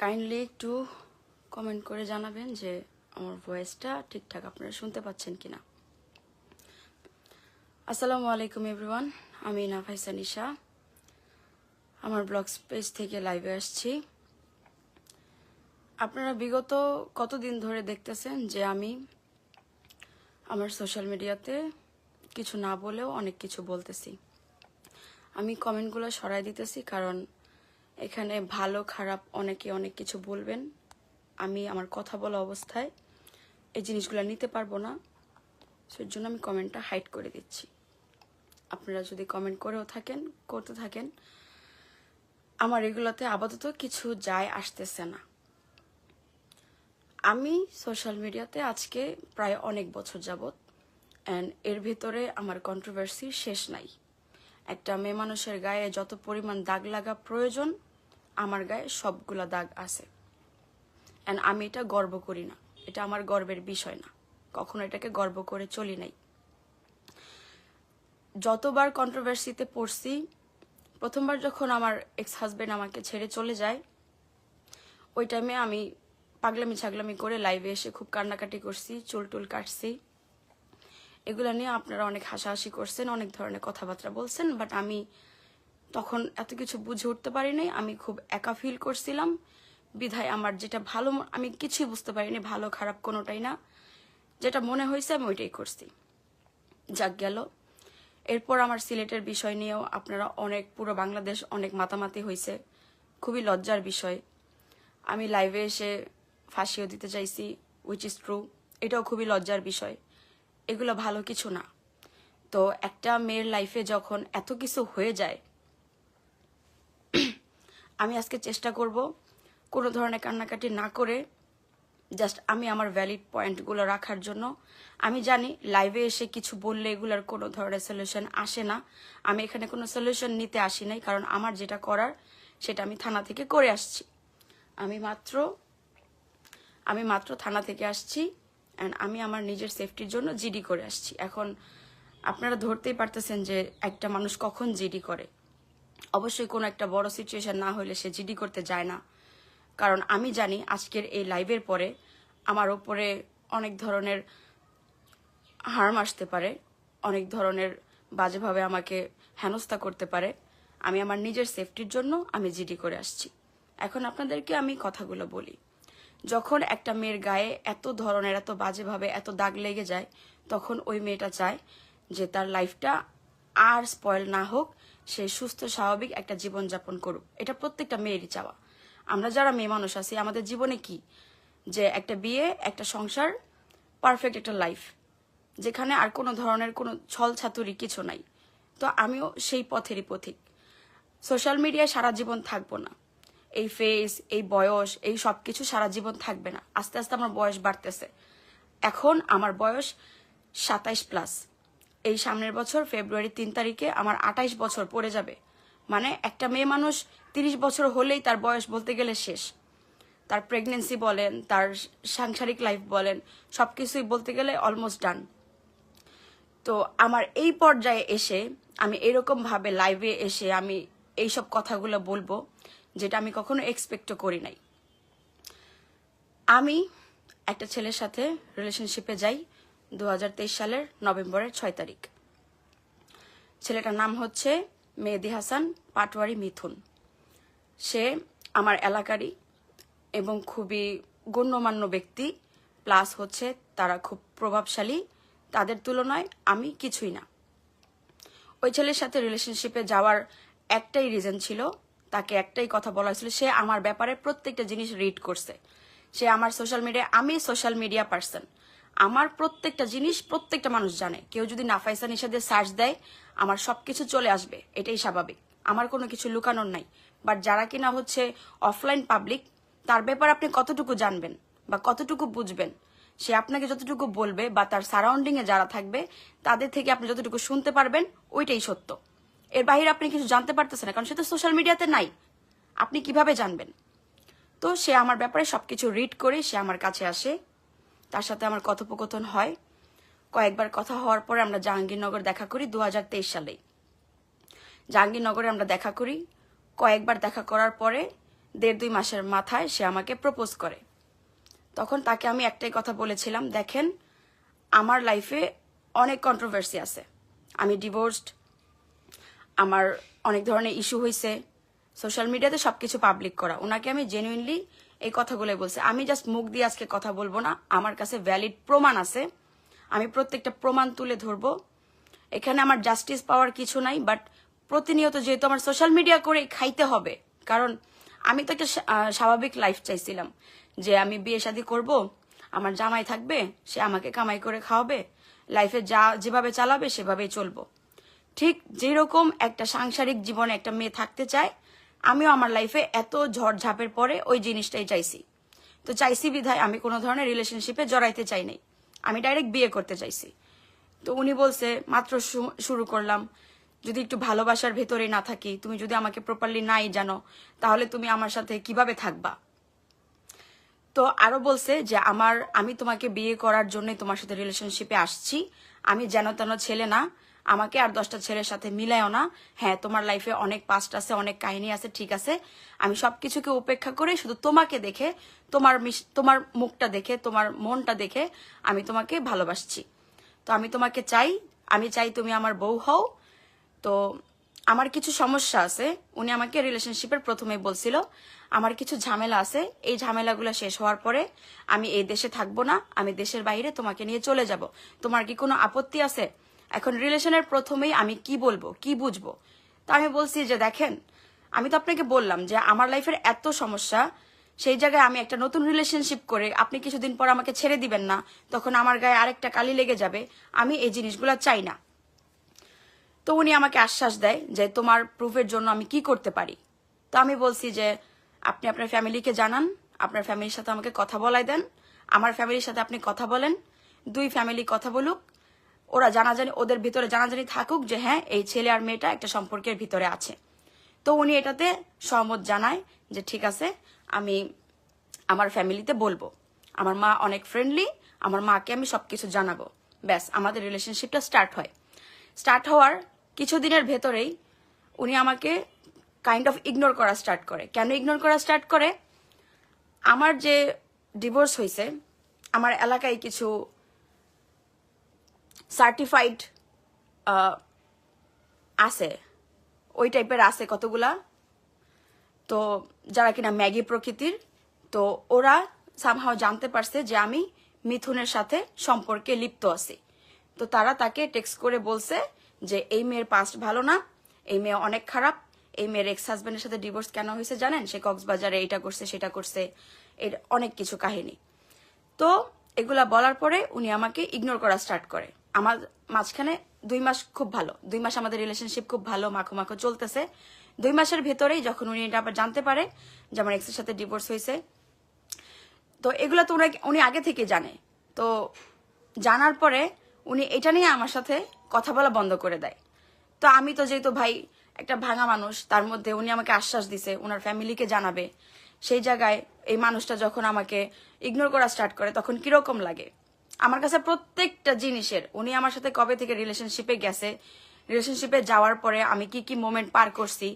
Kindly একটু comment করে জানাবেন যে আমার ভয়েসটা ঠিকঠাক আপনারা শুনতে পাচ্ছেন কিনা। আসসালামু আলাইকুম এভরিওয়ান, আমি নাফাইসা নিশা আমার ব্লগ পেজ থেকে লাইভে আসছি। আপনারা বিগত কতদিন ধরে দেখতেছেন যে আমি আমার সোশ্যাল মিডিয়াতে কিছু না বলেও অনেক কিছু বলতেছি। আমি কমেন্টগুলো সরাই দিতেছি কারণ এখানে ভালো খারাপ অনেকে অনেক কিছু বলবেন। আমি আমার কথা বলা অবস্থায় এই জিনিসগুলো নিতে পারবো না, সেই জন্য আমি কমেন্টটা হাইড করে দিচ্ছি। আপনারা যদি কমেন্ট করতে থাকেন, আমার এগুলোতে আপাতত কিছু যায় আসতেছে না। আমি সোশ্যাল মিডিয়াতে আজকে প্রায় অনেক বছর যাবত, অ্যান্ড এর ভিতরে আমার কন্ট্রোভার্সির শেষ নাই। একটা মেয়ে মানুষের গায়ে যত পরিমাণ দাগ লাগা প্রয়োজন, আমার গায়ে সবগুলা দাগ আছে। অ্যান্ড আমি এটা গর্ব করি না, এটা আমার গর্বের বিষয় না, কখনো এটাকে গর্ব করে চলি নাই। যতবার কন্ট্রোভার্সিতে পড়ছি, প্রথমবার যখন আমার এক্স হাজবেন্ড আমাকে ছেড়ে চলে যায়, ওই টাইমে আমি পাগলামি ছাগলামি করে লাইভে এসে খুব কান্নাকাটি করছি, চুল টুল কাটছি। এগুলো নিয়ে আপনারা অনেক হাসাহাসি করছেন, অনেক ধরনের কথাবার্তা বলছেন, বাট আমি তখন এত কিছু বুঝে উঠতে পারি নাই। আমি খুব একা ফিল করছিলাম বিধায় আমার যেটা ভালো, আমি কিছুই বুঝতে পারিনি, ভালো খারাপ কোনোটাই না, যেটা মনে হয়েছে আমি ওইটাই করছি। যাক গেল। এরপর আমার সিলেটের বিষয় নিয়েও আপনারা অনেক, পুরো বাংলাদেশ অনেক মাতামাতি হয়েছে, খুবই লজ্জার বিষয়। আমি লাইভে এসে ফাঁসিও দিতে চাইছি, উইচ ইজ ট্রু, এটাও খুবই লজ্জার বিষয়। এগুলো ভালো কিছু না। তো একটা মেয়ের লাইফে যখন এত কিছু হয়ে যায়, আমি আজকে চেষ্টা করব কোনো ধরনের কান্নাকাটি না করে জাস্ট আমি আমার ভ্যালিড পয়েন্টগুলো রাখার জন্য। আমি জানি লাইভে এসে কিছু বললে এগুলোর কোনো ধরনের সলিউশন আসে না। আমি এখানে কোনো সলিউশন নিতে আসি নাই, কারণ আমার যেটা করার সেটা আমি থানা থেকে করে আসছি। আমি মাত্র থানা থেকে আসছি, অ্যান্ড আমি আমার নিজের সেফটির জন্য জিডি করে আসছি। এখন আপনারা ধরতেই পারতেছেন যে একটা মানুষ কখন জিডি করে। অবশ্যই কোনো একটা বড় সিচুয়েশন না হলে সে জিডি করতে যায় না, কারণ আমি জানি আজকের এই লাইভের পরে আমার ওপরে অনেক ধরনের হার্ম আসতে পারে, অনেক ধরনের বাজেভাবে আমাকে হেনস্থা করতে পারে। আমি আমার নিজের সেফটির জন্য আমি জিডি করে আসছি। এখন আপনাদেরকে আমি কথাগুলো বলি। যখন একটা মেয়ের গায়ে এত ধরনের, এত বাজেভাবে এত দাগ লেগে যায়, তখন ওই মেয়েটা চায় যে তার লাইফটা আর স্পয়েল না হোক, সে সুস্থ স্বাভাবিক একটা জীবনযাপন করুক। এটা প্রত্যেকটা মেয়েরই চাওয়া। আমরা যারা মেয়ে মানুষ আছি, আমাদের জীবনে কি যে একটা বিয়ে, একটা সংসার, পারফেক্ট একটা লাইফ, যেখানে আর কোনো ধরনের কোনো ছল ছাতুরি কিছু নাই। তো আমিও সেই পথেরই পথিক। সোশ্যাল মিডিয়ায় সারা জীবন থাকবো না। এই ফেস, এই বয়স, এই সব কিছু সারা জীবন থাকবে না। আস্তে আস্তে আমার বয়স বাড়তেছে। এখন আমার বয়স 27+। এই সামনের বছর ফেব্রুয়ারি 3 তারিখে আমার 28 বছর পড়ে যাবে। মানে একটা মেয়ে মানুষ 30 বছর হলেই তার বয়স বলতে গেলে শেষ। তার প্রেগনেন্সি বলেন, তার সাংসারিক লাইফ বলেন, সবকিছুই বলতে গেলে অলমোস্ট ডান। তো আমার এই পর্যায়ে এসে আমি এরকম ভাবে লাইভে এসে আমি এইসব কথাগুলো বলবো, যেটা আমি কখনো এক্সপেক্টও করি নাই। আমি একটা ছেলের সাথে রিলেশনশিপে যাই 2023 সালের নভেম্বরের 6 তারিখ। ছেলেটার নাম হচ্ছে মেহেদি হাসান পাটোয়ারি মিথুন। সে আমার এলাকারই এবং খুবই গণ্যমান্য ব্যক্তি, প্লাস হচ্ছে তারা খুব প্রভাবশালী। তাদের তুলনায় আমি কিছুই না। ওই ছেলের সাথে রিলেশনশিপে যাওয়ার একটাই রিজন ছিল, তাকে একটাই কথা বলা হয়েছিল, সে আমার ব্যাপারে প্রত্যেকটা জিনিস রিড করছে। সে আমার সোশ্যাল মিডিয়া, আমি সোশ্যাল মিডিয়া পার্সন, আমার প্রত্যেকটা জিনিস প্রত্যেকটা মানুষ জানে। কেউ যদি নাফাইসা নিশা দিয়ে সার্চ দেয়, আমার সবকিছু চলে আসবে, এটাই স্বাভাবিক। আমার কোনো কিছু লুকানোর নাই। বাট যারা কিনা হচ্ছে অফলাইন পাবলিক, তার ব্যাপারে আপনি কতটুকু জানবেন বা কতটুকু বুঝবেন, সে আপনাকে যতটুকু বলবে বা তার সারাউন্ডিং এ যারা থাকবে তাদের থেকে আপনি যতটুকু শুনতে পারবেন, ওইটাই সত্য। এর বাইরে আপনি কিছু জানতে পারতেছেন না, কারণ সে তো সোশ্যাল মিডিয়াতে নাই। আপনি কিভাবে জানবেন? তো সে আমার ব্যাপারে সবকিছু রিড করে সে আমার কাছে আসে, তার সাথে আমার কথোপকথন হয়। কয়েকবার কথা হওয়ার পরে আমরা জাহাঙ্গীরনগর দেখা করি 2023 সালে। জাহাঙ্গীরনগরে আমরা দেখা করি। কয়েকবার দেখা করার পরে 1.5-2 মাসের মাথায় সে আমাকে প্রপোজ করে। তখন তাকে আমি একটাই কথা বলেছিলাম, দেখেন আমার লাইফে অনেক কন্ট্রোভার্সি আছে, আমি ডিভোর্সড, আমার অনেক ধরনের ইস্যু হয়েছে, সোশ্যাল মিডিয়াতে সবকিছু পাবলিক করা। ওনাকে আমি জেনুইনলি এই কথাগুলোই বলছি। আমি জাস্ট মুখ দিয়ে আজকে কথা বলবো না, আমার কাছে ভ্যালিড প্রমাণ আছে, আমি প্রত্যেকটা প্রমাণ তুলে ধরবো। এখানে আমার জাস্টিস পাওয়ার কিছু নাই, বাট প্রতিনিয়ত যেহেতু আমার সোশ্যাল মিডিয়া করে খাইতে হবে, কারণ আমি তো একটা স্বাভাবিক লাইফ চাইছিলাম, যে আমি বিয়ে শাদী করব, আমার জামাই থাকবে, সে আমাকে কামাই করে খাওয়াবে, লাইফে যা যেভাবে চালাবে সেভাবেই চলবো। ঠিক যেরকম একটা সাংসারিক জীবনে একটা মেয়ে থাকতে চায়, আমিও আমার লাইফে এত ঝড়ঝাপের পরে ওই জিনিসটাই চাইছি। তো চাইছি বিধায় আমি কোনো ধরনের রিলেশনশিপে জড়াইতে চাই নাই, আমি ডাইরেক্ট বিয়ে করতে চাইছি। তো উনি বলছে, মাত্র শুরু করলাম, যদি একটু ভালোবাসার ভেতরে না থাকি, তুমি যদি আমাকে প্রপারলি নাই জানো, তাহলে তুমি আমার সাথে কিভাবে থাকবা। তো আরো বলছে যে আমি তোমাকে বিয়ে করার জন্য তোমার সাথে রিলেশনশিপে আসছি, আমি যেন তেন ছেলে না, আমাকে আর 10টা ছেলের সাথে মিলায়ও না। হ্যাঁ, তোমার লাইফে অনেক পাস্ট আছে, অনেক কাহিনী আছে, ঠিক আছে, আমি সবকিছুকে উপেক্ষা করে শুধু তোমাকে দেখে, তোমার মুখটা দেখে, তোমার মনটা দেখে আমি তোমাকে ভালোবাসছি। তো আমি তোমাকে চাই, আমি চাই তুমি আমার বউ হও। তো আমার কিছু সমস্যা আছে, উনি আমাকে রিলেশনশিপের প্রথমেই বলছিল আমার কিছু ঝামেলা আছে, এই ঝামেলাগুলো শেষ হওয়ার পরে আমি এই দেশে থাকবো না, আমি দেশের বাইরে তোমাকে নিয়ে চলে যাব, তোমার কি কোনো আপত্তি আছে? এখন রিলেশনের প্রথমেই আমি কি বলবো, কি বুঝবো? তো আমি বলছি যে দেখেন, আমি তো আপনাকে বললাম যে আমার লাইফের এত সমস্যা, সেই জায়গায় আমি একটা নতুন রিলেশনশিপ করে আপনি কিছুদিন পর আমাকে ছেড়ে দিবেন না, তখন আমার গায়ে আরেকটা কালি লেগে যাবে, আমি এই জিনিসগুলো চাই না। তো উনি আমাকে আশ্বাস দেয় যে তোমার প্রুফের জন্য আমি কি করতে পারি। তো আমি বলছি যে আপনি আপনার ফ্যামিলিকে জানান, আপনার ফ্যামিলির সাথে আমাকে কথা বলাই দেন, আমার ফ্যামিলির সাথে আপনি কথা বলেন, 2 ফ্যামিলি কথা বলুক, ওরা জানাজানি, ওদের ভিতরে জানাজানি থাকুক যে হ্যাঁ এই ছেলে আর মেয়েটা একটা সম্পর্কের ভিতরে আছে। তো উনি এটাতে সহমত জানায় যে ঠিক আছে, আমি আমার ফ্যামিলিতে বলবো, আমার মা অনেক ফ্রেন্ডলি, আমার মাকে আমি সবকিছু জানাবো। ব্যাস, আমাদের রিলেশনশিপটা স্টার্ট হয়। স্টার্ট হওয়ার কিছুদিনের ভেতরেই উনি আমাকে কাইন্ড অফ ইগনোর করা স্টার্ট করে। কেন ইগনোর করা স্টার্ট করে? আমার যে ডিভোর্স হয়েছে, আমার এলাকায় কিছু সার্টিফাইড আছে, ওই টাইপের আছে কতগুলা, তো যারা কিনা ম্যাগি প্রকৃতির, তো ওরা সামহাও জানতে পারছে যে আমি মিথুনের সাথে সম্পর্কে লিপ্ত আছি। তো তারা তাকে টেক্সট করে বলছে যে এই মেয়ের পাস্ট ভালো না, এই মেয়ে অনেক খারাপ, এই মেয়ের এক্স হাজবেন্ডের সাথে ডিভোর্স কেন হয়েছে জানেন, সে কক্সবাজারে এটা করছে সেটা করছে, এর অনেক কিছু কাহিনী। তো এগুলা বলার পরে উনি আমাকে ইগনোর করা স্টার্ট করে। আমার মাঝখানে 2 মাস খুব ভালো, 2 মাস আমাদের রিলেশনশিপ খুব ভালো, মাখো মাখো চলতেছে। 2 মাসের ভেতরেই যখন উনি এটা আবার জানতে পারে যে আমার এক্সের সাথে ডিভোর্স হয়েছে, তো এগুলা তো উনি আগে থেকে জানে। তো জানার পরে উনি এটা নিয়ে আমার সাথে কথা বলা বন্ধ করে দেয়। তো আমি তো যেহেতু ভাই একটা ভাঙা মানুষ, তার মধ্যে উনি আমাকে আশ্বাস দিছে ওনার ফ্যামিলিকে জানাবে, সেই জায়গায় এই মানুষটা যখন আমাকে ইগনোর করা স্টার্ট করে তখন কিরকম লাগে আমার কাছে। প্রত্যেকটা জিনিসের উনি আমার সাথে কবে থেকে রিলেশনশিপে গেছে, রিলেশনশিপে যাওয়ার পরে আমি কি কি মোমেন্ট পার করছি,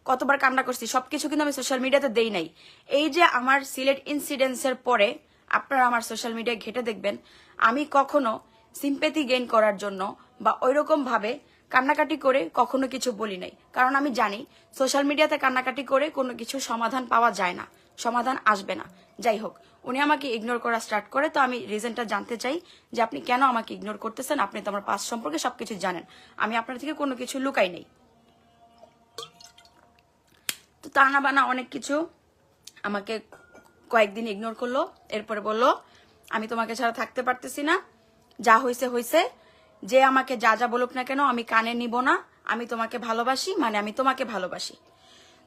কতবার কান্না করছি, সবকিছু কিন্তু আমি সোশ্যাল মিডিয়াতে দেই নাই। এই যে আমার সিলেট ইনসিডেন্টসের পরে আপনারা আমার সোশ্যাল মিডিয়ায় ঘেটে দেখবেন, আমি কখনো সিম্পেথি গেইন করার জন্য বা ওইরকম ভাবে কান্নাকাটি করে কখনো কিছু বলি নাই, কারণ আমি জানি সোশ্যাল মিডিয়াতে কান্নাকাটি করে কোনো কিছু সমাধান পাওয়া যায় না, সমাধান আসবে না। যাই হোক, উনি আমাকে ইগনোর করা স্টার্ট করে। তো আমি রিজনটা জানতে চাই যে আপনি কেন আমাকে ইগনোর করতেছেন, আপনি তো আমার পাস্ট সম্পর্কে সবকিছু জানেন, আমি আপনার থেকে কোনো কিছু লুকাই নেই। তো টানা বানা অনেক কিছু আমাকে কয়েকদিন ইগনোর করলো, এরপরে বলল আমি তোমাকে ছাড়া থাকতে পারতেছি না, যা হয়েছে হয়েছে, যে আমাকে যা যা বলুক না কেন আমি কানে নিব না, আমি তোমাকে ভালোবাসি, মানে আমি তোমাকে ভালোবাসি।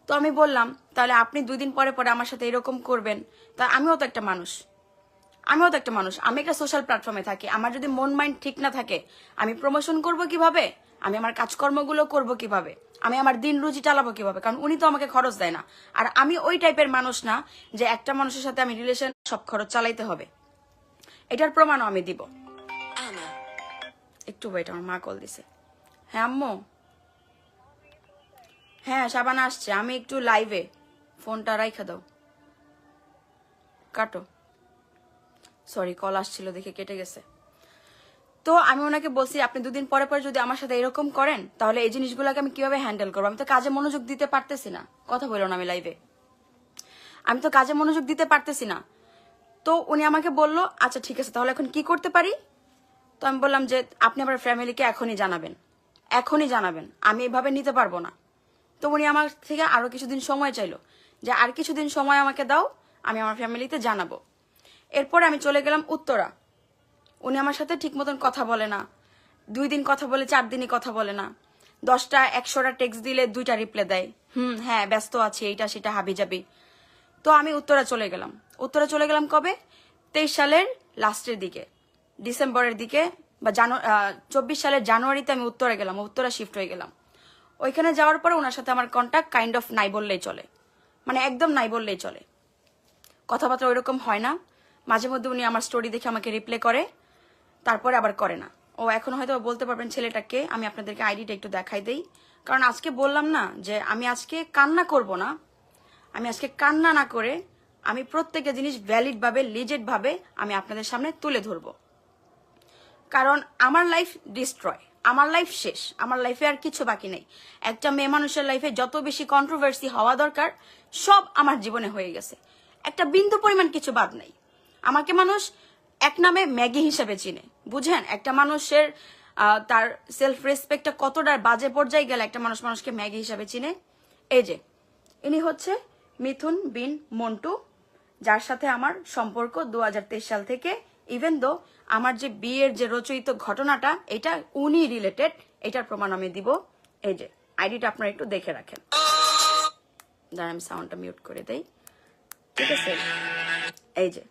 তো আমি বললাম তাহলে আপনি 2 দিন পরে পরে আমার সাথে এরকম করবেন, তা আমিও তো একটা মানুষ, আমি একটা সোশ্যাল প্ল্যাটফর্মে থাকি, আমার যদি মন মাইন্ড ঠিক না থাকে আমি প্রমোশন করব কিভাবে, আমি আমার কাজকর্মগুলো করব কিভাবে, আমি আমার দিন রুজি চালাবো কিভাবে, কারণ উনি তো আমাকে খরচ দেয় না। আর আমি ওই টাইপের মানুষ না যে একটা মানুষের সাথে আমি রিলেশন সব খরচ চালাইতে হবে, এটার প্রমাণও আমি দিব। একটু ওয়েট, আমার মা কল দিছে। হ্যাঁ আম্মু, হ্যাঁ শাবানা আসছে, আমি একটু লাইভে ফোনটা রাইখা দাও, কাটো। সরি, কল আসছিল দেখে কেটে গেছে। তো আমি ওনাকে বলছি আপনি 2 দিন পরে পরে যদি আমার সাথে এরকম করেন তাহলে এই জিনিসগুলোকে আমি কিভাবে হ্যান্ডেল করবো? আমি তো কাজে মনোযোগ দিতে পারতেছি না। কথা বললো না আমি লাইভে, আমি তো কাজে মনোযোগ দিতে পারতেছি না। তো উনি আমাকে বলল আচ্ছা ঠিক আছে, তাহলে এখন কি করতে পারি? তো আমি বললাম যে আপনি আমার ফ্যামিলিকে এখনই জানাবেন, এখনই জানাবেন, আমি এভাবে নিতে পারবো না। তো উনি আমার থেকে আরো কিছুদিন সময় চাইলো, যে আর কিছুদিন সময় আমাকে দাও, আমি আমার ফ্যামিলিতে জানাবো। এরপরে আমি চলে গেলাম উত্তরা। উনি আমার সাথে ঠিক মতন কথা বলে না, 2 দিন কথা বলে 4 দিনই কথা বলে না। 10টা 100টা টেক্সট দিলে 2টা রিপ্লাই দেয়, হ্যাঁ ব্যস্ত আছি, এইটা সেটা হাবি যাবি। তো আমি উত্তরা চলে গেলাম। উত্তরা চলে গেলাম কবে? 23 সালের লাস্টের দিকে, ডিসেম্বরের দিকে, বা 24 সালের জানুয়ারিতে আমি উত্তরা গেলাম, উত্তরা শিফট হয়ে গেলাম। ওইখানে যাওয়ার পরে ওনার সাথে আমার কন্ট্যাক্ট কাইন্ড অফ নাই বললেই চলে, মানে একদম নাই বললেই চলে। কথাবার্তা ওইরকম হয় না। মাঝে মধ্যে উনি আমার স্টোরি দেখে আমাকে রিপ্লাই করে, তারপরে আবার করে না। ও এখন হয়তো বলতে পারবেন ছেলেটাকে, আমি আপনাদেরকে আইডিটা একটু দেখাই দেই। কারণ আজকে বললাম না যে আমি আজকে কান্না করব না, আমি আজকে কান্না না করে আমি প্রত্যেকটা জিনিস ভ্যালিড ভাবে, লিজেড ভাবে আমি আপনাদের সামনে তুলে ধরবো। কারণ আমার লাইফ ডিস্ট্রয়, আমার লাইফ শেষ, আমার লাইফে আর কিছু বাকি নেই। একটা মেয়ে মানুষের লাইফে যত বেশি কন্ট্রোভার্সি হওয়া দরকার সব আমার জীবনে হয়ে গেছে, একটা বিন্দু পরিমাণ কিছু বাদ নাই। আমাকে মানুষ এক নামে ম্যাগি হিসেবে চিনে, বুঝেন? একটা মানুষের তার সেলফ রেসপেক্টটা কতটা বাজে পর্যায়ে গেলে একটা মানুষ মানুষকে ম্যাগি হিসেবে চিনে। এই যে ইনি হচ্ছে মিথুন বিন মন্টু, যার সাথে আমার সম্পর্ক 2023 সাল থেকে। ইভেন দো আমার যে বিয়ের যে রচয়িত ঘটনাটা, এটা উনি রিলেটেড, এটার প্রমাণ আমি দিব। এই যে আইডিটা আপনারা একটু দেখে রাখেন। দাঁড়ান আমি সাউন্ডটা মিউট করে দেই, ঠিক আছে? এই যে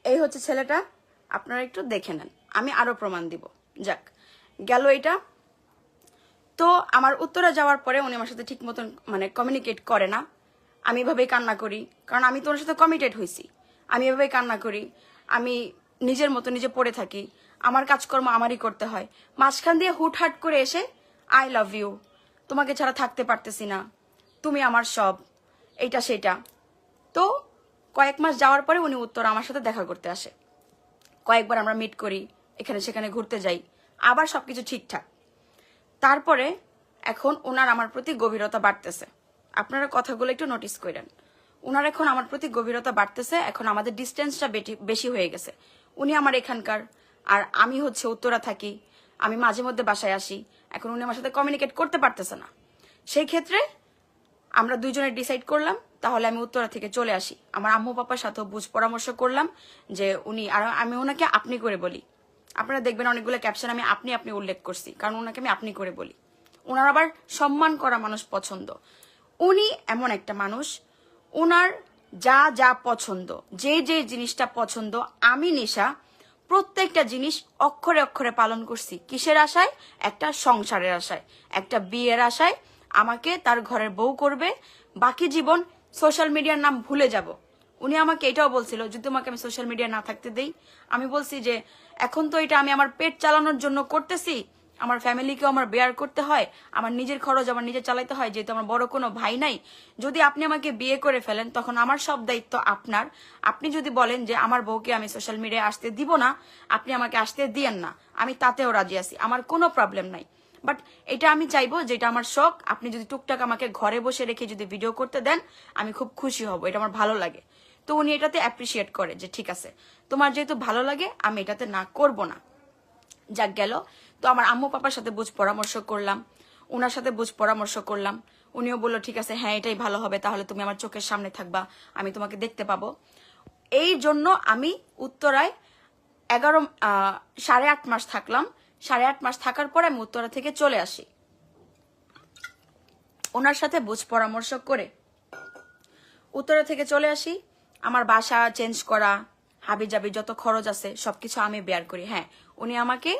এই হচ্ছে ছেলেটা, আপনারা একটু দেখে নেন, আমি আরো প্রমাণ দিব। যাক গেল এটা। তো আমার উত্তরা যাওয়ার পরে উনি আমার সাথে ঠিক মতন মানে কমিউনিকেট করে না। আমি এভাবেই কান্না করি, কারণ আমি তো ওনার সাথে কমিটেড হয়েছি। আমি এভাবেই কান্না করি, আমি নিজের মতো নিজে পড়ে থাকি, আমার কাজকর্ম আমারই করতে হয়। মাঝখান দিয়ে হুটহাট করে এসে আই লাভ ইউ, তোমাকে ছাড়া থাকতে পারতেছি না, তুমি আমার সব, এইটা সেটা। তো কয়েক মাস যাওয়ার পরে উনি উত্তরা আমার সাথে দেখা করতে আসে, কয়েকবার আমরা মিট করি, এখানে সেখানে ঘুরতে যাই, আবার সবকিছু ঠিকঠাক। তারপরে এখন ওনার আমার প্রতি গভীরতা বাড়তেছে। আপনারা কথাগুলো একটু নোটিস করেন, ওনার এখন আমার প্রতি গভীরতা বাড়তেছে। এখন আমাদের ডিস্টেন্সটা বেশি হয়ে গেছে। উনি আমার এখানকার, আর আমি হচ্ছে উত্তরা থাকি, আমি মাঝে মধ্যে বাসায় আসি। এখন উনি আমার সাথে কমিউনিকেট করতে পারতেছে না। সেই ক্ষেত্রে আমরা দুইজনে ডিসাইড করলাম তাহলে আমি উত্তরা থেকে চলে আসি। আমার আম্মু পাপার সাথেও বুঝ পরামর্শ করলাম যে উনি, আর আমি ওনাকে আপনি করে বলি। আপনারা দেখবেন অনেকগুলো ক্যাপশন আমি আপনি আপনি উল্লেখ করছি, কারণ ওনাকে আমি আপনি করে বলি। ওনার আবার সম্মান করা মানুষ পছন্দ। উনি এমন একটা মানুষ, ওনার যা যা পছন্দ, যে যে জিনিসটা পছন্দ, আমি নিশা প্রত্যেকটা জিনিস অক্ষরে অক্ষরে পালন করছি। কিসের আশায়? একটা সংসারের আশায়, একটা বিয়ের আশায়। আমাকে তার ঘরের বউ করবে, বাকি জীবন সোশ্যাল মিডিয়ার নাম ভুলে যাব। উনি আমাকে এটাও বলছিল যদি তোমাকে আমি সোশ্যাল মিডিয়া না থাকতে দেই। আমি বলছি যে এখন তো এটা আমি আমার পেট চালানোর জন্য করতেছি, আমার ফ্যামিলিকেও আমার বেয়ার করতে হয়, আমার নিজের খরচ আমার নিজে চালাইতে হয়, যেহেতু আমার বড় কোনো ভাই নাই। যদি আপনি আমাকে বিয়ে করে ফেলেন তখন আমার সব দায়িত্ব আপনার। আপনি যদি বলেন যে আমার বউকে আমি সোশ্যাল মিডিয়ায় আসতে দিব না, আপনি আমাকে আসতে দিয়েন না, আমি তাতেও রাজি আছি, আমার কোনো প্রবলেম নাই। বাট এটা আমি চাইবো যেটা আমার শখ, আপনি যদি টুকটাক আমাকে ঘরে বসে রেখে যদি ভিডিও করতে দেন আমি খুব খুশি হব, এটা আমার ভালো লাগে। তো উনি এটাতে অ্যাপ্রিসিয়েট করে যে ঠিক আছে তোমার যেহেতু ভালো লাগে আমি এটাতে না করব না। যাক গেল। তো আমার আম্মু পাপার সাথে বুঝ পরামর্শ করলাম, ওনার সাথে বুঝ পরামর্শ করলাম। উনিও বললো ঠিক আছে, হ্যাঁ এটাই ভালো হবে, তাহলে তুমি আমার চোখের সামনে থাকবা, আমি তোমাকে দেখতে পাবো। এই জন্য আমি উত্তরায় 8.5 মাস থাকলাম। 8.5 মাস থাকার পর আমি উত্তরা থেকে চলে আসি ওনার সাথে বুঝ পরামর্শ করে। উত্তরা থেকে চলে আসি, আমার বাসা চেঞ্জ করা, হাবি জাবি যত খরচ আছে সবকিছু আমি বেয়ার করি। হ্যাঁ, উনি আমাকে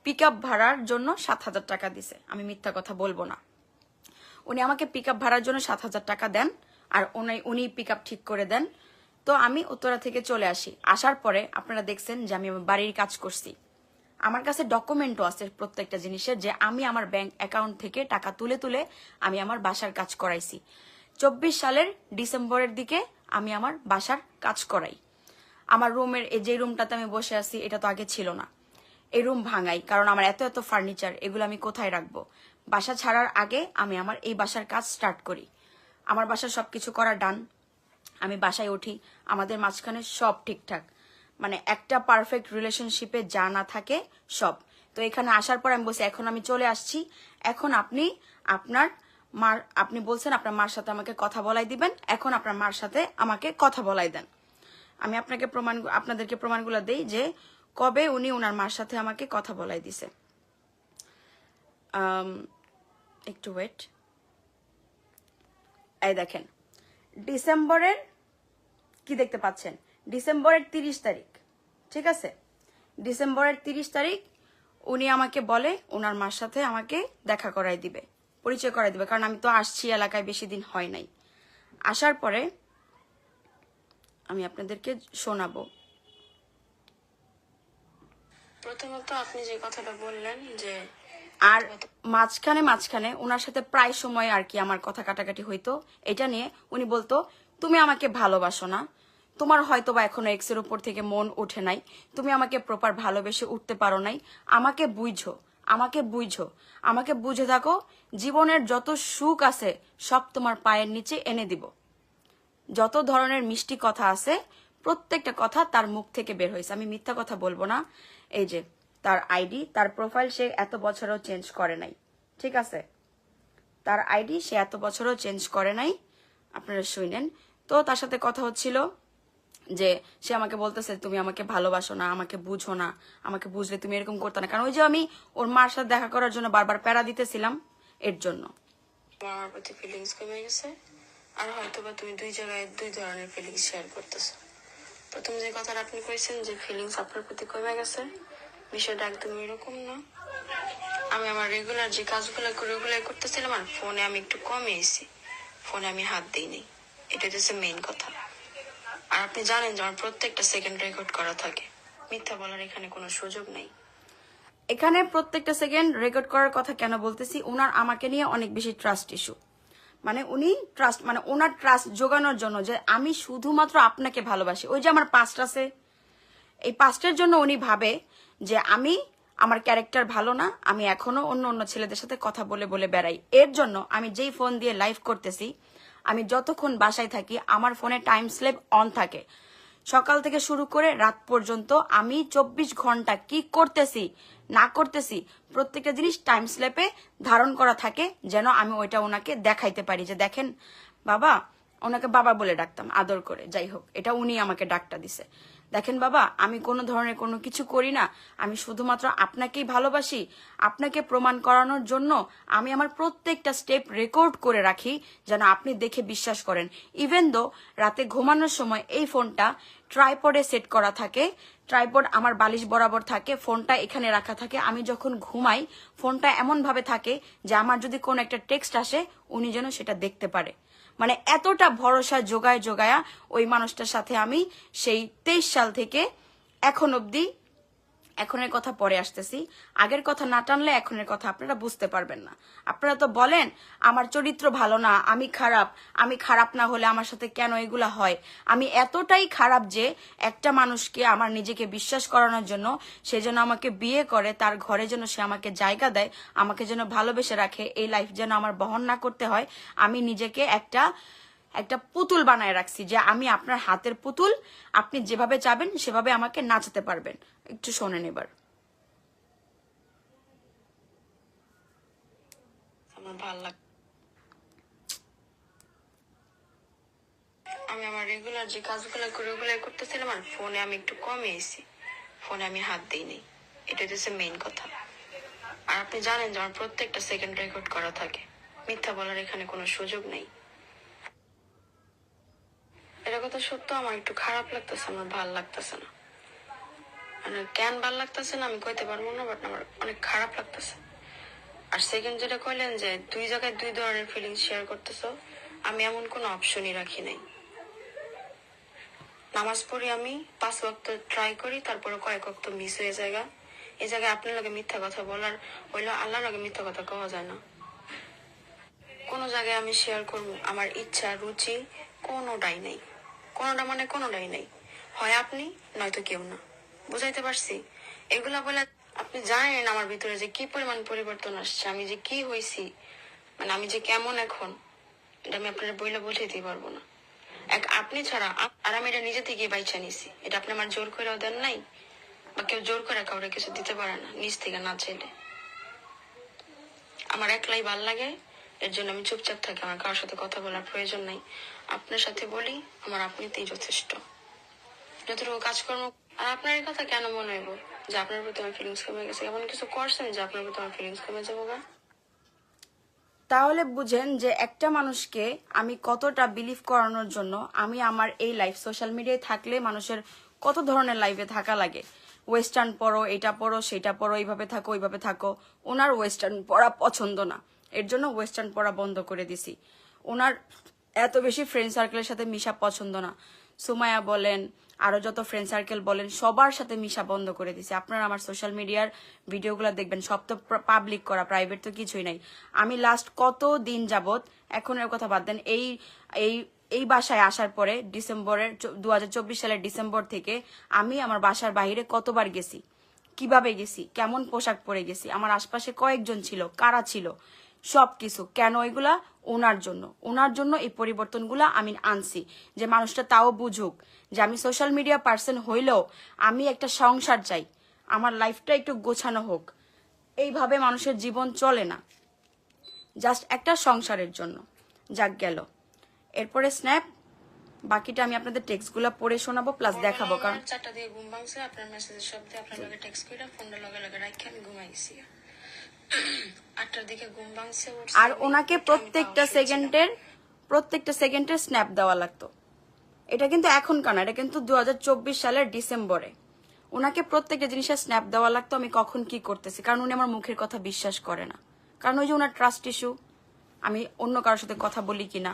পিক আপ ভাড়ার জন্য 7,000 টাকা দিছে, আমি মিথ্যা কথা বলবো না। উনি আমাকে পিক আপ ভাড়ার জন্য 7,000 টাকা দেন, আর উনি পিক আপ ঠিক করে দেন। তো আমি উত্তরা থেকে চলে আসি। আসার পরে আপনারা দেখছেন যে আমি বাড়ির কাজ করছি, আমার কাছে ডকুমেন্টও আছে প্রত্যেকটা জিনিসের, যে আমি আমার ব্যাংক অ্যাকাউন্ট থেকে টাকা তুলে তুলে আমি আমার বাসার কাজ করাইছি। 24 সালের ডিসেম্বরের দিকে আমি আমার বাসার কাজ করাই। আমার রুমের যে রুমটাতে আমি বসে আছি এটা তো আগে ছিল না, এই রুম ভাঙাই, কারণ আমার এত এত ফার্নিচার, এগুলো আমি কোথায় রাখবো। বাসা ছাড়ার আগে আমি আমার এই বাসার কাজ স্টার্ট করি। আমার বাসার সবকিছু করা ডান, আমি বাসায় উঠি, আমাদের মাঝখানে সব ঠিকঠাক, মানে একটা পারফেক্ট রিলেশনশিপে যা না থাকে সব। তো এখানে আসার পর আমি বলছি এখন আমি চলে আসছি, এখন আপনি আপনার মার, আপনি বলছেন আপনার মার সাথে আমাকে কথা বলাই দিবেন, এখন আপনার মার সাথে আমাকে কথা বলাই দেন। আমি আপনাদেরকে প্রমাণগুলো দেই যে কবে উনি ওনার মার সাথে আমাকে কথা বলাই দিছে। একটু ওয়েট, এই দেখেন ডিসেম্বরের কি দেখতে পাচ্ছেন, ডিসেম্বরের 30 তারিখ, ঠিক আছে, ডিসেম্বরের 30 তারিখ উনি আমাকে বলে ওনার মার সাথে আমাকে দেখা করাই দিবে, পরিচয় করাই দিবে, কারণ আমি তো আসছি এলাকায় বেশি দিন হয় নাই। আসার পরে আমি আপনাদেরকে শোনাবো। প্রথমত আপনি যে কথাটা বললেন যে, আর মাঝখানে ওনার সাথে প্রায় সময় আর কি আমার কথা কাটাকাটি হইতো এটা নিয়ে। উনি বলতো তুমি আমাকে ভালোবাসো না, তোমার হয়তো বা এখনো এক্সের উপর থেকে মন ওঠে নাই, তুমি আমাকে প্রপার ভালোবেসে উঠতে পারো নাই, আমাকে বুঝো, আমাকে বুঝো, আমাকে বুঝে থাকো, জীবনের যত সুখ আছে সব তোমার পায়ের নিচে এনে দিব। যত ধরনের মিষ্টি কথা আছে প্রত্যেকটা কথা তার মুখ থেকে বের হয়েছে, আমি মিথ্যা কথা বলবো না। এই যে তার আইডি, তার প্রোফাইল সে এত বছরও চেঞ্জ করে নাই, ঠিক আছে, তার আইডি সে এত বছরও চেঞ্জ করে নাই, আপনারা শুনেন। তো তার সাথে কথা হচ্ছিল যে সে আমাকে বলতেছে তুমি আমাকে ভালোবাসো না, আমাকে বুঝো না, আমাকে বুঝলে তুমি এরকম করতে না, কারণ ওই যে আমি ওর মার সাথে দেখা করার জন্য বারবার প্যারা দিতেছিলাম এর জন্য। আমার প্রতি ফিলিংস কমে গেছে, আর হয়তো বা তুমি দুই জায়গায় দুই ধরনের ফিলিংস শেয়ার করতেছো। প্রথম যে কথাটা আপনি কইছেন যে ফিলিংস আপনার প্রতি কমে গেছে, বিষয়টা একদম এরকম না। আমি আমার রেগুলার যে কাজগুলো করে ওগুলাই করতেছিলাম, আর ফোনে আমি একটু কমে এসেছি, ফোনে আমি হাত দিইনি, এটা হচ্ছে মেইন কথা। আর আপনি জানেন যে আমার প্রত্যেকটা সেকেন্ড রেকর্ড করা থাকে, মিথ্যা বলার এখানে কোনো সুযোগ নেই। এখানে প্রত্যেকটা সেকেন্ড রেকর্ড করার কথা কেন বলতেছি, ওনার আমাকে নিয়ে অনেক বেশি ট্রাস্ট ইস্যু, মানে উনি ট্রাস্ট, মানে ওনার ট্রাস্ট জোগানোর জন্য যে আমি শুধুমাত্র আপনাকে ভালোবাসি। ওই যে আমার পাস্ট আছে, এই পাস্টের জন্য উনি ভাবে যে আমি, আমার ক্যারেক্টার ভালো না, আমি এখনো অন্য অন্য ছেলেদের সাথে কথা বলে বলে বেড়াই। এর জন্য আমি যেই ফোন দিয়ে লাইভ করতেছি, আমি যতক্ষণ বাসায় থাকি আমার ফোনে টাইম স্ল্যাব অন থাকে, সকাল থেকে শুরু করে রাত পর্যন্ত আমি 24 ঘন্টা কি করতেছি না করতেছি প্রত্যেকটা জিনিস টাইম স্ল্যাপে ধারণ করা থাকে, যেন আমি ওইটা ওনাকে দেখাইতে পারি যে দেখেন বাবা, ওনাকে বাবা বলে ডাকতাম আদর করে, যাই হোক এটা উনি আমাকে ডাকটা দিছে, দেখেন বাবা আমি কোনো ধরনের কোনো কিছু করি না, আমি শুধুমাত্র আপনাকেই ভালোবাসি, আপনাকে প্রমাণ করানোর জন্য আমি আমার প্রত্যেকটা স্টেপ রেকর্ড করে রাখি যেন আপনি দেখে বিশ্বাস করেন। ইভেন দো রাতে ঘুমানোর সময় এই ফোনটা ট্রাইপডে সেট করা থাকে, ট্রাইপড আমার বালিশ বরাবর থাকে, ফোনটা এখানে রাখা থাকে, আমি যখন ঘুমাই ফোনটা এমন ভাবে থাকে যে আমার যদি কোনো একটা টেক্সট আসে উনি যেন সেটা দেখতে পারে। মানে এতটা ভরসা জোগায়া ওই মানুষটার সাথে আমি সেই 23 সাল থেকে এখন অবধি, এখনের কথা পরে আসতেছি, আগের কথা না টানলে এখনের কথা আপনারা বুঝতে পারবেন না। আপনারা তো বলেন আমার চরিত্র ভালো না, আমি খারাপ, আমি খারাপ না হলে আমার সাথে কেন এগুলা হয়। আমি এতটাই খারাপ যে একটা মানুষকে আমার নিজেকে বিশ্বাস করানোর জন্য সে যেন আমাকে বিয়ে করে, তার ঘরে যেন সে আমাকে জায়গা দেয়, আমাকে যেন ভালোবেসে রাখে, এই লাইফ যেন আমার বহন না করতে হয়, আমি নিজেকে একটা পুতুল বানায় রাখছি যে আমি আপনার হাতের পুতুল, আপনি যেভাবে চাবেন সেভাবে আমাকে নাচাতে পারবেন। একটু শোনেন এবার। আমার ভালো লাগে, আমি আমার রেগুলার যে কাজগুলো করে ওগুলাই করতেছিলাম, আর ফোনে আমি একটু কমে এসেছি, ফোনে আমি হাত দিইনি, এটা হচ্ছে মেইন কথা। আর আপনি জানেন যে আমার প্রত্যেকটা সেকেন্ড রেকর্ড করা থাকে, মিথ্যা বলার এখানে কোনো সুযোগ নেই। এটা কথা সত্য, আমার একটু খারাপ লাগতেছে, আমার ভাল লাগতেছে না, মানে কেন ভাল লাগতেছে না আমি কইতে পারবো না, বাট আমার অনেক খারাপ লাগতেছে। আর সেকেন্ড যেটা কইলেন যে দুই জায়গায় দুই ধরনের ফিলিংস শেয়ার করতেছো, আমি এমন কোনো অপশনই রাখি নাই। নামাজ পড়ি, আমি 5 ওয়াক্ত ট্রাই করি, তারপরে কয়েক ওয়াক্ত মিস হয়ে যায়, এই জায়গায় আপনার লগে মিথ্যা কথা বলার হইলো আল্লাহর লগে মিথ্যা কথা কওয়া যায় না। কোনো জায়গায় আমি শেয়ার করবো আমার ইচ্ছা রুচি কোনোটাই নেই, কোনোটা মানে কোনোটাই নেই। হয় আপনি নয়তো কেউ না। বুঝাইতে পারছি? এগুলা বলে আপনি জানেন আমার ভিতরে যে কি পরিমাণ পরিবর্তন আসছে, আমি যে কি হয়েছি, মানে আমি যে কেমন এখন, এটা আমি আপনার বইলে বুঝাইতে পারবো না। এক আপনি ছাড়া আর আমি এটা নিজে থেকে বাইচা নিছি। এটা আপনি আমার জোর করেও দেন নাই, বা কেউ জোর করে কাউরে কিছু দিতে পারে না নিজ থেকে না চাইলে। আমার একলাই ভাল লাগে, এর জন্য আমি চুপচাপ থাকি, আমার কারোর সাথে কথা বলার প্রয়োজন নাই। আপনার সাথে বলি, আমার আপনিতেই যথেষ্ট। যতটুকু কাজকর্ম আর আপনার এই কথা কেন মনে হইব যে আপনার প্রতি আমার ফিলিংস কমে গেছে? এমন কিছু করছেন যে আপনার প্রতি আমার ফিলিংস কমে যাবো গা? তাহলে বুঝেন যে একটা মানুষকে আমি কতটা বিলিভ করানোর জন্য আমি আমার এই লাইফ সোশ্যাল মিডিয়ায় থাকলে মানুষের কত ধরনের লাইফে থাকা লাগে। ওয়েস্টার্ন পরো, এটা পরো, সেটা পরো, এইভাবে থাকো, ওইভাবে থাকো। ওনার ওয়েস্টার্ন পরা পছন্দ না, এর জন্য ওয়েস্টার্ন পরা বন্ধ করে দিছি। ওনার এত বেশি ফ্রেন্ড সার্কেলের সাথে মিশা পছন্দ না। সুমায়া বলেন, আরো যত ফ্রেন্ড সার্কেল বলেন, সবার সাথে মিশা বন্ধ করে দিছি। আপনারা আমার সোশ্যাল মিডিয়ার ভিডিওগুলো দেখবেন, সব তো পাবলিক করা, প্রাইভেট তো কিছুই নাই। আমি লাস্ট কত দিন যাবত, এখন এর কথা বাদ দেন, এই এই এই বাসায় আসার পরে ডিসেম্বরের 2024 সালের ডিসেম্বর থেকে আমি আমার বাসার বাইরে কতবার গেছি, কিভাবে গেছি, কেমন পোশাক পরে গেছি, আমার আশপাশে কয়েকজন ছিল, কারা ছিল, সবকিছু কেন, এগুলা ওনার জন্য এই পরিবর্তনগুলা আমি আনছি, যে মানুষটা তাও বুঝুক যে আমি সোশ্যাল মিডিয়া পার্সন হইলেও আমি একটা সংসার চাই, আমার লাইফটা একটু গোছানো হোক। এইভাবে মানুষের জীবন চলে না, জাস্ট একটা সংসারের জন্য। যাক গেল, এরপরে স্ন্যাপ, বাকিটা আমি আপনাদের টেক্সটগুলো পড়ে শোনাবো প্লাস দেখাবো। কারণ 4টা দিয়ে ঘুম ভাঙছে, আপনার মেসেজের শব্দে আপনার লগে টেক্সট কইরা ফোনটা লগে লগে রাখি আমি ঘুমাই গেছি। 8টার দিকে ঘুম ভাঙছে, আর ওনাকে প্রত্যেকটা সেকেন্ডের স্ন্যাপ দেওয়া লাগতো। এটা কিন্তু এখনকার না, এটা কিন্তু 2024 সালের ডিসেম্বরে ওনাকে প্রত্যেকটা জিনিসের স্ন্যাপ দেওয়া লাগতো আমি কখন কি করতেছি। কারণ উনি আমার মুখের কথা বিশ্বাস করে না, কারণ ওই যে ওনার ট্রাস্ট ইস্যু, আমি অন্য কারোর সাথে কথা বলি কিনা।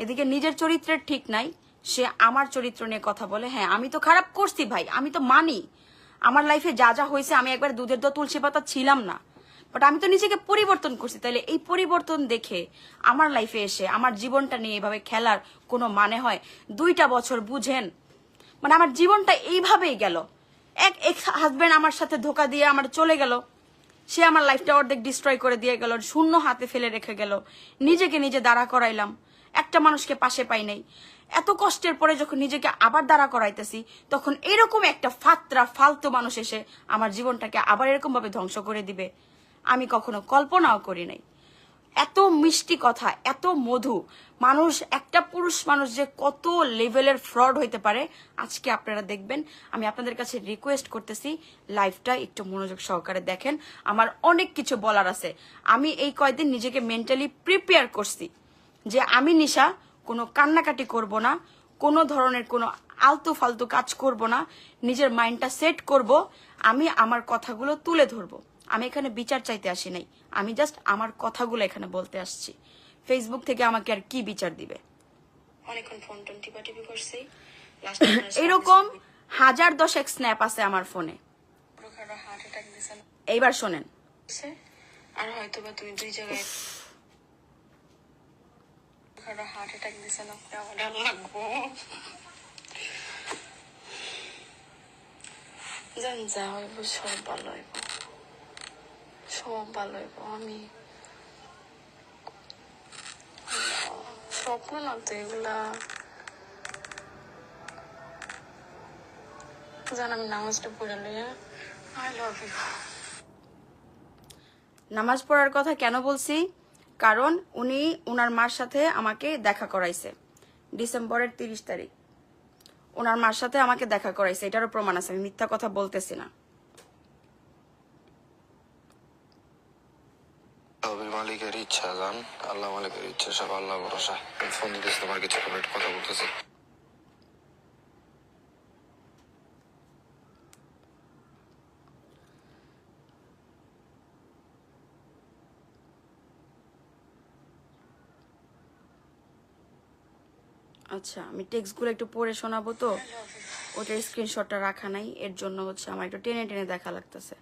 এদিকে নিজের চরিত্রের ঠিক নাই, সে আমার চরিত্র নিয়ে কথা বলে। হ্যাঁ, আমি তো খারাপ করছি ভাই, আমি তো মানি আমার লাইফে যা যা হয়েছে, আমি একবার দুধের দোয়া তুলসী পাতা ছিলাম না, বাট আমি তো নিজেকে পরিবর্তন করছি। তাইলে এই পরিবর্তন দেখে আমার লাইফে এসে আমার জীবনটা নিয়ে এভাবে খেলার কোনো মানে হয়? 2টা বছর বুঝেন, মানে আমার জীবনটা এইভাবেই গেল। এক হাজবেন্ড আমার সাথে ধোকা দিয়ে আমার চলে গেল, সে আমার লাইফটা অর্ধেক ডিস্ট্রয় করে দিয়ে গেল, শূন্য হাতে ফেলে রেখে গেল। নিজেকে নিজে দাঁড়া করাইলাম, একটা মানুষকে পাশে পাই নাই। এত কষ্টের পরে যখন নিজেকে আবার দাঁড়া করাইতেছি, তখন এরকম একটা ফালতু মানুষ এসে আমার জীবনটাকে আবার এরকম ভাবে ধ্বংস করে দিবে, আমি কখনো কল্পনাও করি নাই। এত মিষ্টি কথা, এত মধু মানুষ, একটা পুরুষ মানুষ যে কত লেভেলের ফ্রড হইতে পারে আজকে আপনারা দেখবেন। আমি আপনাদের কাছে রিকোয়েস্ট করতেছি, লাইফটা একটু মনোযোগ সহকারে দেখেন, আমার অনেক কিছু বলার আছে। আমি এই কয়েকদিন নিজেকে মেন্টালি প্রিপেয়ার করছি যে আমি নিশা কোনো কান্নাকাটি করব না, কোনো ধরনের কোনো আলতু ফালতু কাজ করব না, নিজের মাইন্ডটা সেট করব, আমি আমার কথাগুলো তুলে ধরবো। আমি এখানে বিচার চাইতে আসি নাই, আমি জাস্ট আমার কথাগুলো এখানে বলতে আসছি। ফেসবুক থেকে আমাকে আর কি বিচার দিবে? অনেকক্ষণ ফোন টোন টিপাটিপি করছি। এরকম 1010 স্ন্যাপ আছে আমার ফোনে। হার্ট অ্যাটাক দিছে এইবার শোনেন, আর হয়তো বা তুমি 2 জায়গায় হার্ট অ্যাটাক দিছে না, আমার লাগবো জান, যা হইব সব ভালো হইব, সব ভালো হইব। আমি স্বপ্ন না তো এগুলা, জান আমি নামাজটা পড়ে লইয়া আই লাভ ইউ। নামাজ পড়ার কথা কেন বলছি? কারণ উনি ওনার মার সাথে আমাকে দেখা করাইছে ডিসেম্বরের 30 তারিখ, ওনার মার সাথে আমাকে দেখা করাইছে, এটারও প্রমাণ আছে, আমি মিথ্যা কথা বলতেছি না। মালিকের ইচ্ছা, জান আল্লাহ মালিকের ইচ্ছা, সব আল্লাহ ভরসা। ফোন দিতেছি তোমার কিছু কথা বলতেছি। আচ্ছা, আমি টেক্সটগুলো একটু পড়ে শোনাবো, তো ওটার স্ক্রিনশটটা রাখা নাই, এর জন্য হচ্ছে আমার একটু টেনে টেনে দেখা লাগতেছে।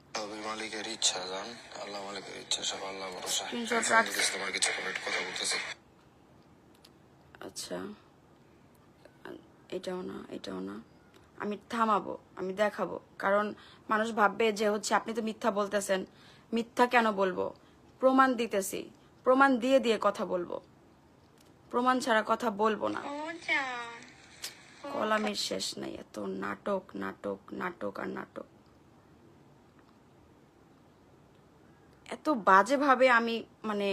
মালিকের ইচ্ছা জান, আল্লাহ মালিকের ইচ্ছা, সব আল্লাহ ভরসা। Screenshot ফোন রাখ। দিতেছি তোমার কিছু কথা বলতেছি। আচ্ছা, এটাও না, এটাও না। আমি থামাবো, আমি দেখাবো, কারণ মানুষ ভাববে যে হচ্ছে আপনি তো মিথ্যা বলতেছেন। মিথ্যা কেন বলবো? প্রমাণ দিতেছি, প্রমাণ দিয়ে দিয়ে কথা বলবো, প্রমাণ ছাড়া কথা বলবো না। ও জান, কলামের শেষ নাই, এত নাটক নাটক নাটক আর নাটক। এত বাজেভাবে আমি মানে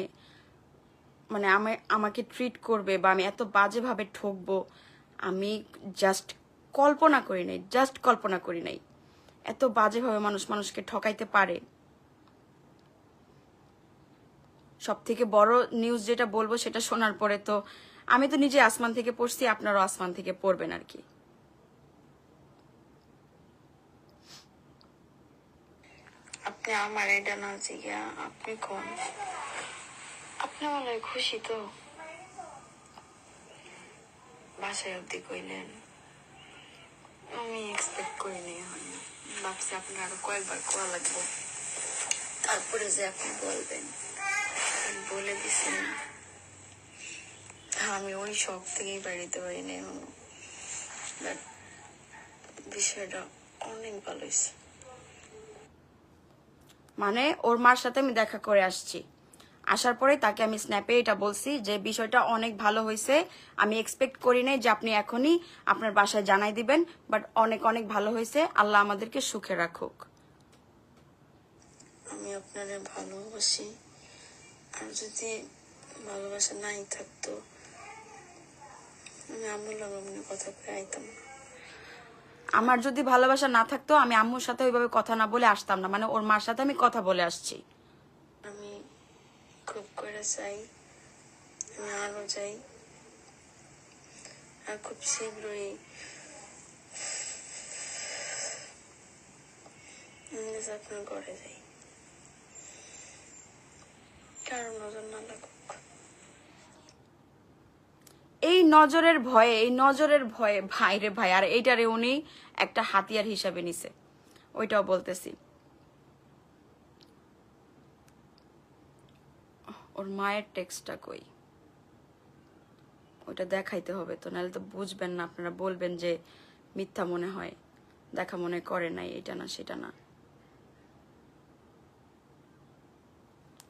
মানে আমাকে ট্রিট করবে বা আমি এত বাজেভাবে ঠকবো, আমি জাস্ট কল্পনা করি নাই, জাস্ট কল্পনা করি নাই এত বাজেভাবে মানুষ মানুষকে ঠকাইতে পারে। সব থেকে বড় নিউজ যেটা বলবো সেটা শোনার পরে তো আমি তো নিজে আসমান থেকে পড়ছি, আপনারও আসমান থেকে পড়বেন আর কি। আপনি আমার এটা না জিগা আপনি কোন, আপনি বলে খুশি তো? বাসায় অব্দি কইলেন, আমি এক্সপেক্ট করিনি। ভাবছি আপনি আরো কয়েকবার কোয়া লাগবে, তারপরে যে আপনি বলবেন। আপনি বলে দিছেন, আমি ওই শখ থেকেই বাড়িতে পারিনি এখনো। বাট বিষয়টা অনেক ভালো হয়েছে। মানে ওর মার সাথে আমি দেখা করে আসছি, আসার পরে তাকে আমি স্ন্যাপে এটা বলছি যে বিষয়টা অনেক ভালো হয়েছে, আমি এক্সপেক্ট করি নাই যে আপনি এখনই আপনার বাসায় জানাই দিবেন, বাট অনেক অনেক ভালো হয়েছে, আল্লাহ আমাদেরকে সুখে রাখুক। আমি আপনারে ভালোবাসি, আর যদি ভালোবাসা নাই থাকতো আমি আম্মুর লগে কথা করে আইতাম না। আমার যদি ভালোবাসা না থাকতো আমি আম্মুর সাথে ওইভাবে কথা না বলে আসতাম না, মানে ওর মার সাথে আমি কথা বলে আসছি। আমি খুব করে চাই আমি আরো যাই, আর খুব শীঘ্রই আপনার ঘরে যাই, কারো নজর না লাগুক। এই নজরের ভয়ে ভাই রে ভাই, আর এইটারে উনি একটা হাতিয়ার হিসাবে নিছে, ওইটাও বলতেছি। ওর মায়ের টেক্সটটা কই, ওইটা দেখাইতে হবে তো, নাহলে তো বুঝবেন না, আপনারা বলবেন যে মিথ্যা মনে হয়, দেখা মনে করে নাই, এটা না সেটা না।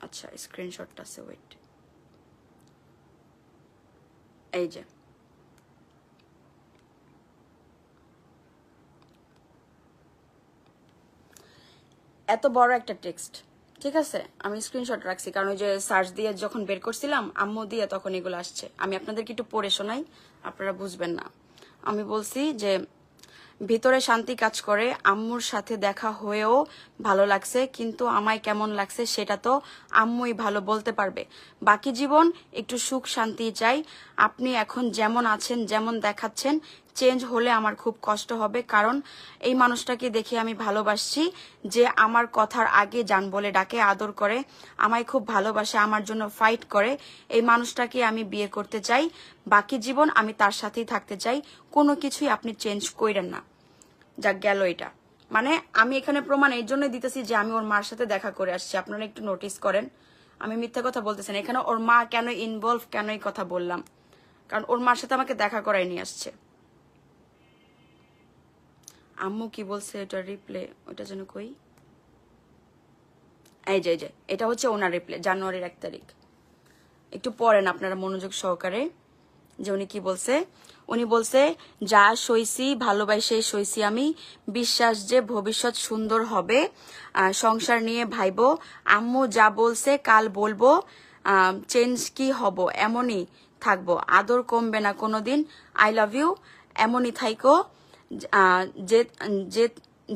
আচ্ছা, স্ক্রিনশটটা আছে, ওয়েট, এই যে এত বড় একটা টেক্সট, ঠিক আছে? আমি স্ক্রিনশট রাখছি, কারণ ওই যে সার্চ দিয়ে যখন বের করছিলাম আম্মু দিয়ে, তখন এগুলো আসছে। আমি আপনাদেরকে একটু পড়ে শোনাই, আপনারা বুঝবেন না। আমি বলছি যে ভিতরে শান্তি কাজ করে, আম্মুর সাথে দেখা হয়েও ভালো লাগছে, কিন্তু আমায় কেমন লাগছে সেটা তো আম্মুই ভালো বলতে পারবে। বাকি জীবন একটু সুখ শান্তি চাই। আপনি এখন যেমন আছেন, যেমন দেখাচ্ছেন, চেঞ্জ হলে আমার খুব কষ্ট হবে, কারণ এই মানুষটাকে দেখে আমি ভালোবাসছি, যে আমার কথার আগে জান বলে ডাকে, আদর করে, আমায় খুব ভালোবাসে, আমার জন্য ফাইট করে। এই মানুষটাকে আমি বিয়ে করতে চাই, বাকি জীবন আমি তার সাথেই থাকতে চাই, কোনো কিছুই আপনি চেঞ্জ কইরেন না। যাক গেল এটা। মানে আমি এখানে প্রমাণ এই জন্য দিতেছি যে আমি ওর মার সাথে দেখা করে আসছি, আপনারা একটু নোটিস করেন, আমি মিথ্যা কথা বলতেছেন। এখানে ওর মা কেন ইনভলভ, কেন এই কথা বললাম, কারণ ওর মার সাথে আমাকে দেখা করাই নিয়ে আসছে। আম্মু কি বলছে এটা রিপ্লে, ওইটা যেন কই, এই যে এটা হচ্ছে ওনার রিপ্লে, জানুয়ারির 1 তারিখ। একটু পড়েন আপনারা মনোযোগ সহকারে যে উনি কি বলছে। উনি বলছে, যা সইছি ভালোবাসে সইছি আমি, বিশ্বাস যে ভবিষ্যৎ সুন্দর হবে, সংসার নিয়ে ভাইবো, আম্মু যা বলছে কাল বলবো, চেঞ্জ কি হব এমনই থাকবো, আদর কমবে না কোনোদিন, আই লাভ ইউ, এমনই থাইকো,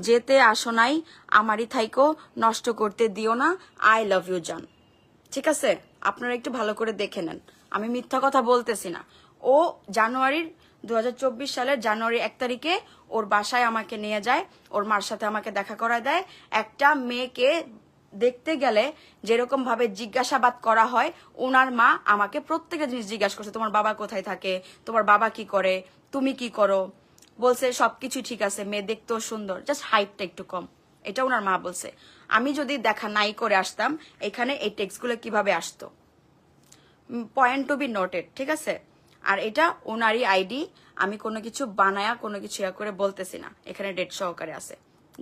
যেতে আসো নাই আমারই থাইকো, নষ্ট করতে দিও না, আই লাভ ইউ জান। ঠিক আছে, আপনারা একটু ভালো করে দেখে নেন, আমি মিথ্যা কথা বলতেছি না। ও জানুয়ারির 2024 সালের জানুয়ারি 1 তারিখে ওর বাসায় আমাকে নিয়ে যায়, ওর মার সাথে আমাকে দেখা করায় দেয়। একটা মেয়েকে দেখতে গেলে যেরকম ভাবে জিজ্ঞাসাবাদ করা হয়, ওনার মা আমাকে প্রত্যেকটা জিনিস জিজ্ঞাসা করছে, তোমার বাবা কোথায় থাকে, তোমার বাবা কি করে, তুমি কি করো, বলছে সবকিছু ঠিক আছে, মেয়ে দেখতেও সুন্দর, জাস্ট হাইটটা একটু কম, এটা ওনার মা বলছে। আমি যদি দেখা নাই করে আসতাম এখানে এই টেক্সটগুলো কিভাবে আসতো, পয়েন্ট টু বি নোটেড, ঠিক আছে। আর এটা ওনারই আইডি, আমি কোনো কিছু বানায়া কোনো কিছু ইয়া করে বলতেছি না, এখানে ডেট সহকারে আছে।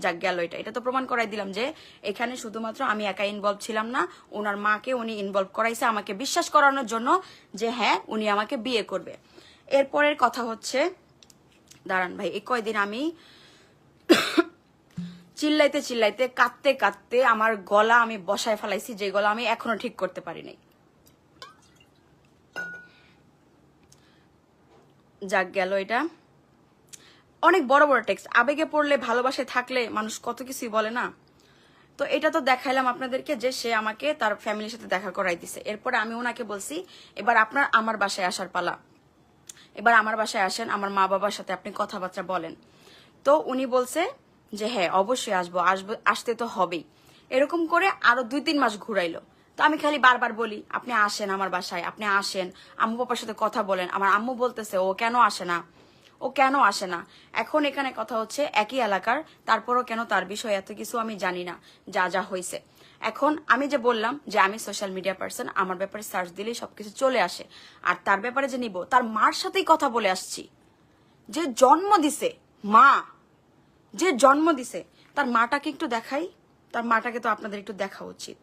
যাক গেল, এটা তো প্রমাণ করাই দিলাম যে এখানে শুধুমাত্র আমি একা ইনভলভ ছিলাম না, ওনার মাকে উনি ইনভলভ করাইছে আমাকে বিশ্বাস করানোর জন্য যে হ্যাঁ উনি আমাকে বিয়ে করবে। এরপরের কথা হচ্ছে, দাঁড়ান ভাই, এই কয়দিন আমি চিল্লাইতে চিল্লাইতে কাঁদতে কাঁদতে আমার গলা আমি বসায় ফেলাইছি, যে গলা আমি এখনো ঠিক করতে পারি নাই। যাক গেল, এটা অনেক বড় বড় টেক্সট, আবেগে পড়লে ভালোবাসায় থাকলে মানুষ কত কিছুই বলে না। তো এটা তো দেখাইলাম আপনাদেরকে যে সে আমাকে তার ফ্যামিলির সাথে দেখা করাই দিছে। এরপরে আমি ওনাকে বলছি এবার আপনার আমার বাসায় আসার পালা, এবার আমার বাসায় আসেন, আমার মা বাবার সাথে আপনি কথাবার্তা বলেন। তো উনি বলছে যে হ্যাঁ অবশ্যই আসবো, আসতে তো হবেই। এরকম করে আরো 2-3 মাস ঘুরাইলো। তো আমি খালি বারবার বলি আপনি আসেন আমার বাসায়, আপনি আসেন, আম্মু বাবার সাথে কথা বলেন। আমার আম্মু বলতেছে ও কেন আসে না, ও কেন আসে না। এখন এখানে কথা হচ্ছে একই এলাকার, তারপরও কেন তার বিষয়ে এত কিছু আমি জানি না, যা যা হয়েছে। এখন আমি যে বললাম যে আমি সোশ্যাল মিডিয়া পার্সন, আমার ব্যাপারে সার্চ দিলেই সবকিছু চলে আসে, আর তার ব্যাপারে যে নিব তার মার সাথেই কথা বলে আসছি। যে জন্ম দিছে মা, যে জন্ম দিছে তার মাটাকে একটু দেখাই, তার মাটাকে তো আপনাদের একটু দেখা উচিত।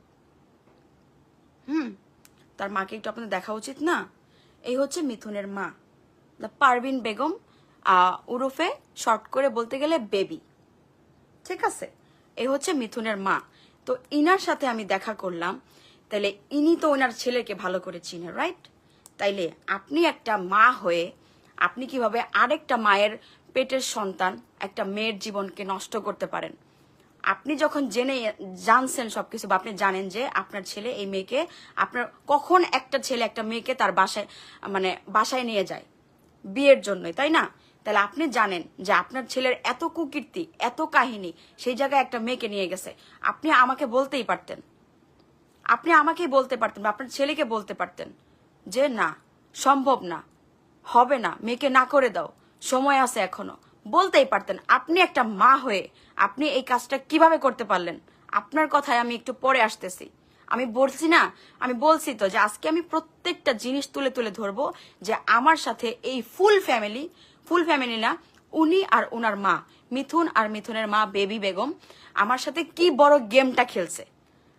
তার মাকে একটু আপনাদের দেখা উচিত না। এই হচ্ছে মিথুনের মা, দ্য পারভিন বেগম, উরফে শর্ট করে বলতে গেলে বেবি, ঠিক আছে। এই হচ্ছে মিথুনের মা। তো ইনার সাথে আমি দেখা করলাম, তাইলে ইনি তো ওনার ছেলেকে ভালো করে চিনে, রাইট? তাইলে আপনি একটা মা হয়ে আপনি কিভাবে আরেকটা মায়ের পেটের সন্তান একটা মেয়ের জীবনকে নষ্ট করতে পারেন? আপনি যখন জানছেন সবকিছু, বা আপনি জানেন যে আপনার ছেলে এই মেয়েকে, আপনার কখন একটা ছেলে একটা মেয়েকে তার বাসায় বাসায় নিয়ে যায় বিয়ের জন্যই, তাই না? তাহলে আপনি জানেন যে আপনার ছেলের এত কুকীর্তি, এত কাহিনী, সেই জায়গায় একটা মেয়েকে নিয়ে গেছে। আপনি আমাকে বলতেই পারতেন, আপনি আমাকেই বলতে পারতেন, বা আপনার ছেলেকে বলতে পারতেন যে না, সম্ভব না, হবে না, মেয়েকে না করে দাও, সময় আছে এখনো, বলতেই পারতেন। আপনি একটা মা হয়ে আপনি এই কাজটা কিভাবে করতে পারলেন? আপনার কথায় আমি একটু পরে আসতেছি। আমি বলছি না, আমি বলছি তো যে আজকে আমি প্রত্যেকটা জিনিস তুলে তুলে ধরবো, যে আমার সাথে এই ফুল ফ্যামিলি না, উনি আর ওনার মা মিথুন আর মিথুনের মা বেবি বেগম আমার সাথে কি বড় গেমটা খেলছে,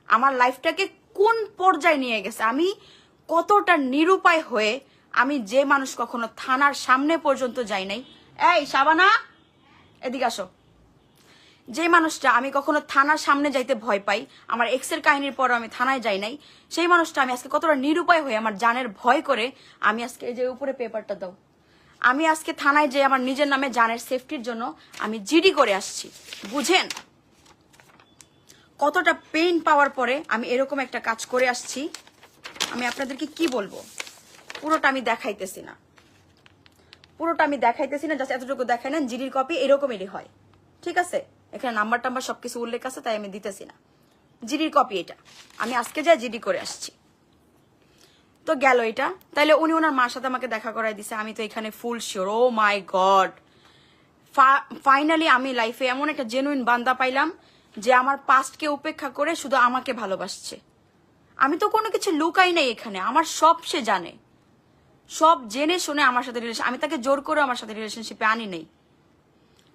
আমার লাইফটাকে কোন পর্যায়ে নিয়ে গেছে, আমি কতটা নিরুপায় হয়ে, আমি যে মানুষ কখনো থানার সামনে পর্যন্ত যাই নাই, এই শাবানা এদিকে আসো, যে মানুষটা আমি কখনো থানার সামনে যাইতে ভয় পাই, আমার এক্সের কাহিনীর পরও আমি থানায় যাই নাই, সেই মানুষটা আমি আজকে কতটা নিরুপায় হয়ে আমার জানের ভয় করে আমি আজকে এই যে উপরে পেপারটা দাও, আমি আজকে থানায় যে আমার নিজের নামে জানের সেফটির জন্য আমি জিডি করে আসছি। বুঝেন কতটা পেইন পাওয়ার পরে আমি এরকম একটা কাজ করে আসছি। আমি আপনাদেরকে কি বলবো, পুরোটা আমি দেখাইতেছি না, জাস্ট এতটুকু দেখাই না। জিডির কপি এরকমেরই হয়, ঠিক আছে? এখানে নাম্বার টাম্বার সবকিছু উল্লেখ আছে, তাই আমি দিতেছি না। জিডির কপি এটা, আমি আজকে যা জিডি করে আসছি। তো গেল এটা। তাইলে উনি ওনার মার সাথে আমাকে দেখা করাই দিছে, আমি তো এখানে ফুল শিওর। ও মাই গড, ফাইনালি আমি লাইফে এমন একটা জেনুইন বান্দা পাইলাম যে আমার পাস্টকে উপেক্ষা করে শুধু আমাকে ভালোবাসছে। আমি তো কোনো কিছু লুকাই নাই এখানে, আমার সব সে জানে, সব জেনে শুনে আমার সাথে রিলেশন, আমি তাকে জোর করে আমার সাথে রিলেশনশিপে আনি নেই।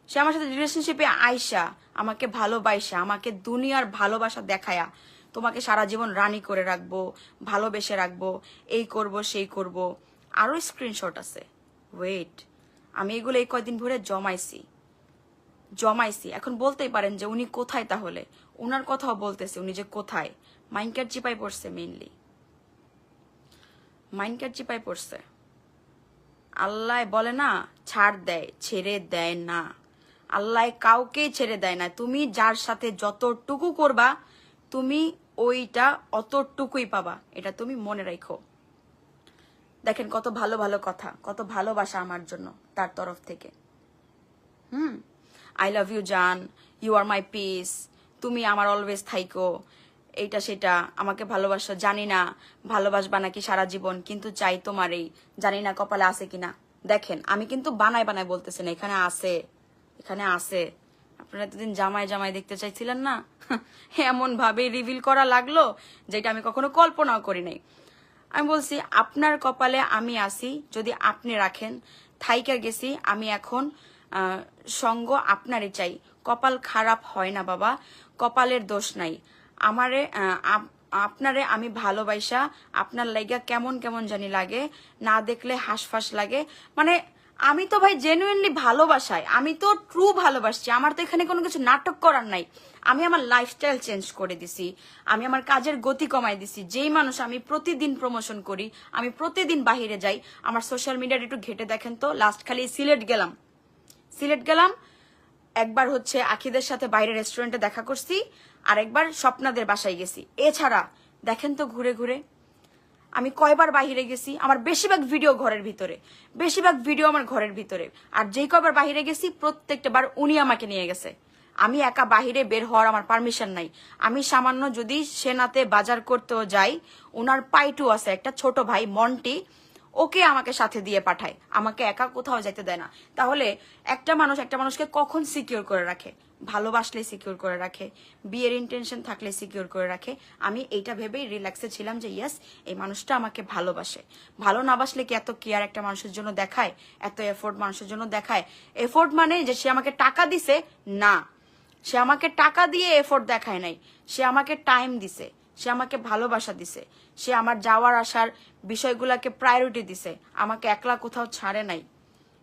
সে আমার সাথে রিলেশনশিপে আইসা আমাকে ভালোবাসা, আমাকে দুনিয়ার ভালোবাসা দেখায়া, তোমাকে সারা জীবন রানী করে রাখবো, ভালোবেসে রাখবো, এই করব সেই করব, আরো স্ক্রিনশট আছে। ওয়েট, আমি এগুলো এই কয়দিন ভরে জমাইছি। এখন বলতেই পারেন যে উনি কোথায়, তাহলে উনার কথাও বলতেছে, উনি যে কোথায়, মাইন্ডকার চিপাই পড়ছে, মেইনলি মাইন্ডকার চিপাই পড়ছে। আল্লাহ বলে না, ছাড় দেয়, ছেড়ে দেয় না। আল্লাহ কাউকেই ছেড়ে দেয় না। তুমি যার সাথে যতটুকু করবা, তুমি ওইটা অতটুকুই পাবা, এটা তুমি মনে রাখো। দেখেন কত ভালো ভালো কথা, কত ভালোবাসা আমার জন্য তার তরফ থেকে। আই লাভ ইউ জান, ইউ আর মাই পিস, তুমি আমার অলওয়েজ থাইকো, এইটা সেটা, আমাকে ভালোবাসো, জানি না ভালোবাসবা নাকি সারা জীবন, কিন্তু চাই তোমারই, জানি না কপালে আছে কিনা। দেখেন আমি কিন্তু বানায় বলতেছি না, এখানে আছে, আপনারা এতদিন জামাই জামাই দেখতে চাইছিলেন না, এমন ভাবে রিভিল করা লাগলো যেটা আমি কখনো কল্পনাও করি নাই। আমি বলছি আপনার কপালে আমি আসি, যদি আপনি রাখেন, থাইকা গেছি আমি এখন সঙ্গ আপনারই চাই। কপাল খারাপ হয় না বাবা, কপালের দোষ নাই। আমারে আপনারে আমি ভালোবাসা, আপনার লাইগা কেমন কেমন জানি লাগে, না দেখলে হাঁসফাঁস লাগে। মানে আমি তো ভাই জেনুইনলি ভালোবাসাই, আমি তো ট্রু ভালোবাসছি। আমার তো এখানে কোনো কিছু নাটক করার নাই। আমি আমার লাইফস্টাইল চেঞ্জ করে দিছি, আমি আমার কাজের গতি কমাই দিছি। যেই মানুষ আমি প্রতিদিন প্রমোশন করি, আমি প্রতিদিন বাহিরে যাই, আমার সোশ্যাল মিডিয়ার একটু ঘেটে দেখেন তো, লাস্ট খালি সিলেট গেলাম, একবার হচ্ছে আখিদের সাথে বাইরে রেস্টুরেন্টে দেখা করছি, আর একবার স্বপ্নাদের বাসায় গেছি। এছাড়া দেখেন তো ঘুরে ঘুরে আমি কয়বার বাহিরে গেছি। আমার বেশিরভাগ ভিডিও আমার ঘরের ভিতরে। আর যেই কয়বার বাহিরে গেছি প্রত্যেকটা বার উনি আমাকে নিয়ে গেছে। আমি একা বাহিরে বের হওয়ার আমার পারমিশন নাই। আমি সামান্য যদি সেনাতে বাজার করতেও যাই, ওনার পাইটু আছে একটা ছোট ভাই মন্টি, ওকে আমাকে সাথে দিয়ে পাঠায়, আমাকে একা কোথাও যেতে দেয় না। তাহলে একটা মানুষকে কখন সিকিউর করে রাখে? ভালোবাসলে সিকিউর করে রাখে, বিয়ের ইন্টেনশন থাকলে সিকিউর করে রাখে। আমি এইটা ভেবেই রিল্যাক্সে ছিলাম যে ইয়েস, এই মানুষটা আমাকে ভালোবাসে। ভালো না বাসলে কি এত কেয়ার একটা মানুষের জন্য দেখায়, এত এফোর্ট মানুষের জন্য দেখায়? এফোর্ট মানে যে সে আমাকে টাকা দিছে না, সে আমাকে টাকা দিয়ে এফোর্ট দেখায় নাই, সে আমাকে টাইম দিছে, সে আমাকে ভালোবাসা দিছে, সে আমার যাওয়ার আসার বিষয়গুলোকে প্রায়োরিটি দিছে, আমাকে একলা কোথাও ছাড়ে নাই।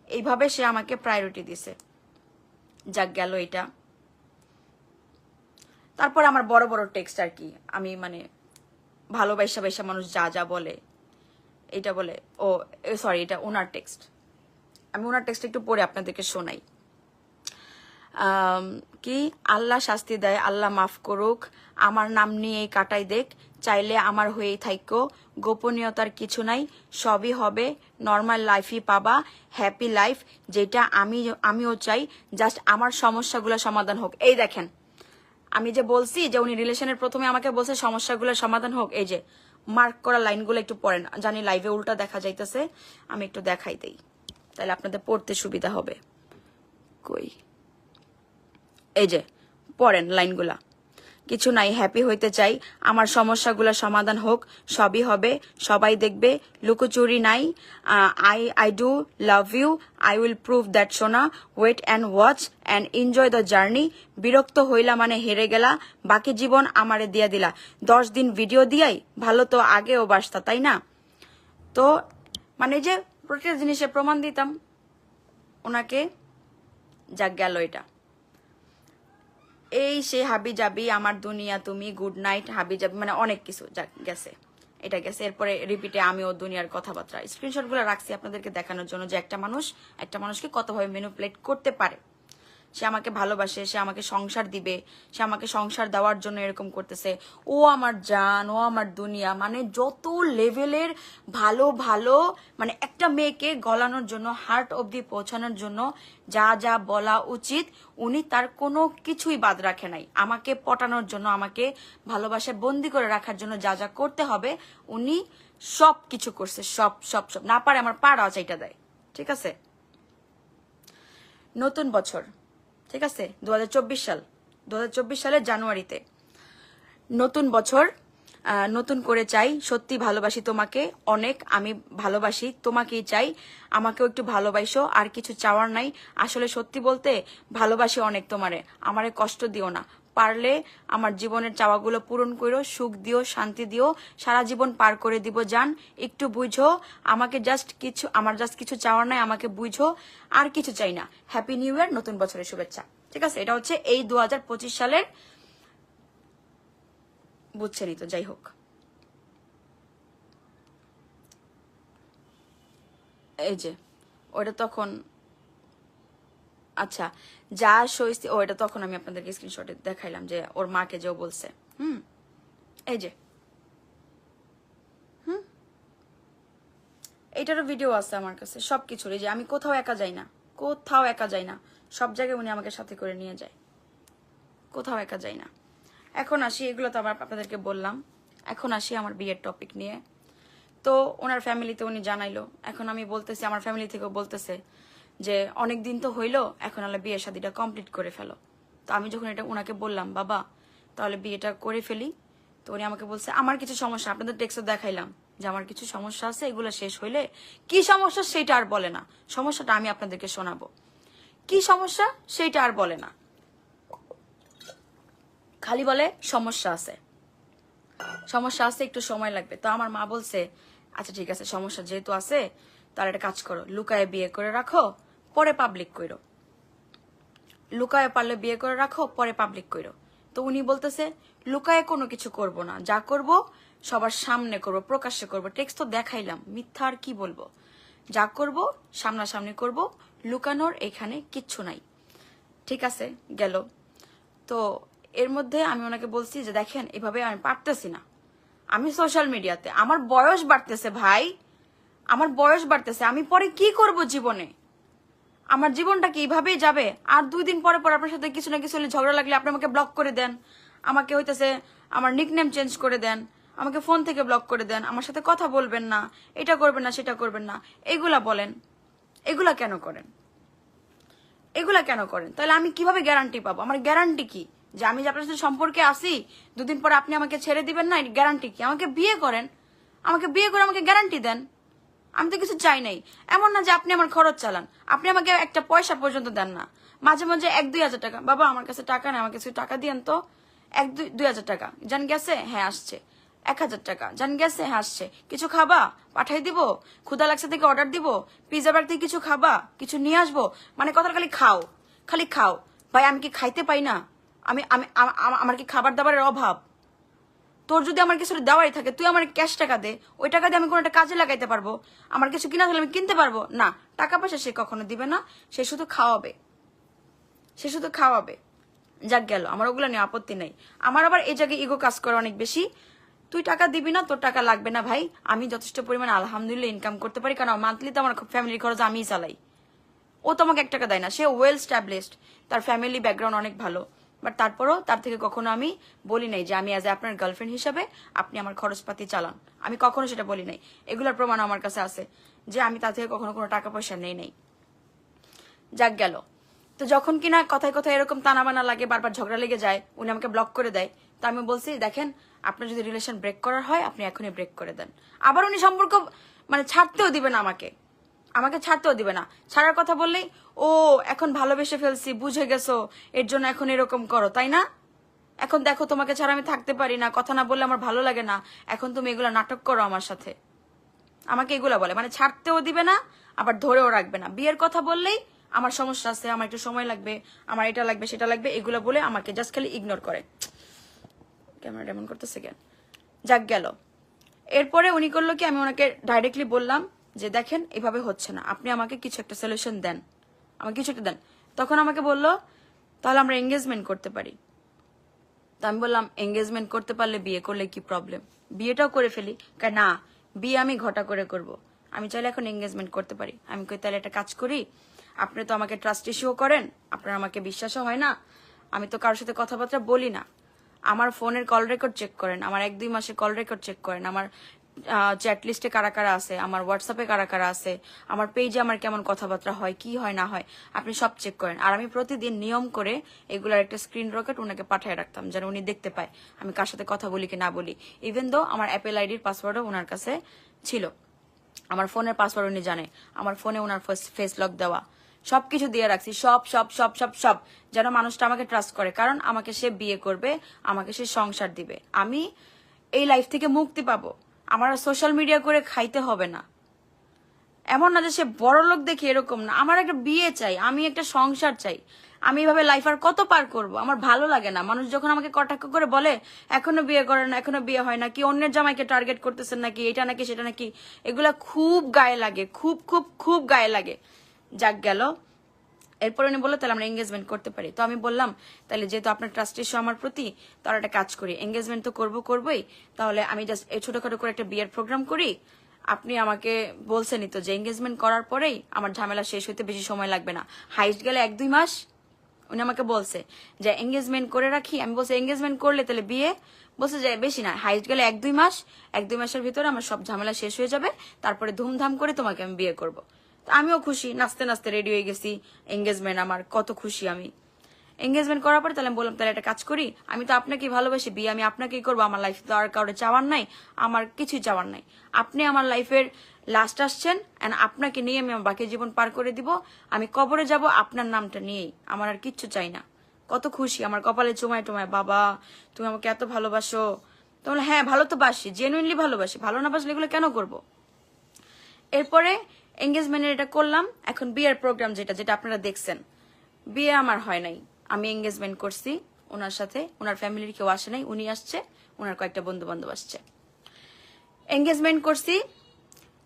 এইভাবে সে আমাকে প্রায়োরিটি দিছে। যাক গেল এটা। তারপর আমার বড় বড় টেক্সট আর কি, আমি মানে ভালোবাসা মানুষ যা যা বলে, এটা বলে ও সরি, এটা ওনার টেক্সট। আমি ওনার টেক্সট একটু পড়ে আপনাদেরকে শোনাই। কি আল্লাহ শাস্তি দেয়, আল্লাহ মাফ করুক, আমার নাম নিয়ে কাটাই দেখ, চাইলে আমার হয়েই থাইকো, গোপনীয়তার কিছু নাই, সবই হবে, নর্মাল লাইফই পাবা, হ্যাপি লাইফ যেটা আমিও চাই, জাস্ট আমার সমস্যাগুলো সমাধান হোক। এই দেখেন, আমি যে বলছি যে উনি রিলেশনের প্রথমে আমাকে বলছে সমস্যাগুলো সমাধান হোক, এই যে মার্ক করা লাইনগুলো একটু পড়েন। জানি লাইভে উল্টা দেখা যাইতেছে, আমি একটু দেখাই দেই, তাহলে আপনাদের পড়তে সুবিধা হবে। কই, এই যে পড়েন লাইনগুলা। কিছু নাই, হ্যাপি হইতে চাই, আমার সমস্যাগুলো সমাধান হোক, সবই হবে, সবাই দেখবে, লুকোচুরি নাই, I do love you, I will prove that সোনা, wait and watch and enjoy the journey, বিরক্ত হইলা মানে হেরে গেলা, বাকি জীবন আমারে দিয়া দিলা, 10 দিন ভিডিও দিয়াই ভালো তো আগেও বাসতা, তাই না? তো মানে যে প্রতিটা জিনিসে প্রমাণ দিতাম ওনাকে। যাক গেল এটা। এই সে হাবি যাবি, আমার দুনিয়া তুমি, গুড নাইট, হাবি যাবি, মানে অনেক কিছু গেছে, এটা গেছে। এরপরে রিপিটে আমি ও দুনিয়ার কথাবার্তা, স্ক্রিনশট গুলো রাখছি আপনাদেরকে দেখানোর জন্য যে একটা মানুষকে কতভাবে ম্যানিপুলেট করতে পারে। সে আমাকে ভালোবাসে, সে আমাকে সংসার দিবে, সে আমাকে সংসার দেওয়ার জন্য এরকম করতেছে। ও আমার জান, ও আমার দুনিয়া, মানে যত লেভেলের ভালো ভালো, মানে একটা মেয়েকে গলানোর জন্য, হার্ট অবধি পৌঁছানোর জন্য যা যা বলা উচিত উনি তার কোনো কিছুই বাদ রাখে নাই। আমাকে পটানোর জন্য, আমাকে ভালোবাসায় বন্দি করে রাখার জন্য যা যা করতে হবে উনি সব কিছু করছে, সব সব সব। না পারে আমার পাড়াও চাইটা দেয়, ঠিক আছে? নতুন বছর, ঠিক আছে, 2024 সালের জানুয়ারিতে নতুন বছর, নতুন করে চাই, সত্যি ভালোবাসি তোমাকে অনেক, আমি ভালোবাসি তোমাকেই চাই, আমাকেও একটু ভালোবাসো, আর কিছু চাওয়ার নাই। আসলে সত্যি বলতে ভালোবাসি অনেক তোমারে, আমারে কষ্ট দিও না, পারলে আমার জীবনের চাওয়াগুলো পূরণ করো, সুখ দিও, শান্তি দিও, সারা জীবন পার করে দিব জান, একটু বুঝো আমাকে, আমার জাস্ট কিছু চাওয়ার নাই, আমাকে বুঝো, আর কিছু চাই না। হ্যাপি নিউ ইয়ার, নতুন বছরের শুভেচ্ছা। ঠিক আছে, এটা হচ্ছে এই 2025 সালের, বুঝছেনই তো, যাই হোক। এই যে ওটা তখন, আচ্ছা যা সইছি, ও এটা তখন আমি আপনাদেরকে স্ক্রিনশটে দেখাইলাম যে ওর মাকে যেও বলছে। এই যে এইটারও ভিডিও আছে আমার কাছে, সবকিছুর। এই যে আমি কোথাও একা যাই না, সব জায়গায় উনি আমাকে সাথে করে নিয়ে যায়, কোথাও একা যাই না। এখন আসি, এগুলো তো আবার আপনাদেরকে বললাম, এখন আসি আমার বিয়ের টপিক নিয়ে। তো ওনার ফ্যামিলিতে উনি জানাইলো, এখন আমি বলতেছি, আমার ফ্যামিলি থেকেও বলতেছে যে অনেক দিন তো হইলো, এখন আল্লাহ বিয়ে শাদিটা কমপ্লিট করে ফেলো। তো আমি যখন এটা ওনাকে বললাম বাবা তাহলে বিয়েটা করে ফেলি, তো উনি আমাকে বলছে আমার কিছু সমস্যা, আপনাদের টেক্সটে দেখাইলাম যে আমার কিছু সমস্যা আছে, এগুলো শেষ হইলে কি সমস্যা সেটা আর বলে না, সমস্যাটা আমি আপনাদেরকে শোনাবো, কি সমস্যা সেটা আর বলে না, খালি বলে সমস্যা আছে, সমস্যা আছে, একটু সময় লাগবে। তো আমার মা বলছে আচ্ছা ঠিক আছে, সমস্যা যেহেতু আছে তাহলে একটা কাজ করো, লুকায়ে বিয়ে করে রাখো, পরে পাবলিক কইরো, লুকায়ে পারলে বিয়ে করে রাখো, পরে পাবলিক কইরো। তো উনি বলতেছে লুকায়ে কোনো কিছু করব না, যা করব সবার সামনে করব, প্রকাশ্যে করব, টেক্সট তো দেখাইলাম, মিথ্যা আর কি বলবো, যা করব সামনাসামনি করব, লুকানোর এখানে কিচ্ছু নাই। ঠিক আছে গেল। তো এর মধ্যে আমি ওনাকে বলছি যে দেখেন এভাবে আমি পারতেছি না, আমি সোশ্যাল মিডিয়াতে, আমার বয়স বাড়তেছে ভাই, আমার বয়স বাড়তেছে, আমি পরে কি করব জীবনে, আমার জীবনটা কি এইভাবেই যাবে? আর 2 দিন পরে পর আপনার সাথে কিছু না কিছু হলে ঝগড়া লাগলে আপনি আমাকে ব্লক করে দেন, আমাকে হইতেছে আমার নিকনেম চেঞ্জ করে দেন, আমাকে ফোন থেকে ব্লক করে দেন, আমার সাথে কথা বলবেন না, এটা করবেন না সেটা করবেন না, এগুলা বলেন, এগুলা কেন করেন, এগুলা কেন করেন? তাহলে আমি কিভাবে গ্যারান্টি পাবো? আমার গ্যারান্টি কি যে আমি যে আপনার সাথে সম্পর্কে আসি 2 দিন পরে আপনি আমাকে ছেড়ে দিবেন না? গ্যারান্টি কি? আমাকে বিয়ে করেন, আমাকে বিয়ে করে আমাকে গ্যারান্টি দেন, আমি তো কিছু চাই নাই। এমন না যে আপনি আমার খরচ চালান, আপনি আমাকে একটা পয়সা পর্যন্ত দেন না, মাঝে মাঝে 1-2 হাজার টাকা, বাবা আমার কাছে টাকা নেই, আমার কাছে টাকা দিয়েন তো, 1-2 হাজার টাকা, জান গেছে হ্যাঁ আসছে, 1,000 টাকা জান গেছে হ্যাঁ আসছে, কিছু খাবা পাঠাই দিব, ক্ষুধা লাগছে থেকে অর্ডার দিব, পিজা বার থেকে কিছু খাবা, কিছু নিয়ে আসবো, মানে কথা খালি খাও, খালি খাও। ভাই আমি কি খাইতে পাই না? আমি আমি আমার কি খাবার দাবারের অভাব? তোর যদি আমার কিছু দেওয়াই থাকে তুই আমার ক্যাশ টাকা দে, ওই টাকা দিয়ে আমি কোনো একটা কাজে লাগাইতে পারবো, আমার কিছু কিনা হলে আমি কিনতে পারবো না, টাকা পয়সা সে কখনো দিবে না, সে শুধু খাওয়াবে, সে শুধু খাওয়াবে। যাক গেল, আমার ওগুলো নিয়ে আপত্তি নেই, আমার আবার এই জায়গায় ইগো কাজ করে অনেক বেশি, তুই টাকা দিবি না, তোর টাকা লাগবে না ভাই, আমি যথেষ্ট পরিমাণে আলহামদুলিল্লাহ ইনকাম করতে পারি, কারণ মান্থলি তো আমার ফ্যামিলির খরচ আমিই চালাই, ও তো আমাকে 1 টাকা দেয় না, সে ওয়েল স্ট্যাবলিশড, তার ফ্যামিলি ব্যাকগ্রাউন্ড অনেক ভালো, বাট তারপরও তার থেকে কখনো আমি বলি নাই যে আমি অ্যাজ এ আপনার গার্লফ্রেন্ড হিসাবে আপনি আমার খরচপাতি চালান, আমি কখনো সেটা বলি নাই, এগুলোর প্রমাণ আমার কাছে আছে যে আমি তার থেকে কখনো কোনো টাকা পয়সা নেই নাই। যাক গেল। তো যখন কিনা কথায় কথায় এরকম টানাবানা লাগে, বারবার ঝগড়া লেগে যায়, উনি আমাকে ব্লক করে দেয়, তো আমি বলছি দেখেন আপনার যদি রিলেশন ব্রেক করার হয় আপনি এখনই ব্রেক করে দেন। আবার উনি সম্পর্ক মানে ছাড়তেও দিবে না, আমাকে আমাকে ছাড়তেও দিবে না, ছাড়ার কথা বললেই ও এখন ভালোবেসে ফেলছি বুঝে গেছো এর জন্য এখন এরকম করো, তাই না? এখন দেখো তোমাকে ছাড়া আমি থাকতে পারি না, কথা না বললে আমার ভালো লাগে না, এখন তুমি এগুলা নাটক করো আমার সাথে, আমাকে এগুলা বলে, মানে ছাড়তেও দিবে না আবার ধরেও রাখবে না, বিয়ের কথা বললেই আমার সমস্যা আছে, আমার একটু সময় লাগবে, আমার এটা লাগবে সেটা লাগবে, এগুলো বলে আমাকে জাস্ট খালি ইগনোর করে। ক্যামেরা এমন করতেছে কেন? যাক গেল। এরপরে উনি করলো কি, আমি ওনাকে ডাইরেক্টলি বললাম যে দেখেন এভাবে হচ্ছে না, আপনি আমাকে কিছু একটা সলিউশন দেন, আমাকে কিছু একটা দেন। তখন আমাকে বললো তাহলে আমরা এঙ্গেজমেন্ট করতে পারি। তো আমি বললাম এঙ্গেজমেন্ট করতে পারলে বিয়ে করলে কি প্রবলেম, বিয়েটাও করে ফেলি। না, বিয়ে আমি ঘটা করে করব, আমি চাইলে এখন এঙ্গেজমেন্ট করতে পারি। আমি কই তাহলে একটা কাজ করি, আপনি তো আমাকে ট্রাস্ট ইস্যুও করেন, আপনার আমাকে বিশ্বাসও হয় না, আমি তো কারোর সাথে কথাবার্তা বলি না, আমার ফোনের কল রেকর্ড চেক করেন, আমার 1-2 মাসের কল রেকর্ড চেক করেন, আমার চ্যাট লিস্টে কারা কারা আছে, আমার হোয়াটসঅ্যাপে কারা কারা আছে, আমার পেজে আমার কেমন কথাবার্তা হয় কি হয় না হয়, আপনি সব চেক করেন। আর আমি প্রতিদিন নিয়ম করে এগুলার একটা স্ক্রিন রেকর্ড ওনাকে পাঠিয়ে রাখতাম যেন উনি দেখতে পায় আমি কার সাথে কথা বলি কি না বলি। ইভেন দো আমার অ্যাপেল আইডির পাসওয়ার্ডও ওনার কাছে ছিল, আমার ফোনের পাসওয়ার্ড উনি জানে, আমার ফোনে ওনার ফেস লক দেওয়া, সবকিছু দিয়ে রাখছি, সব সব সব সব সব যেন মানুষটা আমাকে ট্রাস্ট করে, কারণ আমাকে সে বিয়ে করবে, আমাকে সে সংসার দিবে, আমি এই লাইফ থেকে মুক্তি পাবো, আমার সোশ্যাল মিডিয়া করে খাইতে হবে না। এমন না যে সে বড় লোক দেখে, এরকম না, আমার একটা বিয়ে চাই, আমি একটা সংসার চাই, আমি এভাবে লাইফ আর কত পার করব, আমার ভালো লাগে না। মানুষ যখন আমাকে কটাক্ষ করে বলে এখনো বিয়ে করেন না, এখনো বিয়ে হয় না, কি অন্যের জামাইকে টার্গেট করতেছেন নাকি, এটা নাকি সেটা নাকি, এগুলা খুব গায়ে লাগে, খুব খুব খুব গায়ে লাগে। যাক গেল। এরপর উনি বললো তাহলে আমরা এঙ্গেজমেন্ট করতে পারি। তো আমি বললাম তাহলে যেহেতু আপনার ট্রাস্ট ইস্যু আমার প্রতি, তাহলে একটা কাজ করি, এঙ্গেজমেন্ট তো করবোই, তাহলে আমি জাস্ট ছোটখাটো করে একটা বিয়ের প্রোগ্রাম করি, আপনি আমাকে বলছেনই তো যে এঙ্গেজমেন্ট করার পরেই আমার ঝামেলা শেষ হইতে বেশি সময় লাগবে না, হাইস্ট গেলে 1-2 মাস। উনি আমাকে বলছে যে এঙ্গেজমেন্ট করে রাখি, আমি বলছি এঙ্গেজমেন্ট করলে তাহলে বিয়ে, বলছে যে বেশি না, হাইস্ট গেলে 1-2 মাস, 1-2 মাসের ভিতরে আমার সব ঝামেলা শেষ হয়ে যাবে, তারপরে ধুমধাম করে তোমাকে আমি বিয়ে করবো। আমিও খুশি, নাচতে নাচতে রেডি হয়ে গেছি, এঙ্গেজমেন্ট আমার, কত খুশি আমি। এঙ্গেজমেন্ট করার পরে তাহলে আমি বললাম তাহলে একটা কাজ করি, আমি তো আপনাকেই ভালোবাসি, বিয়ে আমি আপনাকেই করবো, আমার লাইফ তো আর কাউরে চাওয়ার নাই, আমার কিছুই চাওয়ার নাই, আপনি আমার লাইফের লাস্ট আসছেন এন্ড আপনাকে নিয়ে আমি আমার বাকি জীবন পার করে দিব, আমি কবরে যাব আপনার নামটা নিয়েই, আমার আর কিচ্ছু চাই না। কত খুশি, আমার কপালে চুমায় টুমায়, বাবা তুমি আমাকে এত ভালোবাসো। তো বলে হ্যাঁ ভালো তো বাসি, জেনুইনলি ভালোবাসি, ভালো না বাসলে এগুলো কেন করবো। এরপরে এঙ্গেজমেন্টের এটা করলাম। এখন বিয়ের প্রোগ্রাম যেটা যেটা আপনারা দেখছেন, বিয়ে আমার হয় নাই, আমি এঙ্গেজমেন্ট করছি ওনার সাথে, ওনার ফ্যামিলির কেউ আসে নাই, উনি আসছে, ওনার কয়েকটা বন্ধু বান্ধব আসছে। এঙ্গেজমেন্ট করছি,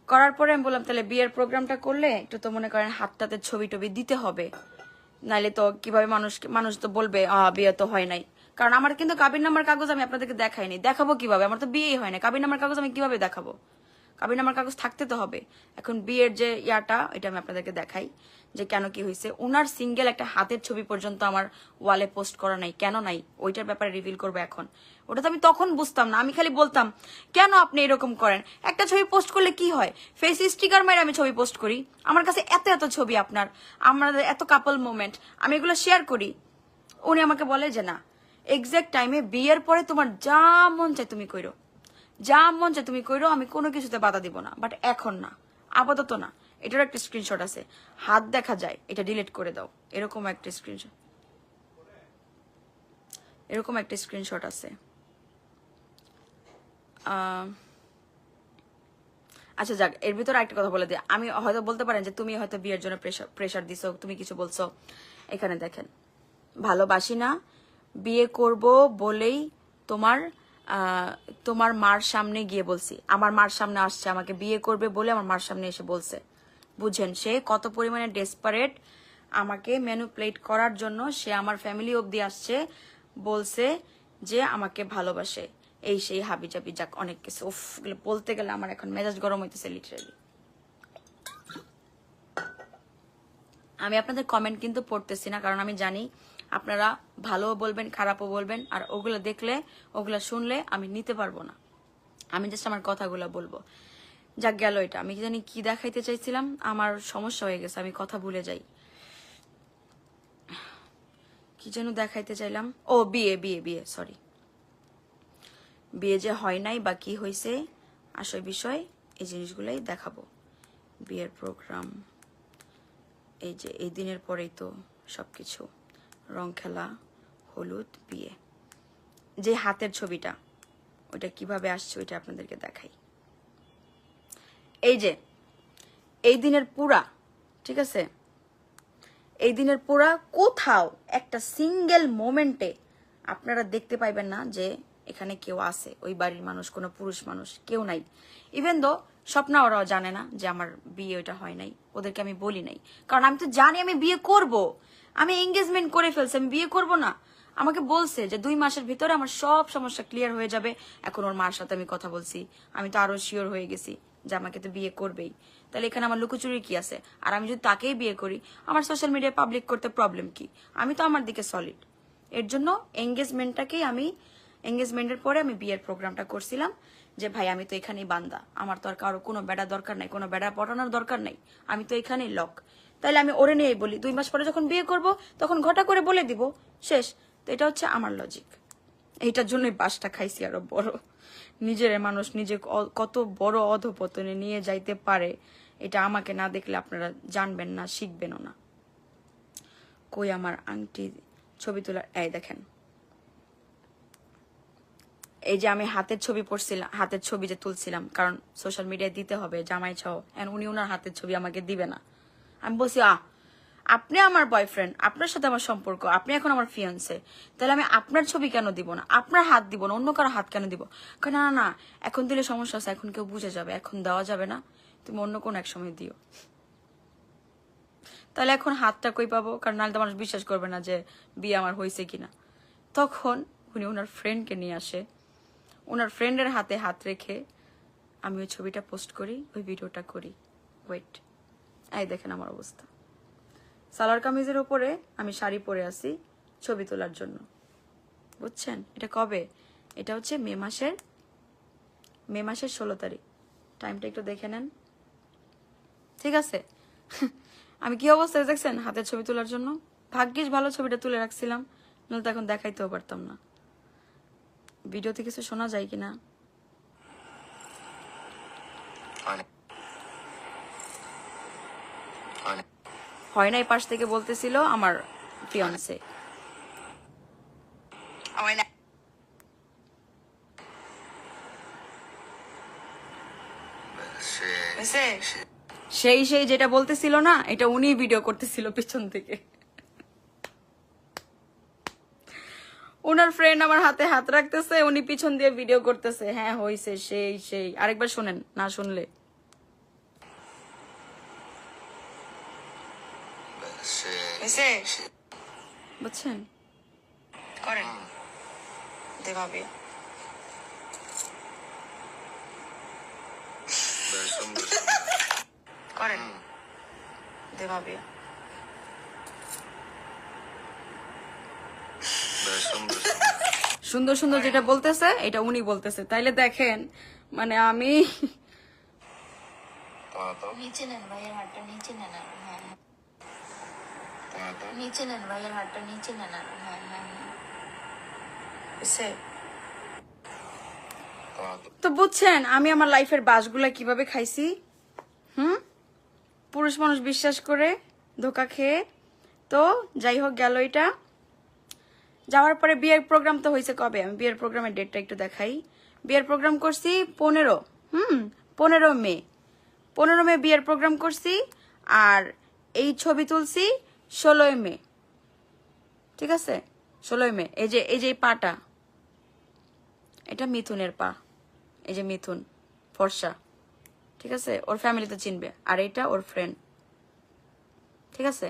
করার পরে আমি বললাম তাহলে বিয়ের প্রোগ্রামটা করলে একটু তো মনে করেন হাতটাতে ছবি টবি দিতে হবে, নাইলে তো কিভাবে মানুষ তো বলবে বিয়ে তো হয় নাই। কারণ আমার কিন্তু কাবির নামার কাগজ আমি আপনাদেরকে দেখাইনি, দেখাবো কিভাবে, আমার তো বিয়েই হয় না, কাবির নামার কাগজ আমি কিভাবে দেখাবো, কাবির নামার কাগজ থাকতে তো হবে। এখন বিয়ের যে ইয়াটা এটা আমি আপনাদেরকে দেখাই যে কেন কি হয়েছে। উনার সিঙ্গেল একটা হাতের ছবি পর্যন্ত আমার ওয়ালে পোস্ট করা নাই, কেন নাই ওইটার ব্যাপারে রিভিল করবো এখন। ওটা তো আমি তখন বুঝতাম না, আমি খালি বলতাম কেন আপনি এরকম করেন, একটা ছবি পোস্ট করলে কি হয়, ফেস স্টিকার মারে আমি ছবি পোস্ট করি, আমার কাছে এত এত ছবি আপনার, আমাদের এত কাপল মোমেন্ট, আমি এগুলো শেয়ার করি। উনি আমাকে বলে যে না, এক্সাক্ট টাইমে বিয়ের পরে তোমার যা মন চায় তুমি কইরো, যা মন চায় তুমি কইরো, আমি কোনো কিছুতে বাধা দিব না, বাট এখন না, আপাতত না। এটার একটা স্ক্রিনশট আছে, হাত দেখা যায়, এটা ডিলিট করে দাও, এরকম একটা স্ক্রিনশট, এরকম একটা স্ক্রিনশট আছে। আচ্ছা যাক, এর ভিতরে একটা কথা বলে দিই, আমি হয়তো বলতে পারেন যে তুমি হয়তো বিয়ের জন্য প্রেশার দিছো, তুমি কিছু বলছো। এখানে দেখেন, ভালোবাসি না, বিয়ে করব বলেই তোমার তোমার মার সামনে গিয়ে বলছি, আমার মার সামনে আসছে, আমাকে বিয়ে করবে বলে আমার মার সামনে এসে বলছে। বুঝেন সে কত পরিমাণে ডেসপারেট, আমাকে ম্যানুপুলেট করার জন্য সে আমার ফ্যামিলি অবধি আসছে, বলছে যে আমাকে ভালোবাসে, এই সেই হাবি জাবি, যাক অনেক কিছু, উফ বলতে গেলে আমার এখন মেজাজ গরম হইতেছে লিটারালি। আমি আপনাদের কমেন্ট কিন্তু পড়তেছি না, কারণ আমি জানি আপনারা ভালোও বলবেন খারাপও বলবেন, আর ওগুলো দেখলে ওগুলো শুনলে আমি নিতে পারবো না, আমি জাস্ট আমার কথাগুলো বলবো। যাক গেল এটা, আমি জানি কি দেখাইতে চাইছিলাম, আমার সমস্যা হয়ে গেছে, আমি কথা ভুলে যাই, কি যেন দেখাইতে চাইলাম, ও বিয়ে বিয়ে বিয়ে, সরি, বিয়ে যে হয় নাই বা কি হয়েছে আসল বিষয়, এই জিনিসগুলাই দেখাবো। বিয়ের প্রোগ্রাম, এই যে এই দিনের পরেই তো সবকিছু, রং খেলা, হলুদ, বিয়ে, যে হাতের ছবিটা ওইটা কিভাবে আসছে ওইটা আপনাদেরকে দেখাই। এই যে এই দিনের পুরা, ঠিক আছে, এই দিনের পুরা কোথাও একটা সিঙ্গেল মোমেন্টে আপনারা দেখতে পাইবেন না যে এখানে কেউ আছে, ওই বাড়ির মানুষ, কোনো পুরুষ মানুষ কেউ নাই। ইভেন দো স্বপ্না ওরাও জানে না যে আমার বিয়ে ওইটা হয় নাই, ওদেরকে আমি বলি নাই, কারণ আমি তো জানি আমি বিয়ে করব, আমি এঙ্গেজমেন্ট করে ফেলছি, আমি বিয়ে করব না। আমাকে বলছে যে 2 মাসের ভিতরে আমার সব সমস্যা ক্লিয়ার হয়ে যাবে। এখন ওর মার সাথে আমি কথা বলছি, আমি তো আরো শিওর হয়ে গেছি যে আমাকে তো বিয়ে করবেই, তাহলে এখানে আমার লুকোচুরি কি আছে। আর আমি যদি তাকেই বিয়ে করি, আমার সোশ্যাল মিডিয়ায় পাবলিক করতে প্রবলেম কি, আমি তো আমার দিকে সলিড। এর জন্য এঙ্গেজমেন্টটাকেই আমি, এঙ্গেজমেন্টের পরে আমি বিয়ের প্রোগ্রামটা করছিলাম যে ভাই আমি তো এখানেই বান্দা, আমার তো আর কারো কোনো বেড়া দরকার নাই, কোনো বেড়া পটানোর দরকার নাই, আমি তো এখানেই লক। তাইলে আমি ওরে নিয়েই বলি, 2 মাস পরে যখন বিয়ে করব তখন ঘটা করে বলে দিব, শেষ। তো এটা হচ্ছে আমার লজিক, এইটার জন্যই বাসটা খাইছি আরো বড়। নিজের মানুষ নিজে কত বড় অধপতনে নিয়ে যাইতে পারে, এটা আমাকে না দেখলে আপনারা জানবেন না, শিখবেনও না। কই আমার আংটি ছবি তোলার, এই দেখেন, এই যে আমি হাতের ছবি পড়ছিলাম, হাতের ছবি যে তুলছিলাম, কারণ সোশ্যাল মিডিয়ায় দিতে হবে জামাই ছাও, উনি ওনার হাতের ছবি আমাকে দিবে না। আমি বলছি আপনি আমার বয়ফ্রেন্ড, আপনার সাথে আমার সম্পর্ক, আপনি এখন আমার ফিয়ান্সে, তাহলে আমি আপনার ছবি কেন দিব না, আপনার হাত দিব না, অন্য কারো হাত কেন দিব। না না না, এখন দিলে সমস্যা আছে, এখন কেউ বুঝে যাবে, এখন দেওয়া যাবে না, তুমি অন্য কোন এক সময় দিও। তাহলে এখন হাতটা কই পাবো, কারণ নাহলে তো মানুষ বিশ্বাস করবে না যে বিয়ে আমার হয়েছে কিনা। তখন উনি ওনার ফ্রেন্ডকে নিয়ে আসে, ওনার ফ্রেন্ডের হাতে হাত রেখে আমি ওই ছবিটা পোস্ট করি, ওই ভিডিওটা করি। ওয়েট, এই দেখেন আমার অবস্থা, সালোয়ার কামিজের উপরে আমি শাড়ি পরে আছি ছবি তোলার জন্য, বুঝছেন। এটা কবে, এটা হচ্ছে মে মাসের 16 তারিখ, টাইমটা একটু দেখে নেন, ঠিক আছে। আমি কি অবস্থায় দেখছেন হাতের ছবি তোলার জন্য, ভাগ্যিস ভালো ছবিটা তুলে রাখছিলাম, নাহলে তো এখন দেখাইতেও পারতাম না। ভিডিওতে কিছু শোনা যায় কিনা? হয় নাই, পাশ থেকে বলতেছিল আমার ফিয়ান্সে। সেই সেই যেটা বলতেছিল না, এটা উনি ভিডিও করতেছিল পিছন থেকে। ওনার ফ্রেন্ড আমার হাতে হাত রাখতেছে, উনি পিছন দিয়ে ভিডিও করতেছে। হ্যাঁ হইছে, সেই সেই। আরেকবার শোনেন, না শুনলে। বুঝছেন? করেন দেভাবে করেন দেভাবে সুন্দর সুন্দর যেটা বলতেছে এটা উনি বলতেছে। তাইলে দেখেন, মানে আমি নিচে নেন ভাইয়ের হাতটা, নিচে নেন। হ্যাঁ নিচে নেন ভাইয়ের হাতটা, নিচে নেন। হ্যাঁ বুঝছে? তো বুঝছেন আমি আমার লাইফের বাসগুলা কিভাবে খাইছি। পুরুষ মানুষ বিশ্বাস করে ধোকা খেয়ে। তো যাই হোক, গেল এটা। যাওয়ার পরে বিয়ের প্রোগ্রাম তো হয়েছে কবে, আমি বিয়ের প্রোগ্রামের ডেটটা একটু দেখাই। বিয়ের প্রোগ্রাম করছি 15 মে। 15 মে বিয়ের প্রোগ্রাম করছি। আর এই ছবি তুলছি 16 মে। ঠিক আছে, 16 মে। এই যে পাটা, এটা মিথুনের পা। এই যে মিথুন, ফর্সা। ঠিক আছে, ওর ফ্যামিলি তো চিনবে। আর এটা ওর ফ্রেন্ড। ঠিক আছে,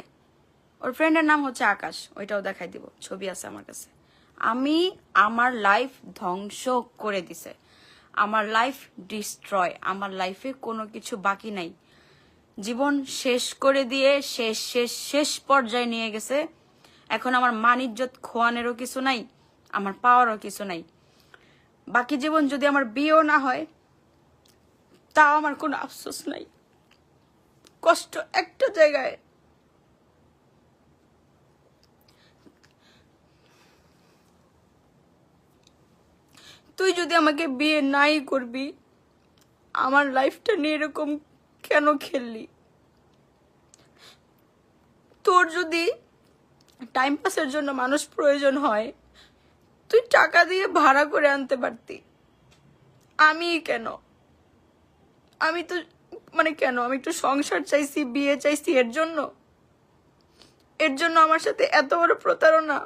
ওর ফ্রেন্ডের নাম হচ্ছে আকাশ, ওইটাও দেখাই দিব, ছবি আছে আমার কাছে। আমার লাইফ ধ্বংস করে দিছে, আমার লাইফ ডিস্ট্রয়, আমার লাইফে কোনো কিছু বাকি নাই। জীবন শেষ করে দিয়ে শেষ শেষ শেষ পর্যায়ে নিয়ে গেছে। এখন আমার মান ইজ্জত খোয়ানেরও কিছু নাই, আমার পাওয়ারও কিছু নাই। বাকি জীবন যদি আমার বিয়েও না হয়, তাও আমার কোনো আফসোস নাই। কষ্ট একটা জায়গায়, তুই যদি আমাকে বিয়ে নাই করবি, আমার লাইফটা নিয়ে এরকম কেন খেললি? তোর যদি টাইম পাসের জন্য মানুষ প্রয়োজন হয়, তুই টাকা দিয়ে ভাড়া করে আনতে পারতি। আমি কেন? আমি তো মানে কেন? আমি একটু সংসার চাইছি, বিয়ে চাইছি, এর জন্য আমার সাথে এত বড় প্রতারণা।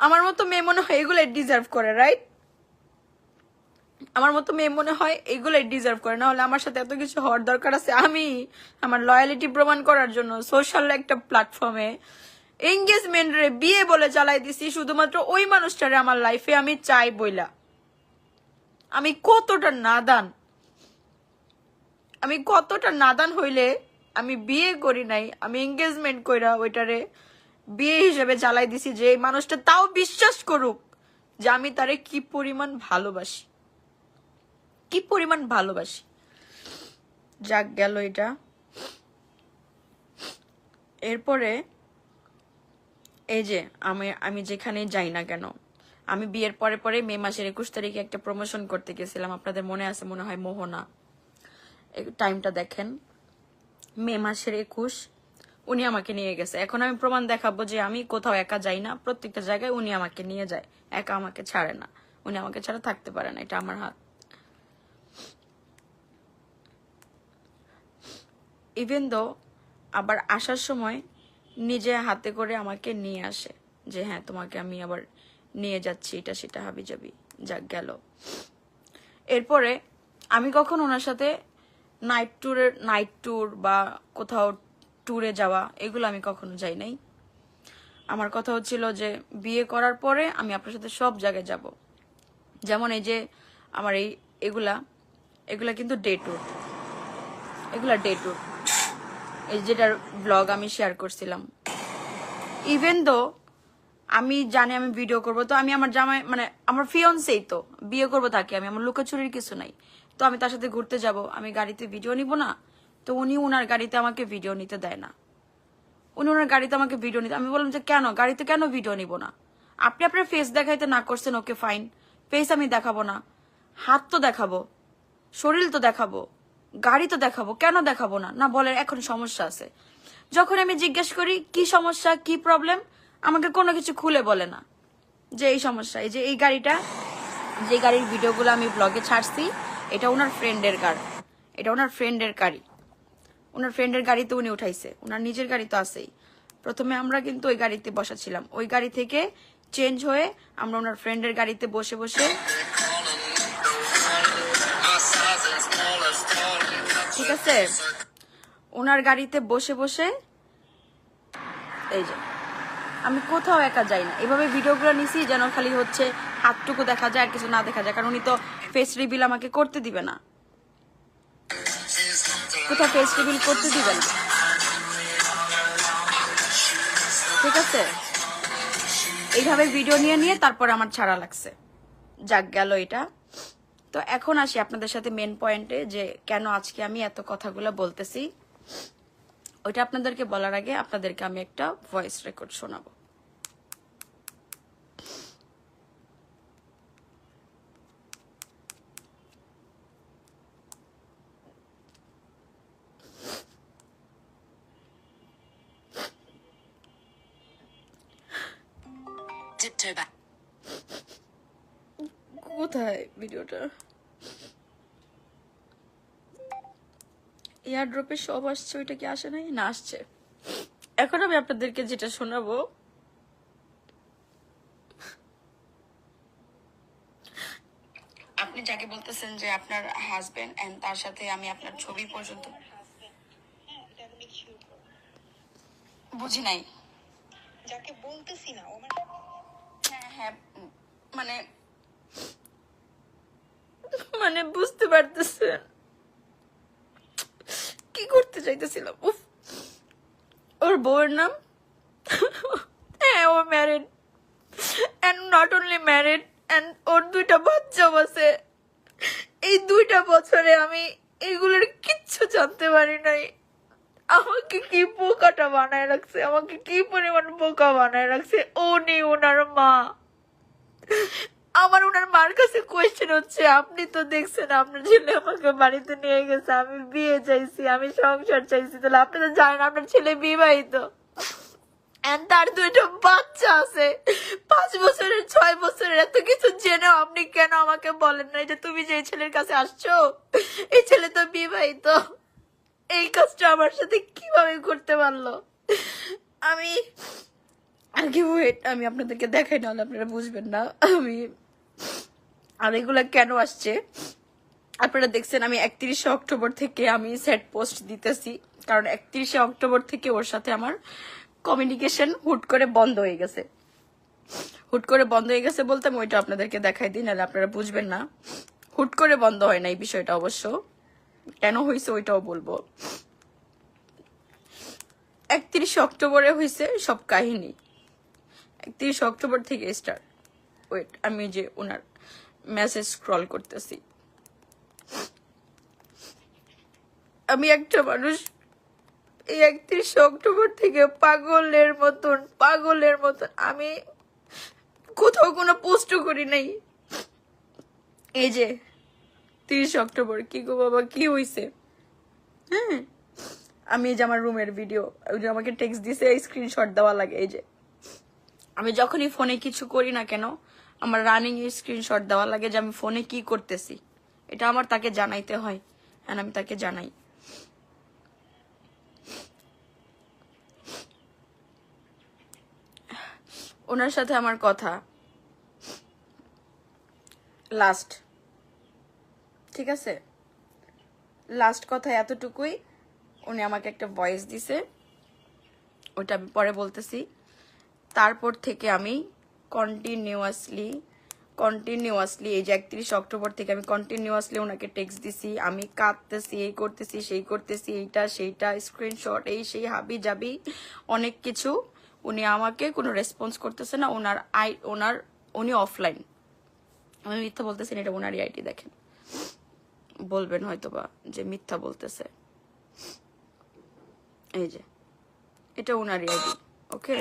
আমার মতো মেয়ে মনে হয় এগুলো ডিজার্ভ করে, রাইট? আমার মতো মেয়ে মনে হয় এগুলো ডিজার্ভ করে, না হলে আমার সাথে এত কিছু হওয়ার দরকার আছে? আমি আমার লয়ালিটি প্রমাণ করার জন্য সোশ্যাল একটা প্ল্যাটফর্মে এঙ্গেজমেন্ট রে বিয়ে বলে চালাই দিছি, শুধুমাত্র ওই মানুষটারে আমার লাইফে আমি চাই বইলা। আমি কতটা নাদান হইলে আমি বিয়ে করি নাই, আমি এঙ্গেজমেন্ট কইরা ওইটারে বিয়ে হিসেবে চালাই দিছি, যে এই মানুষটা তাও বিশ্বাস করুক যে আমি তারে কি পরিমাণ ভালোবাসি। যাক, গেল এটা। এরপরে এই যে আমি যেখানে যাই না কেন, আমি বিয়ের পরে পরে মে মাসের 21 তারিখে একটা প্রমোশন করতে গেছিলাম, আপনাদের মনে আছে মনে হয়, মোহনা। টাইমটা দেখেন, মে মাসের 21 উনি আমাকে নিয়ে গেছে। এখন আমি প্রমাণ দেখাবো যে আমি কোথাও একা যাই না, প্রত্যেকটা জায়গায় উনি আমাকে নিয়ে যায়, একা আমাকে ছাড়ে না। উনি আমাকে ছাড়া থাকতে পারে না, এটা আমার হাত। ইভেন দো আবার আসার সময় নিজে হাতে করে আমাকে নিয়ে আসে, যে হ্যাঁ তোমাকে আমি আবার নিয়ে যাচ্ছি, এটা সেটা হাবি যাবি। যাক, গেল। এরপরে আমি কখন ওনার সাথে নাইট ট্যুর বা কোথাও ট্যুরে যাওয়া, এগুলো আমি কখনো যাই নাই। আমার কথা হচ্ছিল যে বিয়ে করার পরে আমি আপনার সাথে সব জায়গায় যাব। যেমন এই যে আমার এগুলা কিন্তু ডে ট্যুর, এই যেটার ব্লগ আমি শেয়ার করছিলাম। ইভেন দো আমি জানি আমি ভিডিও করব, তো আমি আমার জামাই মানে আমার ফিয়ন্সেই তো বিয়ে করবো তাকে, আমি আমার লুকোচুরির কিছু নাই। তো আমি তার সাথে ঘুরতে যাব, আমি গাড়িতে ভিডিও নিব না? তো উনি উনার গাড়িতে আমাকে ভিডিও নিতে দেয় না। উনি ওনার গাড়িতে আমাকে ভিডিও নিতে, আমি বললাম যে কেন গাড়িতে কেন ভিডিও নিব না? আপনি আপনার ফেস দেখাইতে না করছেন, ওকে ফাইন, ফেস আমি দেখাবো না, হাত তো দেখাবো, শরীর তো দেখাবো, গাড়ি তো দেখাবো, কেন দেখাবো না? না বলে এখন সমস্যা আছে। যখন আমি জিজ্ঞেস করি কি সমস্যা, কি প্রবলেম, আমাকে কোনো কিছু খুলে বলে না যে এই সমস্যা। এই যে এই গাড়িটা, যে গাড়ির ভিডিওগুলো আমি ব্লগে ছাড়ছি, এটা ওনার ফ্রেন্ডের গাড়ি, এটা ওনার ফ্রেন্ডের গাড়ি, ওনার ফ্রেন্ডের গাড়িতে উনি উঠাইছে, ওনার নিজের গাড়ি তো আছেই। প্রথমে আমরা কিন্তু ওই গাড়িতে বসা ছিলাম, ওই গাড়ি থেকে চেঞ্জ হয়ে আমরা ওনার ফ্রেন্ডের গাড়িতে বসে বসে, ঠিক আছে, ওনার গাড়িতে বসে বসে, এই যে আমি কোথাও একা যাই না, এভাবে ভিডিওগুলো নিছি যেন খালি হচ্ছে হাতটুকু দেখা যায় আর কিছু না দেখা যায়, কারণ উনি তো ফেস রিভিল আমাকে করতে দিবে না, কোথাও ফেস রিভিল করতে দিবে না, ঠিক আছে। এইভাবে ভিডিও নিয়ে নিয়ে তারপর আমার ছাড়া লাগছে, যাক গেল এটা। তো এখন আসি আপনাদের সাথে মেন পয়েন্টে, যে কেন আজকে আমি এত কথাগুলো বলতেছি। ওইটা আপনাদেরকে বলার আগে আপনাদেরকে আমি একটা ভয়েস রেকর্ড শোনাবো। কোথায় ভিডিওটা? এয়ারড্রপে সব আসছে, ওইটা কি আসে নাই? না আসছে। এখন আমি আপনাদেরকে যেটা শোনাবো, আপনি যাকে বলতেছেন যে আপনার হাজবেন্ড, এন্ড তার সাথে আমি আপনার ছবি পর্যন্ত, বুঝি নাই যাকে বলতেছি না ও হ্যাঁ হ্যাঁ, মানে মানে বুঝতে পারতেছেন কি করতে চাইতেছিলাম। উফ, ওর বউয়ের নাম, হ্যাঁ ও married, and not only married, and ওর 2টা বাচ্চাও আছে। এই 2টা বছরে আমি এগুলোর কিচ্ছু জানতে পারি নাই। আমাকে কি বোকাটা বানায় রাখছে, আমাকে কি পরিমাণ বোকা বানায় রাখছে উনি, ওনার মা। আমার ওনার মার কাছে কোয়েশ্চেন হচ্ছে, আপনি তো দেখছেন আপনার ছেলে আমাকে বাড়িতে নিয়ে গেছে, আমি বিয়ে চাইছি, আমি সংসার চাইছি, তাহলে আপনি তো জানেন আপনার ছেলে বিবাহিত, এন্ড তার 2টা বাচ্চা আছে, 5 বছরের 6 বছরের। এত কিছু জেনেও আপনি কেন আমাকে বলেন না যে তুমি যে ছেলের কাছে আসছো এই ছেলে তো বিবাহিত? এই কাজটা আমার সাথে কিভাবে করতে পারলো? আমি আগে ওয়েট, আমি আপনাদেরকে দেখাই, নাহলে আপনারা বুঝবেন না আমি আর এগুলা কেন আসছে। আপনারা দেখছেন আমি 31শে অক্টোবর থেকে আমি সেট পোস্ট দিতেছি, কারণ 31শে অক্টোবর থেকে ওর সাথে আমার কমিউনিকেশন হুট করে বন্ধ হয়ে গেছে। হুট করে বন্ধ হয়ে গেছে বলতে আমি ওইটা আপনাদেরকে দেখাই দিই, নাহলে আপনারা বুঝবেন না। হুট করে বন্ধ হয় না এই বিষয়টা, অবশ্য কেন হয়েছে ওইটাও বলবো। 31শে অক্টোবরে হয়েছে সব কাহিনী, 31শে অক্টোবর থেকে স্টার্ট। ওয়েট, আমি যে ওনার মেসেজ স্ক্রল করতেছি। আমি একটা মানুষ এই 31শে অক্টোবর থেকে পাগলের মতন আমি কোথাও কোনো পোস্টও করি নাই। এই যে 30 অক্টোবর, কি গো বাবা কি হইছে? হ্যাঁ, আমি এই যে আমার রুমের ভিডিও, ওই যে আমাকে টেক্সট দিছে, স্ক্রিনশট দেওয়া লাগে। এই যে আমি যখনই ফোনে কিছু করি না কেন, আমার রানিং স্ক্রিনশট দেওয়া লাগে যে আমি ফোনে কি করতেছি, এটা আমার তাকে জানাইতে হয়, হ্যাঁ আমি তাকে জানাই। ওনার সাথে আমার কথা লাস্ট, ঠিক আছে, লাস্ট কথা এতটুকুই। উনি আমাকে একটা ভয়েস দিছে, ওটা আমি পরে বলতেছি। তারপর থেকে আমি কন্টিনিউয়াসলি এই যে 31 অক্টোবর থেকে আমি কন্টিনিউয়াসলি ওনাকে টেক্সট দিছি, আমি কাঁদতেছি, এই করতেছি, সেই করতেছি, এইটা সেইটা, স্ক্রিনশট, এই সেই হাবি জাবি অনেক কিছু। উনি আমাকে কোনো রেসপন্স করতেছে না। উনি অফলাইন, আমি মিথ্যা বলতেছি না, এটা ওনারই আইডি, দেখেন, বলবেন হয়তো বা যে মিথ্যা বলতেছে। এই যে এটা ওনারই আইডি। ওকে,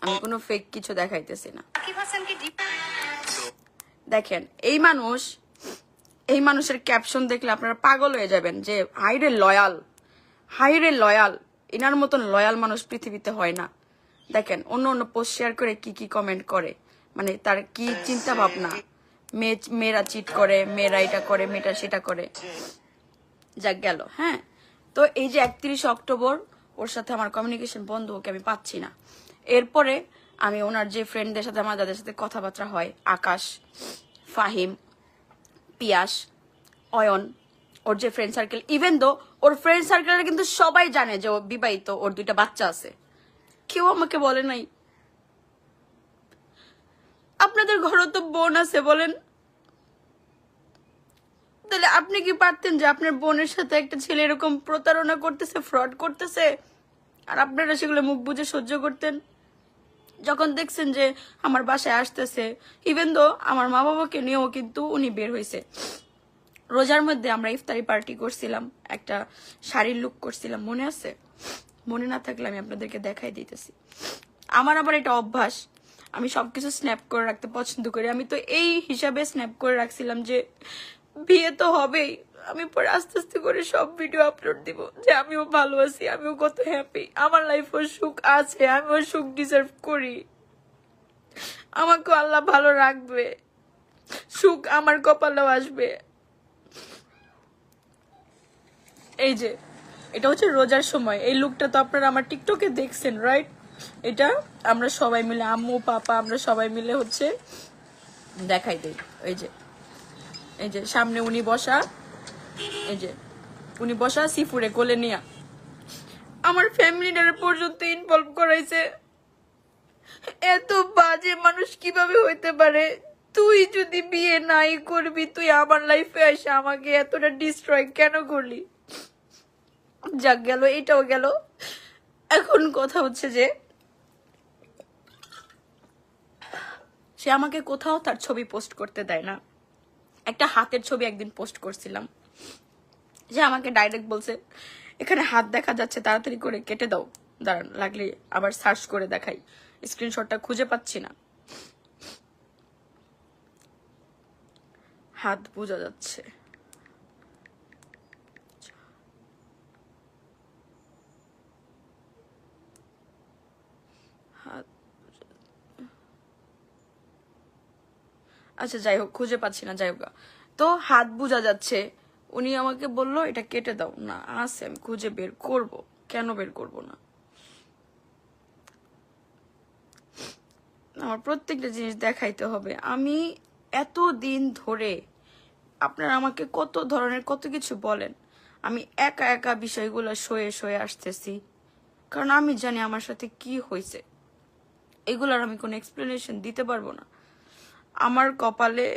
আমি কোনো ফেক কিছু দেখাইতেছি না। দেখেন এই মানুষের ক্যাপশন দেখলে আপনারা পাগল হয়ে যাবেন যে হাইরে লয়াল, এনার মতন লয়াল মানুষ পৃথিবীতে হয় না। দেখেন অন্য অন্য পোস্ট শেয়ার করে কি কমেন্ট করে, মানে তার কি চিন্তা ভাবনা, মেয়েরা চিট করে, মেয়েরা এটা করে, মেয়েটা সেটা করে, যাক গেল। হ্যাঁ, তো এই যে 31 অক্টোবর ওর সাথে আমার কমিউনিকেশন বন্ধ, ওকে আমি পাচ্ছি না। এরপরে আমি ওনার যে ফ্রেন্ডদের সাথে আমার যাদের সাথে কথাবার্তা হয়, আকাশ, ফাহিম, পিয়াস, অয়ন, ওর যে ফ্রেন্ড সার্কেল, ইভেন দো ওর ফ্রেন্ড সার্কেলে কিন্তু সবাই জানে যে ও বিবাহিত, ওর 2টা বাচ্চা আছে, কেউ আমাকে বলে নাই। আপনাদের ঘরেও তো বোন আছে, বলেন, তাহলে আপনি কি পারতেন যে আপনার বোনের সাথে একটা ছেলে এরকম প্রতারণা করতেছে, ফ্রড করতেছে, আর আপনারা সেগুলো মুখ বুজে সহ্য করতেন? যখন দেখছেন যে আমার বাসায় আসতেছে, ইভেন দো আমার মা বাবাকে নিয়েও কিন্তু উনি বের হয়েছে। রোজার মধ্যে আমরা ইফতারি পার্টি করছিলাম, একটা শাড়ির লুক করছিলাম, মনে আছে? মনে না থাকলে আমি আপনাদেরকে দেখাই দিতেছি। আমার আবার এটা অভ্যাস, আমি সবকিছু স্ন্যাপ করে রাখতে পছন্দ করি। আমি তো এই হিসাবে স্ন্যাপ করে রাখছিলাম যে বিয়ে তো হবেই, আমি পরে আস্তে আস্তে করে সব ভিডিও আপলোড দিব যে আমিও ভালো আছি, আমিও কত হ্যাপি, আমার লাইফও সুখ আছে, আমিও সুখ ডিজার্ভ করি, আমাকে আল্লাহ ভালো রাখবে, সুখ আমার কপালেও আসবে। এই যে এটা হচ্ছে রোজার সময়, এই লুকটা তো আপনারা আমার টিকটকে দেখছেন, রাইট? এটা আমরা সবাই মিলে, আম্মু পাপা আমরা সবাই মিলে হচ্ছে দেখাই দেই। এই যে সামনে উনি বসা, এই যে উনি বসা সিফুরে কোলে নিয়া, আমার ফ্যামিলিটার পর্যন্ত ইনভলভ করাইছে। এত বাজে মানুষ কিভাবে হইতে পারে? তুই যদি বিয়ে নাই করবি, তুই আমার লাইফে এসে আমাকে এতটা ডিস্ট্রয় কেন করলি? যাক গেল, এটাও গেল। এখন কথা হচ্ছে যে সে আমাকে কোথাও তার ছবি পোস্ট করতে দেয় না। একটা হাতের ছবি একদিন পোস্ট করছিলাম, যে আমাকে ডাইরেক্ট বলছে এখানে হাত দেখা যাচ্ছে, তাড়াতাড়ি করে কেটে দাও, দাঁড়ান লাগলে আবার সার্চ করে দেখাই, স্ক্রিনশটটা খুঁজে পাচ্ছি না। হাত বোঝা যাচ্ছে, হাত, আচ্ছা যাই হোক, খুঁজে পাচ্ছি না, যাই হোক। তো হাত বোঝা যাচ্ছে, উনি আমাকে বললো এটা কেটে দাও। না আছে, আমি খুঁজে বের করব, কেন বের করব না? আমার প্রত্যেকটা জিনিস দেখাইতে হবে। আমি এত দিন ধরে আপনারা আমাকে কত ধরনের কত কিছু বলেন, আমি একা একা বিষয়গুলো সয়ে আসতেছি, কারণ আমি জানি আমার সাথে কি হয়েছে। এগুলোর আমি কোনো এক্সপ্লেনেশন দিতে পারবো না। আমার কপালে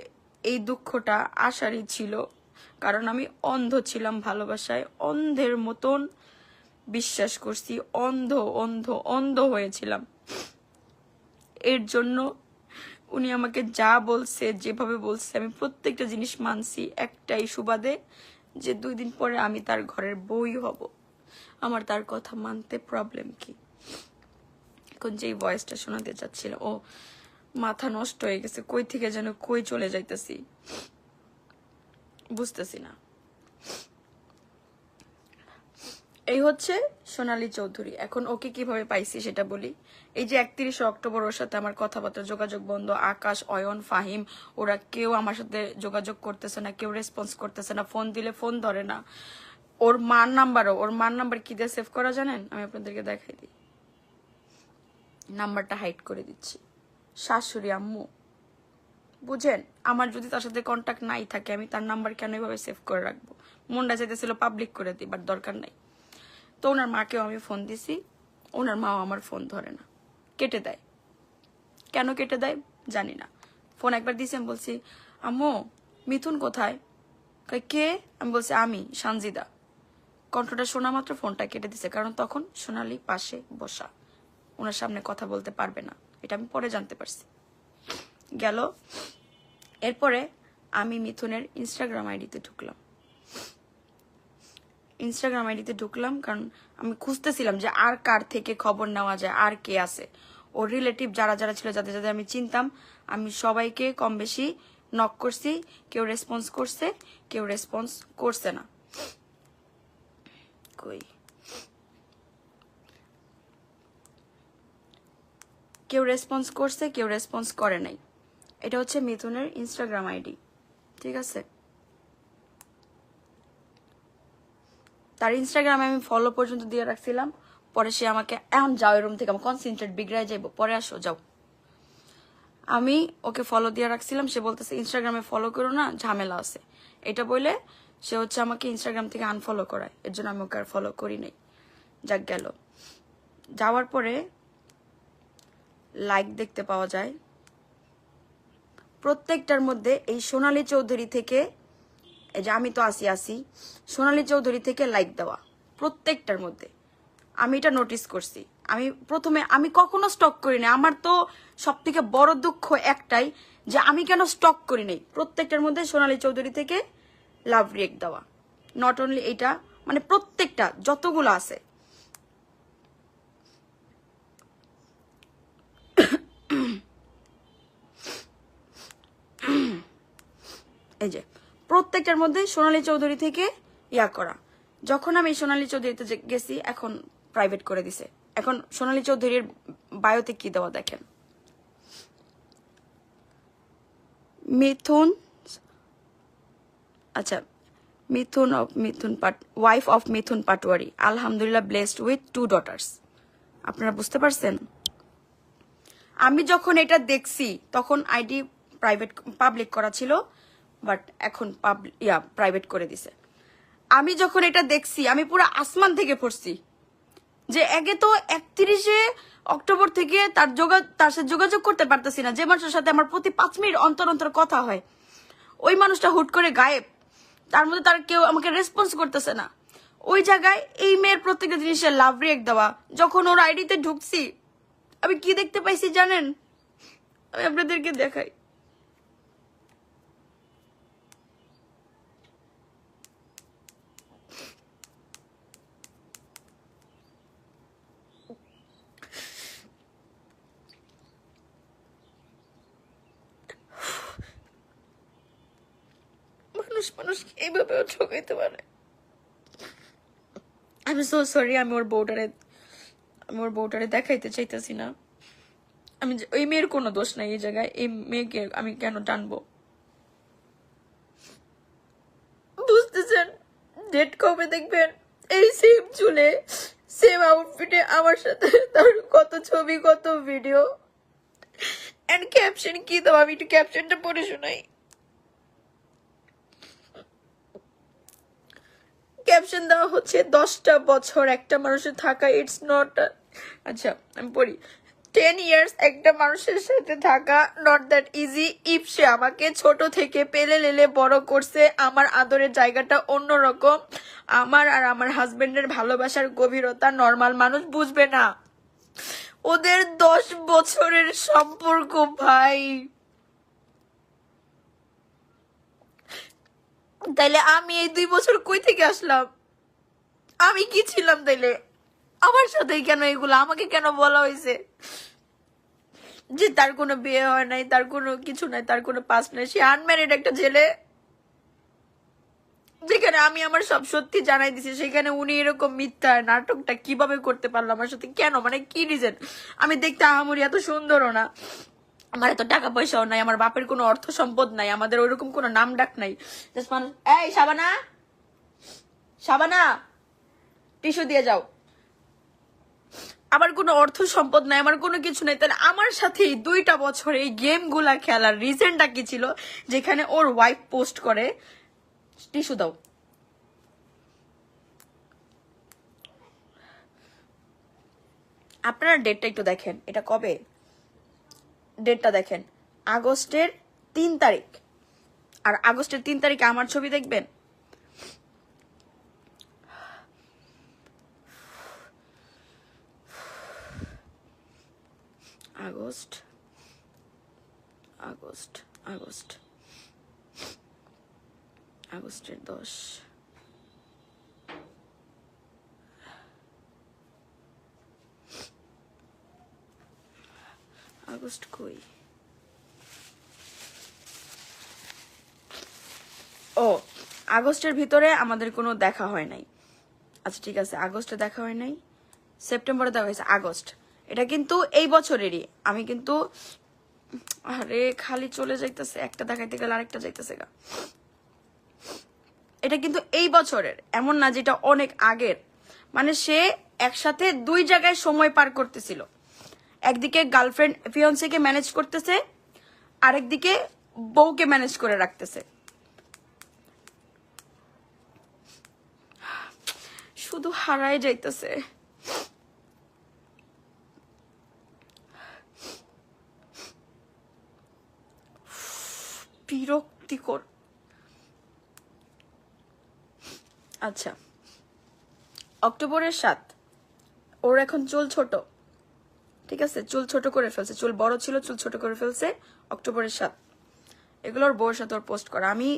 এই দুঃখটা আসারই ছিল, কারণ আমি অন্ধ ছিলাম ভালোবাসায়, অন্ধের মতন বিশ্বাস করছি, অন্ধ হয়েছিলাম। এর জন্য উনি আমাকে যা বলছে, যেভাবে বলছে, আমি প্রত্যেকটা জিনিস মানছি, একটাই সুবাদে যে 2 দিন পরে আমি তার ঘরের বউই হব। আমার তার কথা মানতে প্রবলেম কি? এখন যেই ভয়েসটা শোনাতে চাচ্ছিল, ও মাথা নষ্ট হয়ে গেছে, কই থেকে যেন কই চলে যাইতেছি বুঝতেছি না। এই হচ্ছে সোনালী চৌধুরী। এখন ওকে কিভাবে পাইছি সেটা বলি। এই যে 31 অক্টোবর ওর সাথে আমার কথাবার্তা, যোগাযোগ বন্ধ। আকাশ, অয়ন, ফাহিম ওরা কেউ আমার সাথে যোগাযোগ করতেছে না, কেউ রেসপন্স করতেছে না, ফোন দিলে ফোন ধরে না। ওর মার নাম্বার কি দিয়ে সেভ করা জানেন? আমি আপনাদেরকে দেখাই দিই, নাম্বারটা হাইড করে দিচ্ছি। শাশুড়ি আম্মু, বুঝেন, আমার যদি তার সাথে কন্ট্যাক্ট নাই থাকে, আমি তার নাম্বার কেন এভাবে সেভ করে রাখবো? মনটা চাইতেছিল পাবলিক করে দিই, বাট দরকার নাই। তো ওনার মাকেও আমি ফোন দিছি, ওনার মাও আমার ফোন ধরে না, কেটে দেয়। কেন কেটে দেয় জানি না। ফোন একবার দিছি, আমি বলছি আম্মু মিথুন কোথায়? কে? আমি বলছি আমি সানজিদা। কণ্ঠটা শোনা মাত্র ফোনটা কেটে দিছে, কারণ তখন সোনালি পাশে বসা, ওনার সামনে কথা বলতে পারবে না, এটা আমি পরে জানতে পারছি। গেল। এরপরে আমি মিথুনের ইনস্টাগ্রাম আইডিতে ঢুকলাম, ইনস্টাগ্রাম আইডিতে ঢুকলাম, কারণ আমি খুঁজতেছিলাম যে আর কার থেকে খবর নেওয়া যায়, আর কে আছে ওর রিলেটিভ যারা যারা ছিল, যাদের যাদের আমি চিনতাম, আমি সবাইকে কম বেশি নক করছি। কেউ রেসপন্স করছে, কেউ রেসপন্স করছে না। কই কেউ রেসপন্স করছে, কেউ রেসপন্স করে নাই। এটা হচ্ছে মিথুনের ইনস্টাগ্রাম আইডি, ঠিক আছে? তার ইনস্টাগ্রামে আমি ফলো পর্যন্ত দিয়ে রাখছিলাম। পরে সে আমাকে এখন যাও এরুম থেকে, আমার কনসেন্ট্রেট বিগড়ায় যাইব, পরে আসো যাও। আমি ওকে ফলো দিয়ে রাখছিলাম, সে বলতেছে ইনস্টাগ্রামে ফলো করো না, ঝামেলা আছে। এটা বলে সে হচ্ছে আমাকে ইনস্টাগ্রাম থেকে আনফলো করায়, এর জন্য আমি ওকে আর ফলো করি নাই। যাক গেল। যাওয়ার পরে লাইক দেখতে পাওয়া যায় প্রত্যেকটার মধ্যে। এই সোনালী চৌধুরী থেকে, এই যে আমি তো আসি সোনালী চৌধুরী থেকে লাইক দেওয়া প্রত্যেকটার মধ্যে। আমি এটা নোটিস করছি। আমি কখনো স্টক করি না। আমার তো সব থেকে বড় দুঃখ একটাই যে আমি কেন স্টক করি নাই। প্রত্যেকটার মধ্যে সোনালী চৌধুরী থেকে লাভ রিয়েক্ট দেওয়া। নট অনলি এটা, মানে প্রত্যেকটা যতগুলো আছে। এই যে প্রত্যেকটার মধ্যে সোনালী চৌধুরী থেকে ইয়া করা। যখন আমি সোনালী চৌধুরীতে গেছি, এখন প্রাইভেট করে দিছে। এখন সোনালী চৌধুরীর বায়োতে কি দেওয়া দেখেন, মিথুন, আচ্ছা, ওয়াইফ অফ মিথুন পাটোয়ারি, আলহামদুলিল্লাহ ব্লেসড উইথ 2 daughters। আপনারা বুঝতে পারছেন? আমি যখন এটা দেখছি তখন আইডি পাবলিক করা ছিল, বাট এখন প্রাইভেট করে দিছে। আমি যখন এটা দেখছি আমি পুরো আসমান থেকে পড়ছি যে একে তো 31শে অক্টোবর থেকে তার সাথে যোগাযোগ করতে পারতেছি না। যে মানুষের সাথে আমার প্রতি 5 মিনিট অন্তর অন্তর কথা হয়, ওই মানুষটা হুট করে গায়েব। তার মধ্যে তার কেউ আমাকে রেসপন্স করতেছে না। ওই জায়গায় এই মেয়ের প্রত্যেকটা জিনিসের লাভ রিয়েক্ট দেওয়া। যখন ওর আইডিতে ঢুকছি আমি কি দেখতে পাইছি জানেন? আমি আপনাদেরকে দেখাই। মানুষ এইভাবেও ঠকাইতে পারে। আমি সো সরি। আমি ওর বউটারে দেখাইতে চাইতেছি না। ওই মেয়ের কোনো দোষ নাই এই জায়গায়। এই মেয়েকে আমি কেন টানবো? বুঝতেছেন? ডেট কবে দেখবেন? এই সেম চুলে, সেম আউটফিটে আমার সাথে তার কত ছবি, কত ভিডিও। এন্ড ক্যাপশন কি দাও? আমি একটু ক্যাপশনটা পড়ে শোনাই। ক্যাপশন দেওয়া হচ্ছে 10টা বছর একটা মানুষের থাকা ইটস নট, আচ্ছা আমি পড়ি, 10 years একটা মানুষের সাথে থাকা নট দ্যাট ইজি ইফ সে আমাকে ছোট থেকে পেলে লেলে বড় করছে। আমার আদরের জায়গাটা অন্যরকম। আমার আর আমার হাজবেন্ডের ভালোবাসার গভীরতা নর্মাল মানুষ বুঝবে না। ওদের 10 বছরের সম্পর্ক ভাই। তাইলে আমি এই 2 বছর কই থেকে আসলাম? আমি কি ছিলাম তাইলে? আমার সাথে কেন এগুলো? আমাকে কেন বলা হয়েছে যে তার কোনো বিয়ে হয় নাই, তার কোনো কিছু নাই, তার কোনো পাস্ট নাই? সে আনম্যারিড একটা ছেলে। যেখানে আমি আমার সব সত্যি জানাই দিছি, সেখানে উনি এরকম মিথ্যা নাটকটা কিভাবে করতে পারলো আমার সাথে? কেন? মানে কি রিজন? আমি দেখতে আহামরি এত সুন্দরও না, আমার এত টাকা পয়সাও নাই, আমার বাপের কোনো অর্থ সম্পদ নাই, আমাদের ওইরকম কোনো নাম ডাক নাই। মানুষ, এই সাবানা টিস্যু দিয়ে যাও। আমার কোনো অর্থ সম্পদ নাই, আমার কোনো কিছু নাই। তাহলে আমার সাথে 2টা বছর এই গেম গুলা খেলার রিজনটা কি ছিল? যেখানে ওর ওয়াইফ পোস্ট করে টিস্যু দাও। আপনারা ডেটটা একটু দেখেন, এটা কবে? ডেটটা দেখেন, আগস্টের 3 তারিখ। আর আগস্টের 3 তারিখে আমার ছবি দেখবেন। আগস্ট আগস্ট আগস্ট আগস্টের 10, আগস্ট কই? ও, আগস্টের ভিতরে আমাদের কোনো দেখা হয় নাই। আচ্ছা ঠিক আছে, আগস্টে দেখা হয় নাই, সেপ্টেম্বরে দেখা হয়েছে। আগস্ট এটা কিন্তু এই বছরেরই। আমি কিন্তু আরে খালি চলে যাইতেছে, একটা দেখাইতে গেলে আরেকটা যাইতেছে গা। এটা কিন্তু এই বছরের, এমন না যেটা অনেক আগের। মানে সে একসাথে দুই জায়গায় সময় পার করতেছিল। একদিকে গার্লফ্রেন্ড ফিয়ন্সিকে ম্যানেজ করতেছে, আরেকদিকে বউকে ম্যানেজ করে রাখতেছে। শুধু হারাই যাইতেছে। বিরক্তিকর। আচ্ছা, অক্টোবরের 7, ওর এখন চুল ছোট, ঠিক আছে, চুল ছোট করে ফেলছে। চুল বড় ছিল, চুল ছোট করে ফেলছে। অক্টোবরের 7 এগুলোর বউর সাথে ওর পোস্ট করা। আমি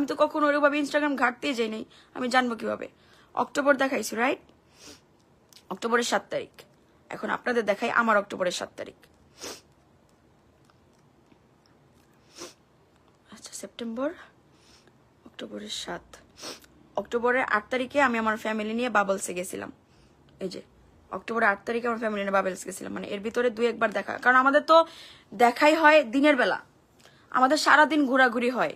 তো কখনো ওরকমভাবে ইনস্টাগ্রাম ঘাটতেই যাই নাই, আমি জানবো কিভাবে? অক্টোবর দেখাইছি, রাইট? অক্টোবরের 7 তারিখ। এখন আপনাদের দেখাই আমার অক্টোবরের 7 তারিখ। আচ্ছা, সেপ্টেম্বর, অক্টোবরের 7, অক্টোবরের 8 তারিখে আমি আমার ফ্যামিলি নিয়ে বাবলসে গেছিলাম। এই যে অক্টোবরের 8 তারিখে আমার ফ্যামিলি নিয়ে বাবলস গেছিলাম। মানে এর ভিতরে 2-1 বার দেখা, কারণ আমাদের তো দেখাই হয় দিনের বেলা। আমাদের সারাদিন ঘোরাঘুরি হয়,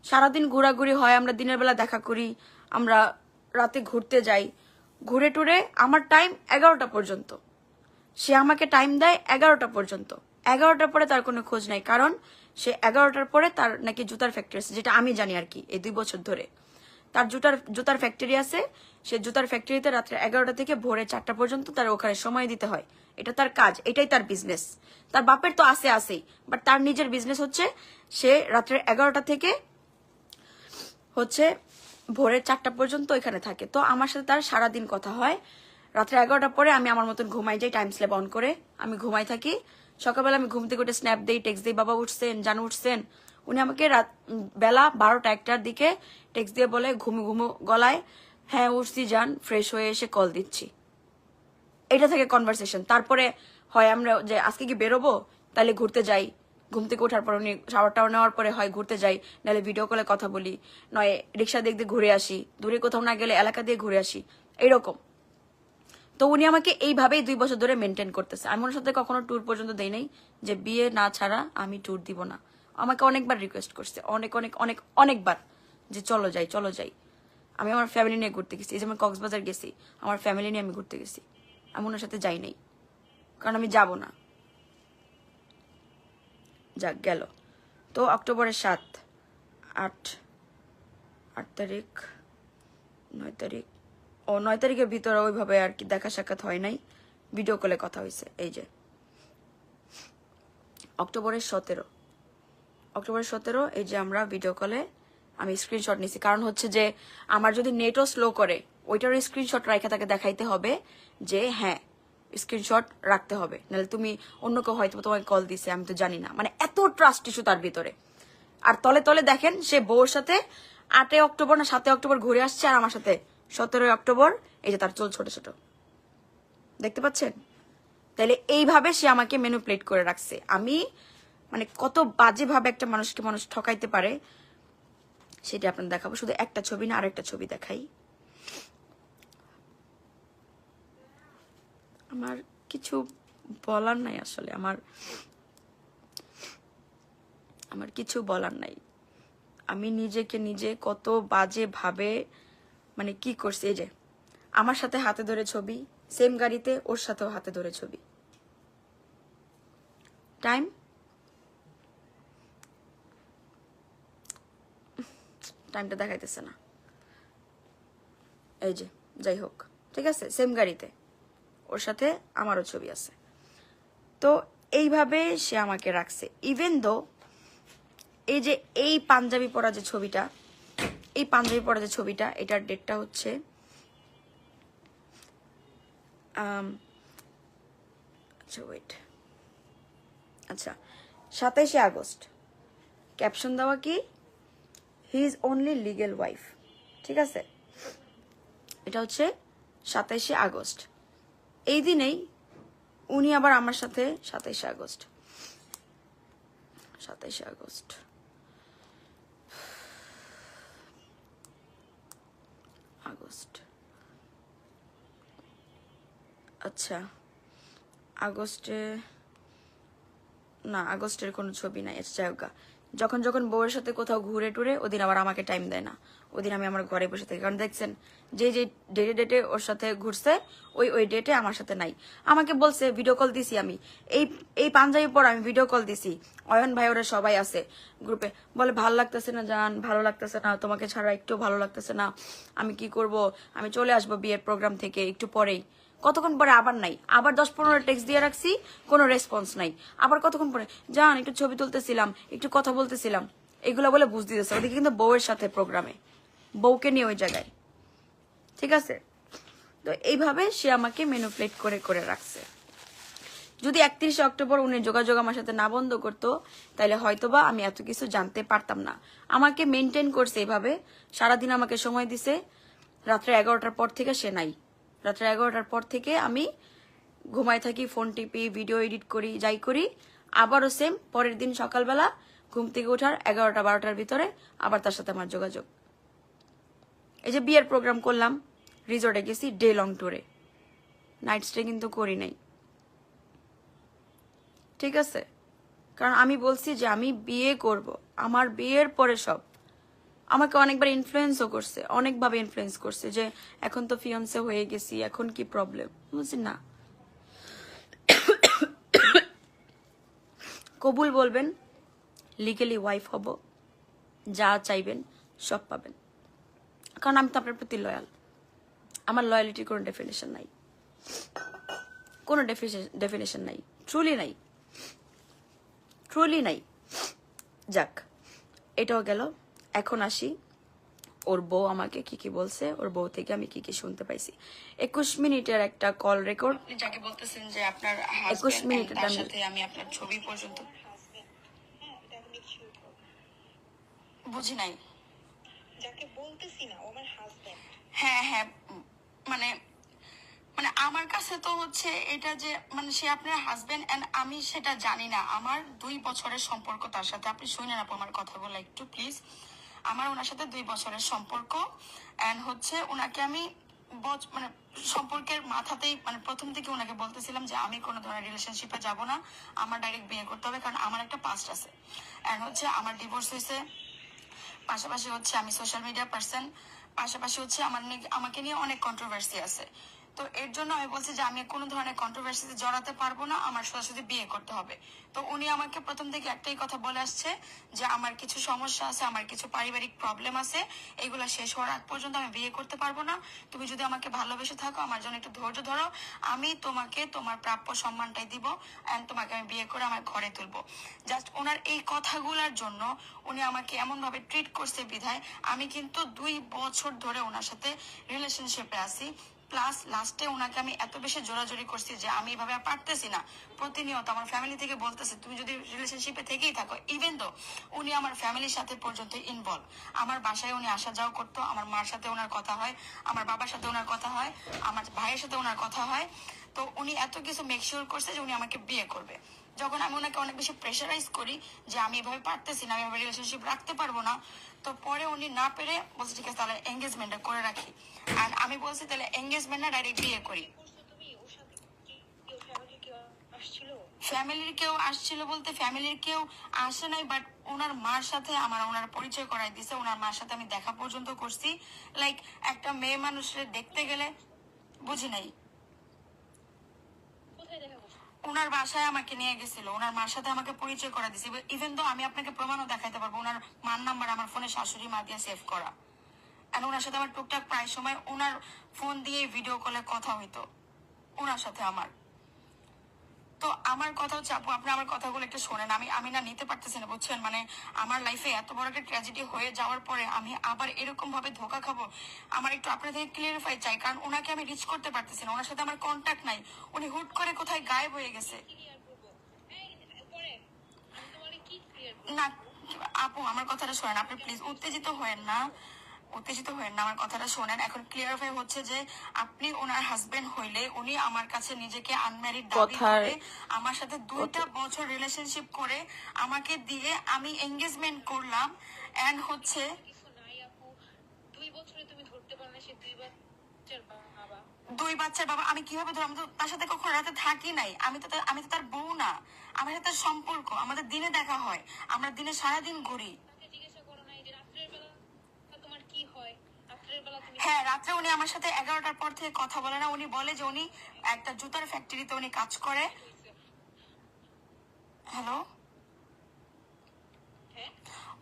সারাদিন ঘোরাঘুরি হয়। আমরা দিনের বেলা দেখা করি, আমরা রাতে ঘুরতে যাই। ঘুরে টুরে আমার টাইম 11টা পর্যন্ত, সে আমাকে টাইম দেয় 11টা পর্যন্ত। 11টার পরে তার কোনো খোঁজ নাই, কারণ সে 11টার পরে তার নাকি জুতার ফ্যাক্টরি আছে, যেটা আমি জানি আর কি। এই 2 বছর ধরে তার জুতার ফ্যাক্টরি আছে। সে জুতার ফ্যাক্টরিতে রাত্রে 11টা থেকে ভোরে 4টা পর্যন্ত তার ওখানে সময় দিতে হয়। এটা তার কাজ, এটাই তার বিজনেস। তার বাপের তো আছেই, বাট তার নিজের বিজনেস হচ্ছে সে রাত্রে 11টা থেকে হচ্ছে ভোরে 4টা পর্যন্ত ওইখানে থাকে। তো আমার সাথে তার সারাদিন কথা হয়। রাত্রে 11টার পরে আমি আমার মতন ঘুমাই যাই, টাইম স্ল্যাপ অন করে আমি ঘুমাই থাকি। সকালবেলা আমি ঘুম থেকে উঠে স্ন্যাপ দেই, টেক্সট দিই, বাবা উঠছেন, জানু উঠছেন। উনি আমাকে বেলা 12টা-1টার দিকে টেক্সট দিয়ে বলে ঘুমু ঘুমু গলায়, হ্যাঁ উঠছি যান, ফ্রেশ হয়ে এসে কল দিচ্ছি। এটা থেকে কনভারসেশন। তারপরে হয় আমরা যে আজকে কি বেরোবো, তাহলে ঘুরতে যাই। ঘুম থেকে ওঠার পর উনি শাওয়ার টাওয়ার নেওয়ার পরে হয় ঘুরতে যাই, নাহলে ভিডিও কলে কথা বলি, নয় রিক্সা দিয়ে ঘুরে আসি, দূরে কোথাও না গেলে এলাকা দিয়ে ঘুরে আসি, এইরকম। তো উনি আমাকে এইভাবেই 2 বছর ধরে মেনটেন করতেছে। আমি ওনার সাথে কখনো ট্যুর পর্যন্ত দেই নাই, যে বিয়ে না ছাড়া আমি ট্যুর দিব না। আমাকে অনেকবার রিকোয়েস্ট করছে, অনেকবার, যে চলো যাই। আমি আমার ফ্যামিলি নিয়ে ঘুরতে গেছি। এই যেমন কক্সবাজার গেছি, আমার ফ্যামিলি নিয়ে আমি ঘুরতে গেছি। আমি ওনার সাথে যাই নাই, কারণ আমি যাব না। যাক গেল। তো অক্টোবরের 7, 8 তারিখ, 9 তারিখ, 9 তারিখের ভিতরে ওইভাবে আর কি দেখা সাক্ষাৎ হয় নাই, ভিডিও কলে কথা হয়েছে। এই যে অক্টোবরের 17, এই যে আমরা ভিডিও কলে আমি স্ক্রিনশট নিছি। কারণ হচ্ছে যে আমার যদি নেটও স্লো করে, ওইটার স্ক্রিনশট রাখা তাকে দেখাইতে হবে যে হ্যাঁ স্ক্রিনশট রাখতে হবে, নাহলে তুমি অন্য কেউ হয়তো তোমাকে কল দিছে, আমি তো জানি না। মানে এত ট্রাস্ট ইস্যু তার ভিতরে। আর তলে তলে দেখেন সে বউর সাথে 8 অক্টোবর না 7 অক্টোবর ঘুরে আসছে, আর আমার সাথে 17 অক্টোবর। এই যে তার চুল ছোট ছোট, দেখতে পাচ্ছেন? তাইলে এইভাবে সে আমাকে ম্যানিপুলেট করে রাখছে। আমি মানে কত বাজে ভাবে একটা মানুষকে মানুষ ঠকাইতে পারে সেটা আপনার দেখাবো। শুধু একটা ছবি না, আরেকটা ছবি দেখাই। আমার কিছু বলার নাই আসলে, আমার কিছু বলার নাই। আমি নিজেকে নিজে কত বাজে ভাবে মানে কি করছি। এই যে আমার সাথে হাতে ধরে ছবি, সেম গাড়িতে ওর সাথেও হাতে ধরে ছবি। টাইমটা দেখাইতেছে না। এই যে যাই হোক, ঠিক আছে, সেম গাড়িতে ওর সাথে আমারও ছবি আছে। তো এইভাবে সে আমাকে রাখছে। ইভেন দো এই যে এই পাঞ্জাবি পরা যে ছবিটা, এটার ডেটটা হচ্ছে আচ্ছা 27 আগস্ট। ক্যাপশন দেওয়া কি, he is only legal wife. ঠিক আছে, এটা হচ্ছে 27 আগস্ট। এই দিনেই উনি আবার আমার সাথে 27 আগস্ট 27 আগস্ট। আচ্ছা, আগস্টে না, আগস্টের কোনো ছবি নাই। আচ্ছা, যাই হোক গা। যখন যখন বউয়ের সাথে কোথাও ঘুরে টুরে, ওদিন আবার আমাকে টাইম দেয় না। ওদিন আমি আমার ঘরে বসে থাকি, কারণ দেখছেন যে যে ডেটে ওর সাথে ঘুরছে, ওই ডেটে আমার সাথে নাই। আমাকে বলছে, ভিডিও কল দিছি আমি, এই পাঞ্জাবি পর আমি ভিডিও কল দিছি, অয়ন ভাই ওরা সবাই আছে গ্রুপে। বলে ভালো লাগতেছে না জান, ভালো লাগতেছে না, তোমাকে ছাড়া একটু ভালো লাগতেছে না, আমি কি করব, আমি চলে আসবো বিয়ের প্রোগ্রাম থেকে একটু পরেই। কতক্ষণ পরে আবার নাই, আবার 10-15 টেক্সট দিয়ে রাখছি, কোনো রেসপন্স নাই। আবার কতক্ষণ পরে, জান একটু ছবি তুলতেছিলাম, একটু কথা বলতেছিলাম, এগুলো বলে বুঝ দিতেছে। ওদিকে কিন্তু বউয়ের সাথে প্রোগ্রামে, বউকে নিয়ে ওই জায়গায়, ঠিক আছে। তো এইভাবে সে আমাকে ম্যানিপুলেট করে করে রাখছে। যদি 31 অক্টোবর উনি যোগাযোগ আমার সাথে না বন্ধ করতো, তাহলে হয়তোবা আমি এত কিছু জানতে পারতাম না। আমাকে মেনটেন করছে এইভাবে, সারাদিন আমাকে সময় দিছে। রাত্রে 11টার পর থেকে সে নাই। রাত্রে 11টার পর থেকে আমি ঘুমাই থাকি, ফোন টিপি, ভিডিও এডিট করি, যাই করি। আবারও সেম, পরের দিন সকালবেলা ঘুম থেকে ওঠার 11টা-12টার ভিতরে আবার তার সাথে আমার যোগাযোগ। এই যে বিয়ের প্রোগ্রাম করলাম, রিসোর্টে গেছি ডে লং ট্যুরে, নাইট স্টে কিন্তু করি নাই, ঠিক আছে। কারণ আমি বলছি যে আমি বিয়ে করব, আমার বিয়ের পরে সব। আমাকে অনেকবার ইনফ্লুয়েন্সও করছে, অনেকভাবে ইনফ্লুয়েন্স করছে যে এখন তো ফিয়ান্সে হয়ে গেছি, এখন কি প্রবলেম। বুঝছি না, কবুল বলবেন, লিগেলি ওয়াইফ হব, যা চাইবেন সব পাবেন। কারণ আমি তো আপনার প্রতি লয়াল। আমার লয়ালিটির কোনো ডেফিনেশন নাই, কোনো ডেফিনেশন নাই, ট্রুলি নাই, ট্রুলি নাই। যাক, এটাও গেল। এখন আসি, ওর বউ আমাকে কি কি বলছে, ওর বউ থেকে আমি কি কি শুনতে পাইছি। 21 মিনিটের একটা কল রেকর্ড, যাকে বলতেছেন যে আপনার 21 মিনিটের সাথে আমি আপনার ছবি পর্যন্ত হ্যাঁ, এটা আমি make sure করবো। বুঝি নাই। যাকে বলতেছি না ও আমার হাজবেন্ড। হ্যাঁ হ্যাঁ, মানে মানে আমার কাছে তো হচ্ছে এটা যে মানে সে আপনার হাজবেন্ড, এন্ড আমি সেটা জানি না। আমার 2 বছরের সম্পর্ক তার সাথে। আপনি শুনেন আপু আমার কথাগুলো একটু প্লিজ। আমার ওনার সাথে 2 বছরের সম্পর্ক, এন্ড হচ্ছে ওনাকে আমি মানে সম্পর্কের মাথাতেই মানে প্রথম থেকে ওনাকে বলতেছিলাম যে আমি কোনো ধরনের রিলেশনশিপে যাব না, আমার ডাইরেক্ট বিয়ে করতে হবে, কারণ আমার একটা পাস্ট আছে। এন্ড হচ্ছে আমার ডিভোর্স হয়েছে, পাশাপাশি হচ্ছে আমি সোশ্যাল মিডিয়া পার্সন, পাশাপাশি হচ্ছে আমাকে নিয়ে অনেক কন্ট্রোভার্সি আছে। তো এর জন্য আমি বলছি যে আমি কোনো ধরনের কন্ট্রোভার্সিতে জড়াতে পারবো না, আমার সোজাসুজি বিয়ে করতে হবে। তো উনি আমাকে প্রথম থেকে একটাই কথা বলে আসছে যে আমার কিছু সমস্যা আছে, আমার কিছু পারিবারিক প্রবলেম আছে, এগুলো শেষ হওয়ার আগ পর্যন্ত আমি বিয়ে করতে পারবো না। তুমি যদি আমাকে ভালোবেসে থাকো, আমার জন্য একটু ধৈর্য ধরো, আমি তোমাকে তোমার প্রাপ্য সম্মানটাই দিব, এন্ড তোমাকে আমি বিয়ে করে আমার ঘরে তুলবো। জাস্ট ওনার এই কথাগুলোর জন্য উনি আমাকে এমন ভাবে ট্রিট করছে বিধায় আমি কিন্তু 2 বছর ধরে ওনার সাথে রিলেশনশিপে আছি। প্লাস লাস্টে ওনাকে আমি এত বেশি জোরাজোরি করছি যে আমি এভাবে আর পারতেছি না। প্রতিনিয়ত আমার ফ্যামিলি থেকে বলতেছে তুমি যদি রিলেশনশিপে থেকেই থাকো, ইভেন তো উনি আমার ফ্যামিলির সাথে পর্যন্ত ইনভলভ। আমার বাসায় উনি আসা যাওয়া করতো, আমার মার সাথে ওনার কথা হয়, আমার বাবার সাথে ওনার কথা হয়, আমার ভাইয়ের সাথে ওনার কথা হয়। তো উনি এত কিছু মেক শিওর করছে যে উনি আমাকে বিয়ে করবে। যখন আমি ওনাকে অনেক বেশি প্রেশারাইজ করি যে আমি এভাবে পারতেছি না, আমি এভাবে রিলেশনশিপ রাখতে পারবো না, তো পরে উনি না পেরে বলছে ঠিক আছে তাহলে এঙ্গেজমেন্টটা করে রাখি। আর আমি বলছি তাহলে এঙ্গেজমেন্ট না ডাইরেক্ট বিয়ে করি। তুমি ওর সাথে কি ওর ফ্যামিলি কেউ আসছিল? ফ্যামিলির কেউ আসছিল বলতে ফ্যামিলির কেউ আসে নাই, বাট ওনার মার সাথে ওনার পরিচয় করাই দিছে। ওনার মার সাথে আমি দেখা পর্যন্ত করছি। লাইক একটা মেয়ে মানুষের দেখতে গেলে, বুঝি নাই, কোথায় দেখা করছো? ওনার বাসায় আমাকে নিয়ে গেছিল, ওনার মার সাথে আমাকে পরিচয় করা দিছে। ইভেন তো আমি আপনাকে প্রমাণও দেখাইতে পারবো, ওনার মার নাম্বার আমার ফোনে শাশুড়ি মা দিয়ে সেভ করা। আর ওনার সাথে আমার টুকটাক প্রায় সময় ওনার ফোন দিয়ে ভিডিও কলে কথা হইতো ওনার সাথে আমার। তো আমার কথা হচ্ছে আপু, আপনি আমার কথাগুলো একটু শোনেন। আমি না নিতে পারতেছি না, বুঝছেন। মানে আমার লাইফে এত বড় একটা ট্র্যাজেডি হয়ে যাওয়ার পরে আমি আবার এরকম ভাবে ধোকা খাবো, আমার একটু আপনার থেকে ক্লিয়ারিফাই চাই। কারণ ওনাকে আমি রিচ করতে পারতেছি না, ওনার সাথে আমার কন্ট্যাক্ট নাই, উনি হুট করে কোথায় গায়েব হয়ে গেছে। ক্লিয়ার করবো পরে আমি তোমাকে কি ক্লিয়ার করবো? না আপু, আমার কথাটা শোনেন, আপনি প্লিজ উত্তেজিত হয়েন না। উত্তেজিত হয়েন না, আমার কথাটা শোনেন। এখন ক্লিয়ারিফাই হচ্ছে যে আপনি ওনার হাজবেন্ড হইলে উনি আমার কাছে নিজেকে আনম্যারিড দাবি করে আমার সাথে 2টা বছর রিলেশনশিপ করে আমাকে দিয়ে আমি এঙ্গেজমেন্ট করলাম এন্ড হচ্ছে কিছু নাই আপু, 2 বছরে তুমি ধরতে পারো না সে 2 বাচ্চার বাবা। 2 বাচ্চার বাবা। আমি কিভাবে ধরো? আমি তো তার সাথে কখনো রাতে থাকি নাই, আমি তো তার বউ না। আমার সাথে তার সম্পর্ক, আমাদের দিনে দেখা হয়, আমরা দিনে সারাদিন ঘুরি। তাকে জিজ্ঞাসা করো না এই যে রাত্রের বেলা তোমার কি হয়, রাত্রের বেলা তুমি হ্যাঁ, রাত্রে উনি আমার সাথে 11টার পর থেকে কথা বলে না। উনি বলে যে উনি একটা জুতার ফ্যাক্টরিতে উনি কাজ করে। হ্যালো, হ্যাঁ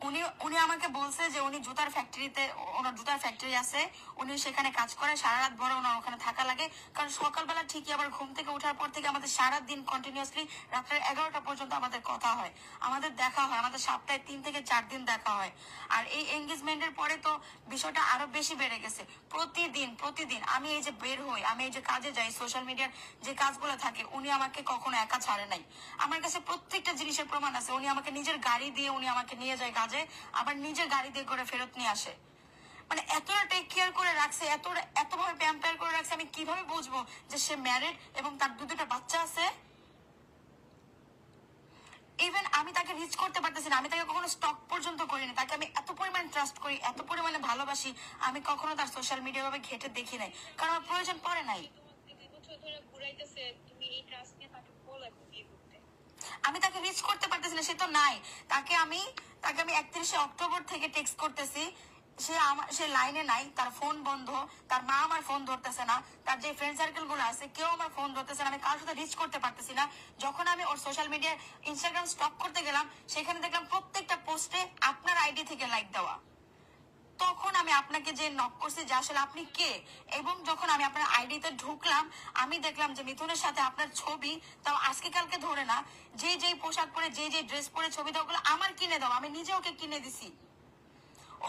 উনি উনি আমাকে বলছে যে উনি জুতার ফ্যাক্টরিতে, ওনার জুতার ফ্যাক্টরি আছে, উনি সেখানে কাজ করে, সারা রাত ভরে ওনার ওখানে থাকা লাগে। কারণ সকালবেলা ঠিকই আবার ঘুম থেকে ওঠার পর থেকে আমাদের সারা দিন কন্টিনিউয়াসলি রাত্রে 11টা পর্যন্ত আমাদের কথা হয়, আমাদের দেখা হয়, আমাদের সপ্তাহে 3 থেকে 4 দিন দেখা হয়। আর এই এঙ্গেজমেন্টের পরে তো বিষয়টা আরো বেশি বেড়ে গেছে। প্রতিদিন আমি এই যে বের হই, আমি এই যে কাজে যাই, সোশ্যাল মিডিয়ার যে কাজগুলো থাকে, উনি আমাকে কখনো একা ছাড়ে নাই। আমার কাছে প্রত্যেকটা জিনিসের প্রমাণ আছে। উনি আমাকে নিজের গাড়ি দিয়ে উনি আমাকে নিয়ে যায় কাজে, আবার নিজের গাড়ি দিয়ে করে ফেরত নিয়ে আসে। মানে এতটা টেক কেয়ার করে রাখছে, এতভাবে প্যাম্পার করে রাখছে, আমি কিভাবে বুঝবো যে সে ম্যারিড এবং তার 2টা বাচ্চা আছে? ইভেন আমি তাকে রিচ করতে পারতেছি না, আমি তাকে কখনো স্টক পর্যন্ত করিনি। তাকে আমি এত পরিমাণ ট্রাস্ট করি, এত পরিমাণে ভালোবাসি, আমি কখনো তার সোশ্যাল মিডিয়া ভাবে ঘেটে দেখি নাই, কারণ আমার প্রয়োজন পড়ে নাই। তোমাকে 2 বছর ধরে ঘুরাইতেছে, তুমি এই ট্রাস্ট নিয়ে তাকে বলো এখন বিয়ে করতে। আমি তাকে রিচ করতে পারতেছি না, সে তো নাই। তাকে আমি 31শে অক্টোবর থেকে টেক্সট করতেছি, সে লাইনে নাই, তার ফোন বন্ধ, তার মা আমার ফোন ধরতেছে না, তার যে ফ্রেন্ড সার্কেল গুলো আছে কেউ আমার ফোন ধরতেছে না, আমি কারোর সাথে রিচ করতে পারতেছি না। যখন আমি ওর সোশ্যাল মিডিয়া ইনস্টাগ্রাম স্টক করতে গেলাম, সেখানে দেখলাম প্রত্যেকটা পোস্টে আপনার আইডি থেকে লাইক দেওয়া। তখন আমি আপনাকে যে নক করছি যে আসলে আপনি কে, এবং যখন আমি আপনার আইডিতে ঢুকলাম, আমি দেখলাম যে মিথুনের সাথে আপনার ছবি, তাও আজকে কালকে ধরে না, যেই পোশাক পরে যেই ড্রেস পরে ছবি দাও, ওগুলো আমার কিনে দাও, আমি নিজে ওকে কিনে দিছি।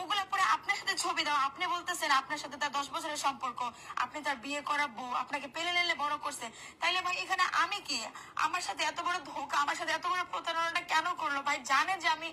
ওগুলা পরে আপনার সাথে ছবি দাও, আপনি বলতেছেন আপনার সাথে তার 10 বছরের সম্পর্ক, আপনি তার বিয়ে করা বউ, আপনাকে পেলে লেলে বড় করছে। তাইলে ভাই এখানে আমি কি? আমার সাথে এত বড় ধোঁকা, আমার সাথে এত বড় প্রতারণাটা কেন করলো? ভাই জানে যে আমি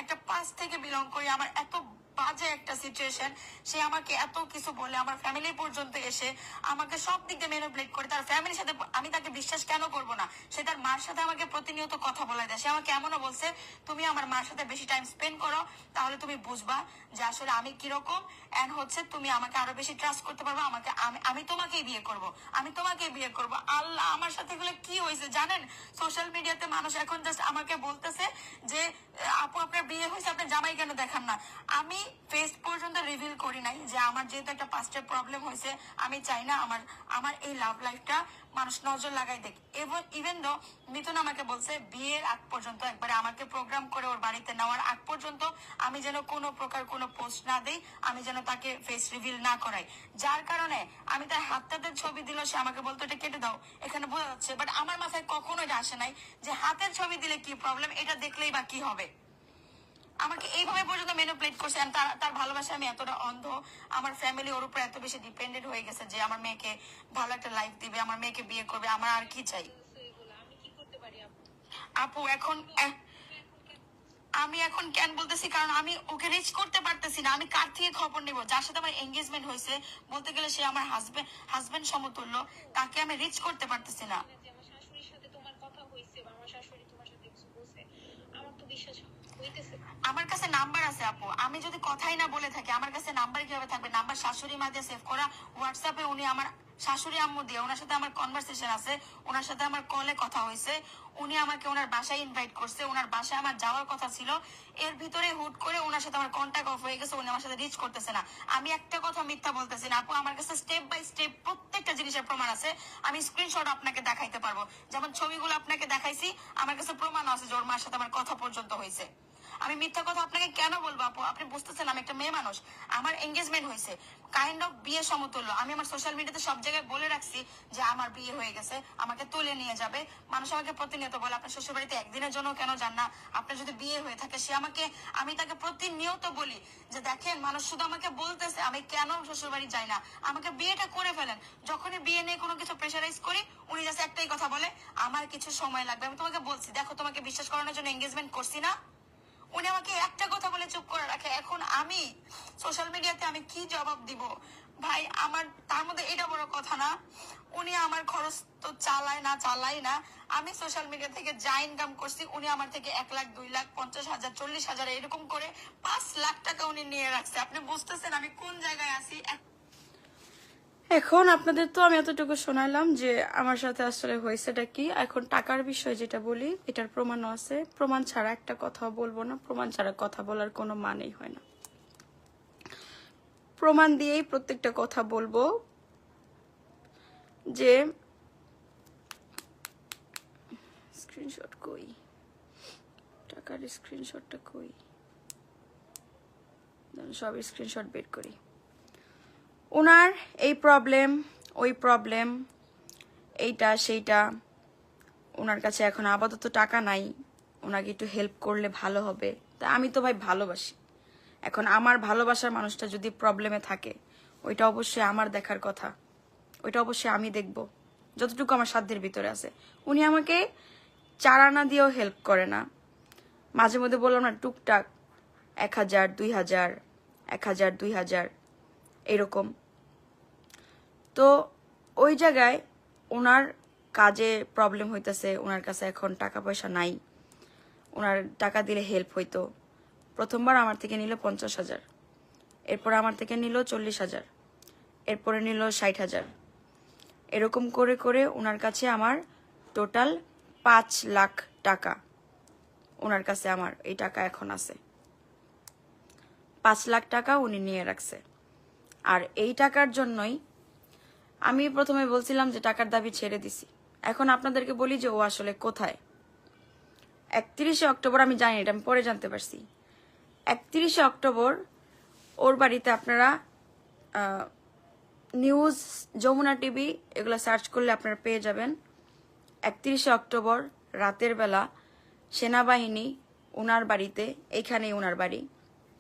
একটা পাস থেকে বিলং করি, আমার এত বাজে একটা সিচুয়েশন, সে আমাকে এত কিছু বলে, আমার ফ্যামিলি পর্যন্ত এসে আমাকে সব দিক দিয়ে ম্যানিপুলেট করে। তার ফ্যামিলির সাথে আমি তাকে বিশ্বাস কেন করব না? সে তার মার সাথে আমাকে প্রতিনিয়ত কথা বলে দেয়। সে আমাকে এমনও বলছে, তুমি আমার মার সাথে বেশি টাইম স্পেন্ড করো, তাহলে তুমি বুঝবা যে আসলে আমি কিরকম, এন্ড হচ্ছে তুমি আমাকে আরো বেশি ট্রাস্ট করতে পারবে, আমাকে আমি তোমাকেই বিয়ে করব, আমি তোমাকেই বিয়ে করব। আল্লাহ, আমার সাথে এগুলো কি হয়েছে জানেন? সোশ্যাল মিডিয়াতে মানুষ এখন জাস্ট আমাকে বলতেছে যে আপু আপনার বিয়ে হয়েছে, আপনি জামাই কেন দেখান না? আমি ফেস পর্যন্ত রিভিল করি নাই যে আমার যেহেতু একটা পাস্টের প্রবলেম হয়েছে, আমি চাই না আমার এই লাভ লাইফটা মানুষ নজর লাগাই দেখ। ইভেন দো মিথুন আমাকে বলছে বিয়ের আগ পর্যন্ত, একবারে আমাকে প্রোগ্রাম করে ওর বাড়িতে নেওয়ার আগ পর্যন্ত আমি যেন কোনো প্রকার কোনো পোস্ট না দেই, আমি যেন তাকে ফেস রিভিল না করাই। যার কারণে আমি তার হাতটাতে ছবি দিল, সে আমাকে বলতো এটা কেটে দাও, এখানে বোঝা যাচ্ছে। বাট আমার মাথায় কখনো এটা আসে নাই যে হাতের ছবি দিলে কি প্রবলেম, এটা দেখলেই বা কি হবে। আমাকে এইভাবে পর্যন্ত ম্যানিপুলেট করছে। And তার ভালোবাসা আমি এতটা অন্ধ, আমার ফ্যামিলি ওর উপর এত বেশি ডিপেন্ডেন্ট হয়ে গেছে যে আমার মেয়েকে ভালো একটা লাইফ দিবে, আমার মেয়েকে বিয়ে করবে, আমার আর কি চাই? এগুলো আমি কি করতে পারি আপু? আপু আমি এখন কেন বলতেছি, কারণ আমি ওকে রিচ করতে পারতেছি না। আমি কার থেকে খবর নিব? যার সাথে আমার এঙ্গেজমেন্ট হয়েছে, বলতে গেলে সে আমার হাজবেন্ড সমতুল্য, তাকে আমি রিচ করতে পারতেছি না। যে আমার শাশুড়ির সাথে তোমার কথা হয়েছে বা আমার শাশুড়ি তোমার সাথে কিছু বলছে, আমার তো বিশ্বাস হইতেছে না। আমার কাছে নাম্বার আছে আপু, আমি যদি কথাই না বলে থাকি আমার কাছে নাম্বার কিভাবে থাকবে? নাম্বার শাশুড়ি মা দিয়ে সেভ করা, হোয়াটসঅ্যাপে উনি আমার শাশুড়ি আম্মু দিয়ে, ওনার সাথে আমার কনভারসেশন আছে, ওনার সাথে আমার কলে কথা হয়েছে, উনি আমাকে ওনার বাসায় ইনভাইট করছে, ওনার বাসায় আমার যাওয়ার কথা ছিল, এর ভিতরে হুট করে ওনার সাথে আমার কন্ট্যাক্ট অফ হয়ে গেছে, উনি আমার সাথে রিচ করতেছে না। আমি একটা কথা মিথ্যা বলতেছি না আপু, আমার কাছে স্টেপ বাই স্টেপ প্রত্যেকটা জিনিসের প্রমাণ আছে, আমি স্ক্রিনশট আপনাকে দেখাইতে পারবো। যেমন ছবিগুলো আপনাকে দেখাইছি, আমার কাছে প্রমাণ আছে যে ওর মার সাথে আমার কথা পর্যন্ত হয়েছে। আমি মিথ্যা কথা আপনাকে কেন বলবো আপু? আপনি বুঝতেছেন আমি একটা মেয়ে মানুষ, আমার এঙ্গেজমেন্ট হয়েছে, কাইন্ড অফ বিয়ে সমতুল্য। আমি আমার সোশ্যাল মিডিয়াতে সব জায়গায় বলে রাখছি যে আমার বিয়ে হয়ে গেছে, আমাকে তুলে নিয়ে যাবে। মানুষ আমাকে প্রতিনিয়ত বলে আপনার শ্বশুর বাড়িতে একদিনের জন্য কেন যান না, আপনার যদি বিয়ে হয়ে থাকে। আমি তাকে প্রতিনিয়ত বলি যে দেখেন, মানুষ শুধু আমাকে বলতেছে, আমি কেন শ্বশুর বাড়ি যাই না, আমাকে বিয়েটা করে ফেলেন। যখনই বিয়ে নিয়ে কোনো কিছু প্রেশারাইজ করি, উনি জাস্ট একটাই কথা বলে, আমার কিছু সময় লাগবে। আমি তোমাকে বলছি, দেখো তোমাকে বিশ্বাস করানোর জন্য এঙ্গেজমেন্ট করছি না, উনি আমাকে একটা কথা বলে চুপ করে রাখে। এখন আমি সোশ্যাল মিডিয়াতে আমি কি জবাব দিব ভাই? আমার তার মধ্যে এটা বড় কথা না, উনি আমার খরচ তো চালায় না। আমি সোশ্যাল মিডিয়া থেকে যা ইনকাম করছি, উনি আমার থেকে 1 লাখ, 2 লাখ, 50,000, 40,000 এরকম করে 5 লাখ টাকা উনি নিয়ে রাখছে। আপনি বুঝতেছেন আমি কোন জায়গায় আছি? এখন আপনাদের তো আমি এতটুকু শোনালাম যে আমার সাথে আসলে হয়েছেটা কি। এখন টাকার বিষয় যেটা বলি, এটার প্রমাণও আছে। প্রমাণ ছাড়া একটা কথা বলবো না, প্রমাণ ছাড়া কথা বলার কোনো মানেই হয় না। প্রমাণ দিয়েই প্রত্যেকটা কথা বলবো। যে স্ক্রিনশট কই, টাকার স্ক্রিনশটটা কই, সব স্ক্রিনশট বের করি। ওনার এই প্রবলেম, ওই প্রবলেম, এইটা সেইটা, ওনার কাছে এখন আপাতত টাকা নাই, ওনাকে একটু হেল্প করলে ভালো হবে। তা আমি তো ভাই ভালোবাসি। এখন আমার ভালোবাসার মানুষটা যদি প্রবলেমে থাকে, ওইটা অবশ্যই আমার দেখার কথা, ওইটা অবশ্যই আমি দেখব যতটুকু আমার সাধ্যের ভিতরে আছে। উনি আমাকে 4 আনা দিয়েও হেল্প করে না, মাঝে মধ্যে বললাম না টুকটাক 1,000, 2,000, 1,000, 2,000 এরকম। তো ওই জায়গায় ওনার কাজে প্রবলেম হইতেছে, ওনার কাছে এখন টাকা পয়সা নাই, ওনার টাকা দিলে হেল্প হইতো। প্রথমবার আমার থেকে নিল 50,000, এরপরে আমার থেকে নিল 40,000, এরপরে নিল 60,000, এরকম করে করে ওনার কাছে আমার টোটাল 5 লাখ টাকা, ওনার কাছে আমার এই টাকা এখন আছে। 5 লাখ টাকা উনি নিয়ে রাখছে। আর এই টাকার জন্যই আমি প্রথমে বলছিলাম যে টাকার দাবি ছেড়ে দিছি। এখন আপনাদেরকে বলি যে ও আসলে কোথায়। 31শে অক্টোবর, আমি জানি এটা আমি পরে জানতে পারছি, 31শে অক্টোবর ওর বাড়িতে আপনারা নিউজ, যমুনা টিভি এগুলো সার্চ করলে আপনারা পেয়ে যাবেন। 31শে অক্টোবর রাতের বেলা সেনাবাহিনী ওনার বাড়িতে, এইখানেই ওনার বাড়ি,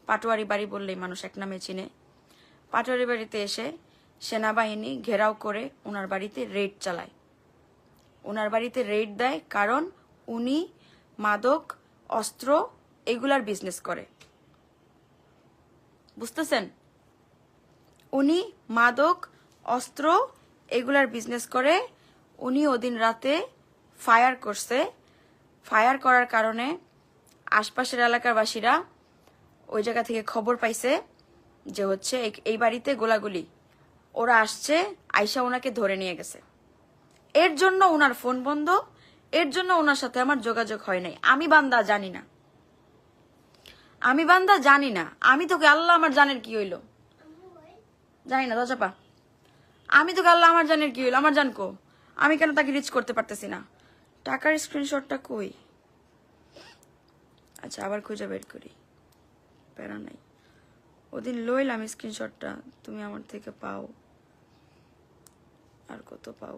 পাটোয়ারি বাড়ি বললেই মানুষ এক নামে চিনে, পাটোয়ারি বাড়িতে এসে সেনাবাহিনী ঘেরাও করে ওনার বাড়িতে রেড চালায়। ওনার বাড়িতে রেড দেয় কারণ উনি মাদক, অস্ত্র এগুলার বিজনেস করে। বুঝতেছেন? উনি মাদক, অস্ত্র এগুলার বিজনেস করে। উনি ওদিন রাতে ফায়ার করছে। ফায়ার করার কারণে আশপাশের এলাকাবাসীরা ওই জায়গা থেকে খবর পাইছে যে হচ্ছে এই বাড়িতে গোলাগুলি, ওরা আসছে, আয়শা ওনাকে ধরে নিয়ে গেছে। এর জন্য ওনার ফোন বন্ধ, এর জন্য ওনার সাথে আমার যোগাযোগ হয় নাই। আমি বান্দা জানি না, আমি তোকে আল্লাহ আমার জানের কি হইলো জানি না। দচাপা, আমি তোকে আল্লাহ আমার জানের কি হইলো, আমার জান কো, আমি কেন তাকে রিচ করতে পারতেছি না? টাকার স্ক্রিনশটটা কই? আচ্ছা আবার খুঁজে বের করি, প্যারা নাই। ওদিন লইলাম স্ক্রিনশটটা, তুমি আমার থেকে পাও, আর কত পাও?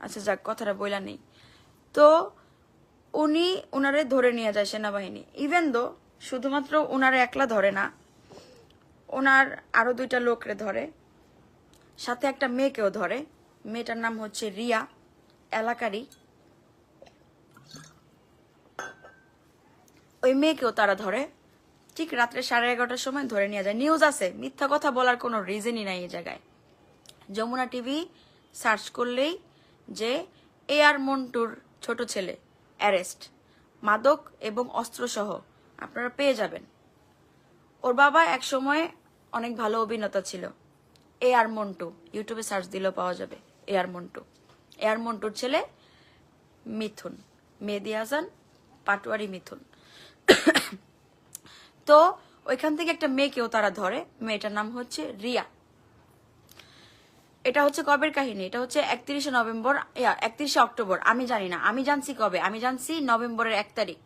আচ্ছা যাক, কথাটা বইলা নেই। তো উনি ওনারে ধরে নিয়ে যায় সেনাবাহিনী। ইভেন দো শুধুমাত্র ওনারে একলা ধরে না, ওনার আরো 2টা লোকরে ধরে, সাথে একটা মেয়েকেও ধরে। মেয়েটার নাম হচ্ছে রিয়া, এলাকারই। ওই মেয়েকেও তারা ধরে। ঠিক রাত্রে 11:30টার সময় ধরে নিয়ে যায়। নিউজ আছে, মিথ্যা কথা বলার কোনো রিজনই নাই এই জায়গায়। যমুনা টিভি সার্চ করলেই যে AR মন্টুর ছোট ছেলে অ্যারেস্ট, মাদক এবং অস্ত্র সহ আপনারা পেয়ে যাবেন। ওর বাবা এক সময় অনেক ভালো অভিনেতা ছিল, AR মন্টু, ইউটিউবে সার্চ দিলেও পাওয়া যাবে। AR মন্টুর ছেলে মিথুন, মেহেদী হাসান, পাটোয়ারি মিথুন। তো ওইখান থেকে একটা মেয়েকেও তারা ধরে, মেয়েটার নাম হচ্ছে রিয়া। এটা হচ্ছে কবের কাহিনী? এটা হচ্ছে 31শে অক্টোবর। আমি জানি না, আমি জানছি কবে, আমি জানছি নভেম্বরের 1 তারিখ।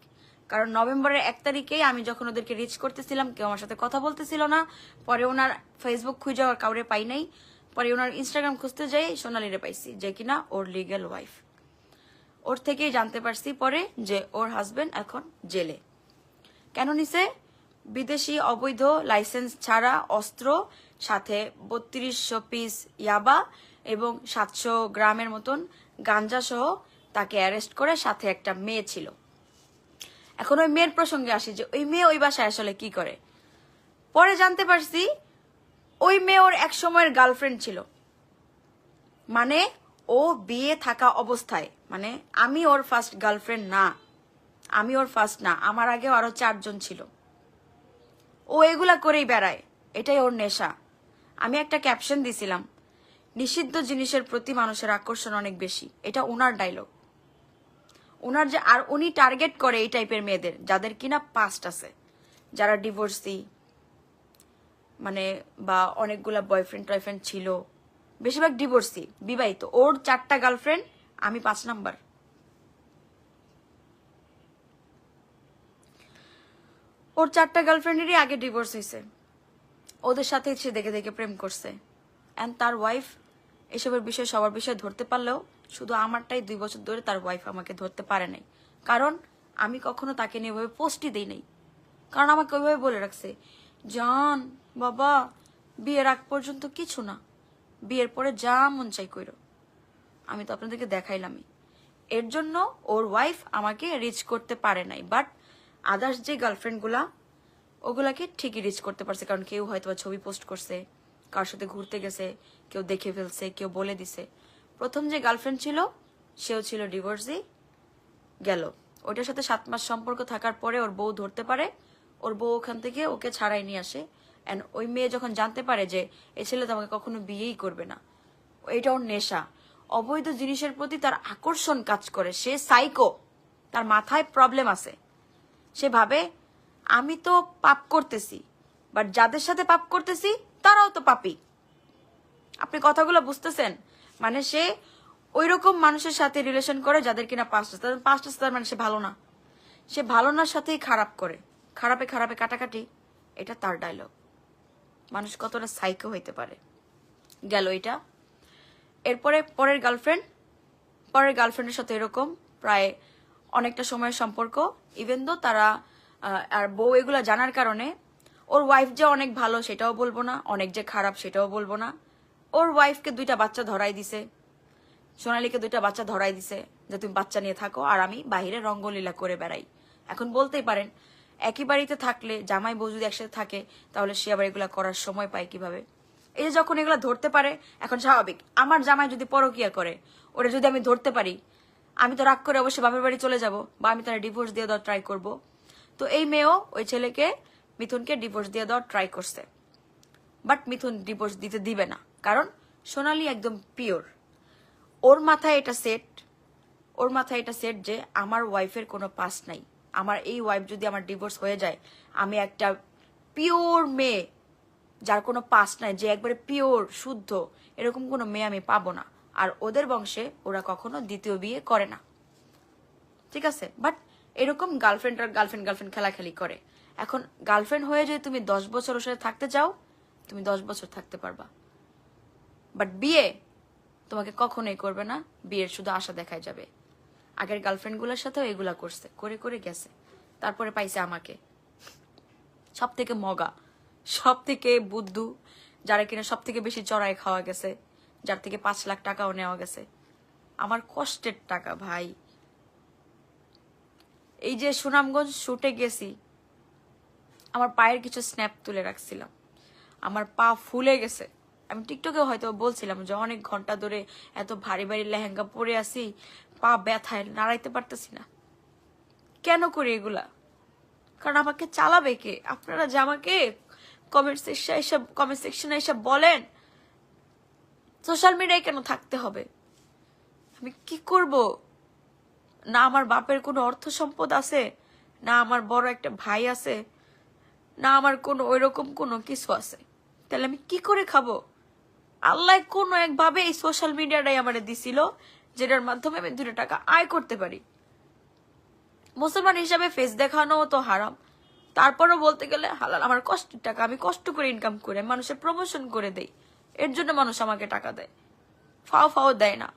কারণ নভেম্বরের 1 তারিখেই আমি যখন ওদেরকে রিচ করতেছিলাম, কেউ আমার সাথে কথা বলতেছিল না। পরে ওনার ফেসবুক খুঁজে কাউরে পাই নাই, পরে ওনার ইনস্টাগ্রাম খুঁজতে যাই সোনালিরে পাইছি, যে কিনা ওর লিগ্যাল ওয়াইফ। ওর থেকেই জানতে পারছি পরে যে ওর হাজবেন্ড এখন জেলে। কেন নিছে? বিদেশি অবৈধ লাইসেন্স ছাড়া অস্ত্র, সাথে 3200 পিস ইয়াবা এবং 700 গ্রামের মতন গাঞ্জা সহ তাকে অ্যারেস্ট করে, সাথে একটা মেয়ে ছিল। এখন ওই মেয়ের প্রসঙ্গে আসি যে ওই মেয়ে ওই বাসায় আসলে কি করে। পরে জানতে পারছি ওই মেয়ে ওর এক সময়ের গার্লফ্রেন্ড ছিল, মানে ও বিয়ে থাকা অবস্থায়, মানে আমি ওর ফার্স্ট গার্লফ্রেন্ড না, আমি ওর ফার্স্ট না, আমার আগে আরো 4 জন ছিল। ও এগুলা করেই বেড়ায়, এটাই ওর নেশা। আমি একটা ক্যাপশন দিছিলাম, নিষিদ্ধ জিনিসের প্রতি মানুষের আকর্ষণ অনেক বেশি, এটা ওনার ডায়লগ। ওনার যে, আর উনি টার্গেট করে এই টাইপের মেয়েদের যাদের কিনা পাস্ট আছে, যারা ডিভোর্সি, মানে বা অনেকগুলা বয়ফ্রেন্ড টয়ফ্রেন্ড ছিল, বেশিরভাগ ডিভোর্সি, বিবাহিত। ওর 4টা গার্লফ্রেন্ড, আমি 5 নাম্বার। ওর 4টা গার্লফ্রেন্ডেরই আগে ডিভোর্স হয়েছে, ওদের সাথে সে দেখে দেখে প্রেম করছে। অ্যান্ড তার ওয়াইফ এসবের বিষয় সবার বিষয় ধরতে পারলেও শুধু আমারটাই 2 বছর ধরে তার ওয়াইফ আমাকে ধরতে পারে নাই, কারণ আমি কখনো তাকে নিয়ে ওইভাবে পোস্টই দিই নাই। কারণ আমাকে ওইভাবে বলে রাখছে, জান বাবা বিয়ের আগ পর্যন্ত কিছু না, বিয়ের পরে যা মন চাই কইরো। আমি তো আপনাদেরকে দেখাইলামই। এর জন্য ওর ওয়াইফ আমাকে রিচ করতে পারে নাই, বাট আদার্স যে গার্লফ্রেন্ডগুলা ওগুলাকে ঠিকই রিচ করতে পারছে, কারণ কেউ হয়তো ছবি পোস্ট করছে, কার সাথে ঘুরতে গেছে, কেউ দেখে ফেলছে, কেউ বলে দিছে। প্রথম যে গার্লফ্রেন্ড ছিল সেও ছিল ডিভোর্সি, গেল। ওটার সাথে 7 মাস সম্পর্ক থাকার পরে ওর বউ ধরতে পারে, ওর বউ ওখান থেকে ওকে ছাড়াই নিয়ে আসে। অ্যান্ড ওই মেয়ে যখন জানতে পারে যে এই ছেলে তো আমাকে কখনো বিয়েই করবে না, এটা ওর নেশা, অবৈধ জিনিসের প্রতি তার আকর্ষণ কাজ করে, সে সাইকো, তার মাথায় প্রবলেম আছে। সে ভাবে আমি তো পাপ করতেছি, বাট যাদের সাথে পাপ করতেছি তারাও তো পাপী। আপনি কথাগুলো বুঝতেছেন? মানে সে ওই রকম মানুষের সাথে রিলেশন করে যাদের কিনা 5টা স্টার, মানে সে ভালো না, সে ভালো নার সাথেই খারাপ করে, খারাপে খারাপে কাটাকাটি, এটা তার ডায়লগ। মানুষ কতটা সাইকো হইতে পারে। গেল এটা। এরপরে পরের গার্লফ্রেন্ডের সাথে এরকম প্রায় অনেকটা সময়ের সম্পর্ক, ইভেন দো তারা আর বউ এগুলা জানার কারণে ওর ওয়াইফ যে অনেক ভালো সেটাও বলবো না, অনেক যে খারাপ সেটাও বলবো না। ওর ওয়াইফকে 2টা বাচ্চা ধরাই দিছে, সোনালীকে 2টা বাচ্চা ধরাই দিছে যে তুমি বাচ্চা নিয়ে থাকো আর আমি বাহিরে রঙ্গলীলা করে বেড়াই। এখন বলতেই পারেন একই বাড়িতে থাকলে জামাই বউ যদি একসাথে থাকে তাহলে সে আবার এগুলা করার সময় পায় কিভাবে? এই যে যখন এগুলা ধরতে পারে, এখন স্বাভাবিক আমার জামাই যদি পরকিয়া করে ওরা যদি আমি ধরতে পারি, আমি তো রাগ করে অবশ্যই বাপের বাড়ি চলে যাব, বা আমি তারা ডিভোর্স দিয়ে দেওয়ার ট্রাই করব। তো এই মেয়েও ওই ছেলেকে, মিথুনকে ডিভোর্স দিয়ে দেওয়ার ট্রাই করছে, বাট মিথুন ডিভোর্স দিতে দিবে না, কারণ সোনালী একদম পিওর। ওর মাথায় এটা সেট যে আমার ওয়াইফের কোনো পাস্ট নাই, আমার এই ওয়াইফ যদি আমার ডিভোর্স হয়ে যায়, আমি একটা পিওর মেয়ে যার কোনো পাস্ট নাই, যে একবারে পিওর শুদ্ধ, এরকম কোনো মেয়ে আমি পাবো না। আর ওদের বংশে ওরা কখনো দ্বিতীয় বিয়ে করে না, ঠিক আছে? বাট এরকম গার্লফ্রেন্ড খেলাখেলি করে। এখন গার্লফ্রেন্ড হয়ে যদি তুমি 10 বছর ওর সাথে থাকতে চাও, তুমি 10 বছর থাকতে পারবা, বাট বিয়ে তোমাকে কখনোই করবে না। বিয়ের শুধু আশা দেখায় যাবে। আগের গার্লফ্রেন্ডগুলোর সাথেও এগুলা করছে, করে করে গেছে, তারপরে পাইছে আমাকে। সব থেকে মগা, সব থেকে বুদ্ধু, যারা কিনা সব থেকে বেশি চড়াই খাওয়া গেছে, যার থেকে 5 লাখ টাকাও নেওয়া গেছে, আমার কষ্টের টাকা ভাই। এই যে সুনামগঞ্জ শুটে গেছি, আমার পায়ের কিছু স্ন্যাপ তুলে রাখছিলাম, আমার পা ফুলে গেছে। আমি টিকটকে হয়তো বলছিলাম যে অনেক ঘন্টা ধরে এত ভারী ভারী লেহেঙ্গা পরে আসি, পা ব্যথায় নাড়াইতে পারতেছি না। কেন করি এগুলা? কারণ আমাকে চালাবে কে? আপনারা যে আমাকে কমেন্ট সেকশনে এসব বলেন সোশ্যাল মিডিয়ায় কেন থাকতে হবে, আমি কি করব? না আমার বাপের কোনো অর্থ সম্পদ আছে, না আমার বড় একটা ভাই আছে, না আমার কোনো ওইরকম কোনো কিছু আছে, তাহলে আমি কি করে খাবো? আল্লাহ কোনো একভাবে এই সোশ্যাল মিডিয়াটাই আমার দিছিল, যেটার মাধ্যমে আমি 2 টাকা আয় করতে পারি। মুসলমান হিসাবে ফেস দেখানো তো হারাম, তারপরও বলতে গেলে হালাল। আমার কষ্টের টাকা, আমি কষ্ট করে ইনকাম করে মানুষের প্রমোশন করে দেই, এর জন্য মানুষ আমাকে টাকা দেয়, ফাও দেয় না।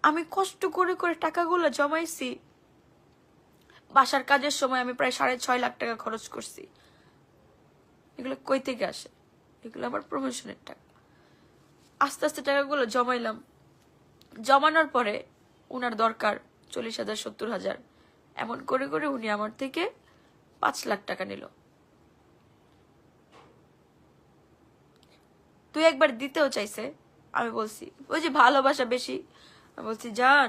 আমি কষ্ট করে করে টাকাগুলো জমাইছি, বাসার কাজের সময় আমি প্রায় 6.5 লাখ টাকা খরচ করছি। এগুলো কই থেকে আসে? এগুলো আমার প্রমোশনের টাকা। আস্তে আস্তে টাকাগুলো জমাইলাম। জমানোর পরে উনার দরকার 40,000 70,000, এমন করে করে উনি আমার থেকে 5 লাখ টাকা নিল। তুই একবার দিতেও চাইছে, আমি বলছি ওই যে ভালোবাসা বেশি, আমি বলছি জান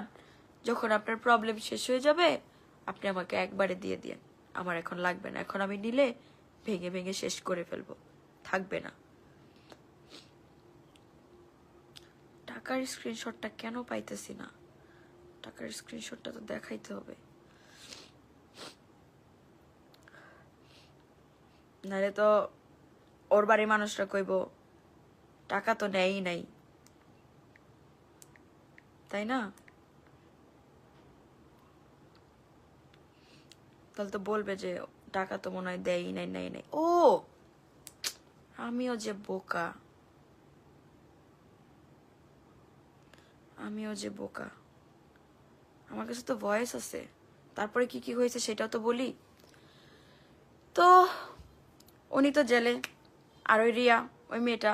যখন আপনার প্রবলেম শেষ হয়ে যাবে আপনি আমাকে একবারে দিয়ে দিয়েন, আমার এখন লাগবে না, এখন আমি নিলে ভেঙে ভেঙে শেষ করে ফেলবো, থাকবে না। টাকার স্ক্রিনশটটা কেন পাইতেছি না? টাকার স্ক্রিনশটটা তো দেখাইতে হবে, নাহলে তো ওর বাড়ির মানুষরা কইব টাকা তো নেয়ই নাই, তাই না? তাহলে তো বলবে যে টাকা তো মনে হয় দেয়ই নাই নাই নাই। ও আমিও যে বোকা, আমিও যে বোকা। আমার কাছে তো ভয়েস আছে, তারপরে কি কি হয়েছে সেটাও তো বলি। তো উনি তো জেলে, আর ওই রিয়া ওই মেয়েটা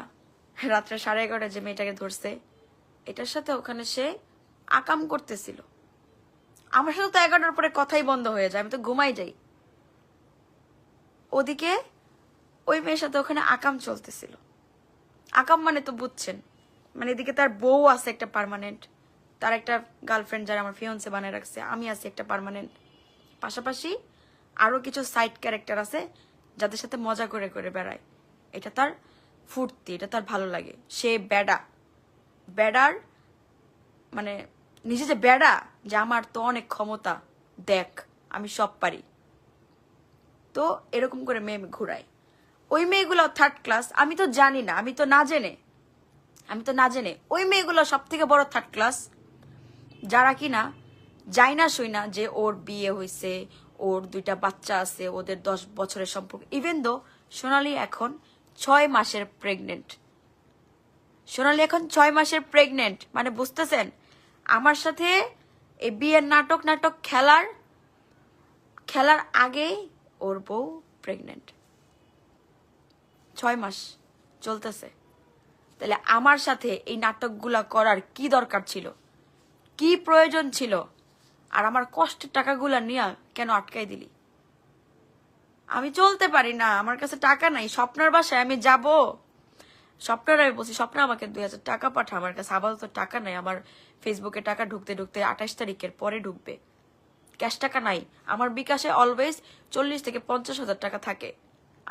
রাত্রে 11:30 যে মেয়েটাকে ধরছে, এটার সাথে ওখানে সে আকাম করতেছিল। আমার সাথে তো 11টার পরে কথাই বন্ধ হয়ে যায়, আমি তো ঘুমাই যাই। ওদিকে ওই মেয়ের সাথে ওখানে আকাম চলতেছিল। আকাম মানে তো বুঝছেন, মানে এদিকে তার বউ আছে একটা পার্মানেন্ট, তার একটা গার্লফ্রেন্ড যারা আমার ফিয়ন্সে বানিয়ে রাখছে, আমি আছি একটা পার্মানেন্ট, পাশাপাশি আরো কিছু সাইড ক্যারেক্টার আছে যাদের সাথে মজা করে করে বেড়ায়। এটা তার ফুর্তি, এটা তার ভালো লাগে। সে বেডা, বেডার মানে নিজে যে বেডা, যে আমার তো অনেক ক্ষমতা, দেখ আমি সব পারি, তো এরকম করে মেয়ে ঘুরায়। ওই মেয়েগুলো থার্ড ক্লাস, আমি তো জানি না, আমি তো না জেনে ওই মেয়েগুলো সব থেকে বড় থার্ড ক্লাস, যারা কিনা যাই না শুই না যে ওর বিয়ে হয়েছে, ওর 2টা বাচ্চা আছে, ওদের 10 বছরের সম্পর্ক। ইভেন দো সোনালি এখন 6 মাসের প্রেগনেন্ট, সোনালি এখন 6 মাসের প্রেগনেন্ট, মানে বুঝতেছেন আমার সাথে এই বিয়ের নাটক খেলার আগেই ওর বউ প্রেগনেন্ট, 6 মাস চলতেছে। তাহলে আমার সাথে এই নাটকগুলা করার কি দরকার ছিল, কি প্রয়োজন ছিল? আর আমার কষ্টের টাকাগুলা নিয়ে কেন আটকাই দিলি? আমি চলতে পারি না, আমার কাছে টাকা নাই। স্বপ্নার বাসায় আমি যাব, স্বপ্নার আমি বলছি স্বপ্ন আমাকে 2000 টাকা পাঠা, আমার কাছে আপাতত টাকা নাই। আমার ফেসবুকে টাকা ঢুকতে 28 তারিখের পরে ঢুকবে, ক্যাশ টাকা নাই। আমার বিকাশে অলওয়েজ 40 থেকে 50,000 টাকা থাকে,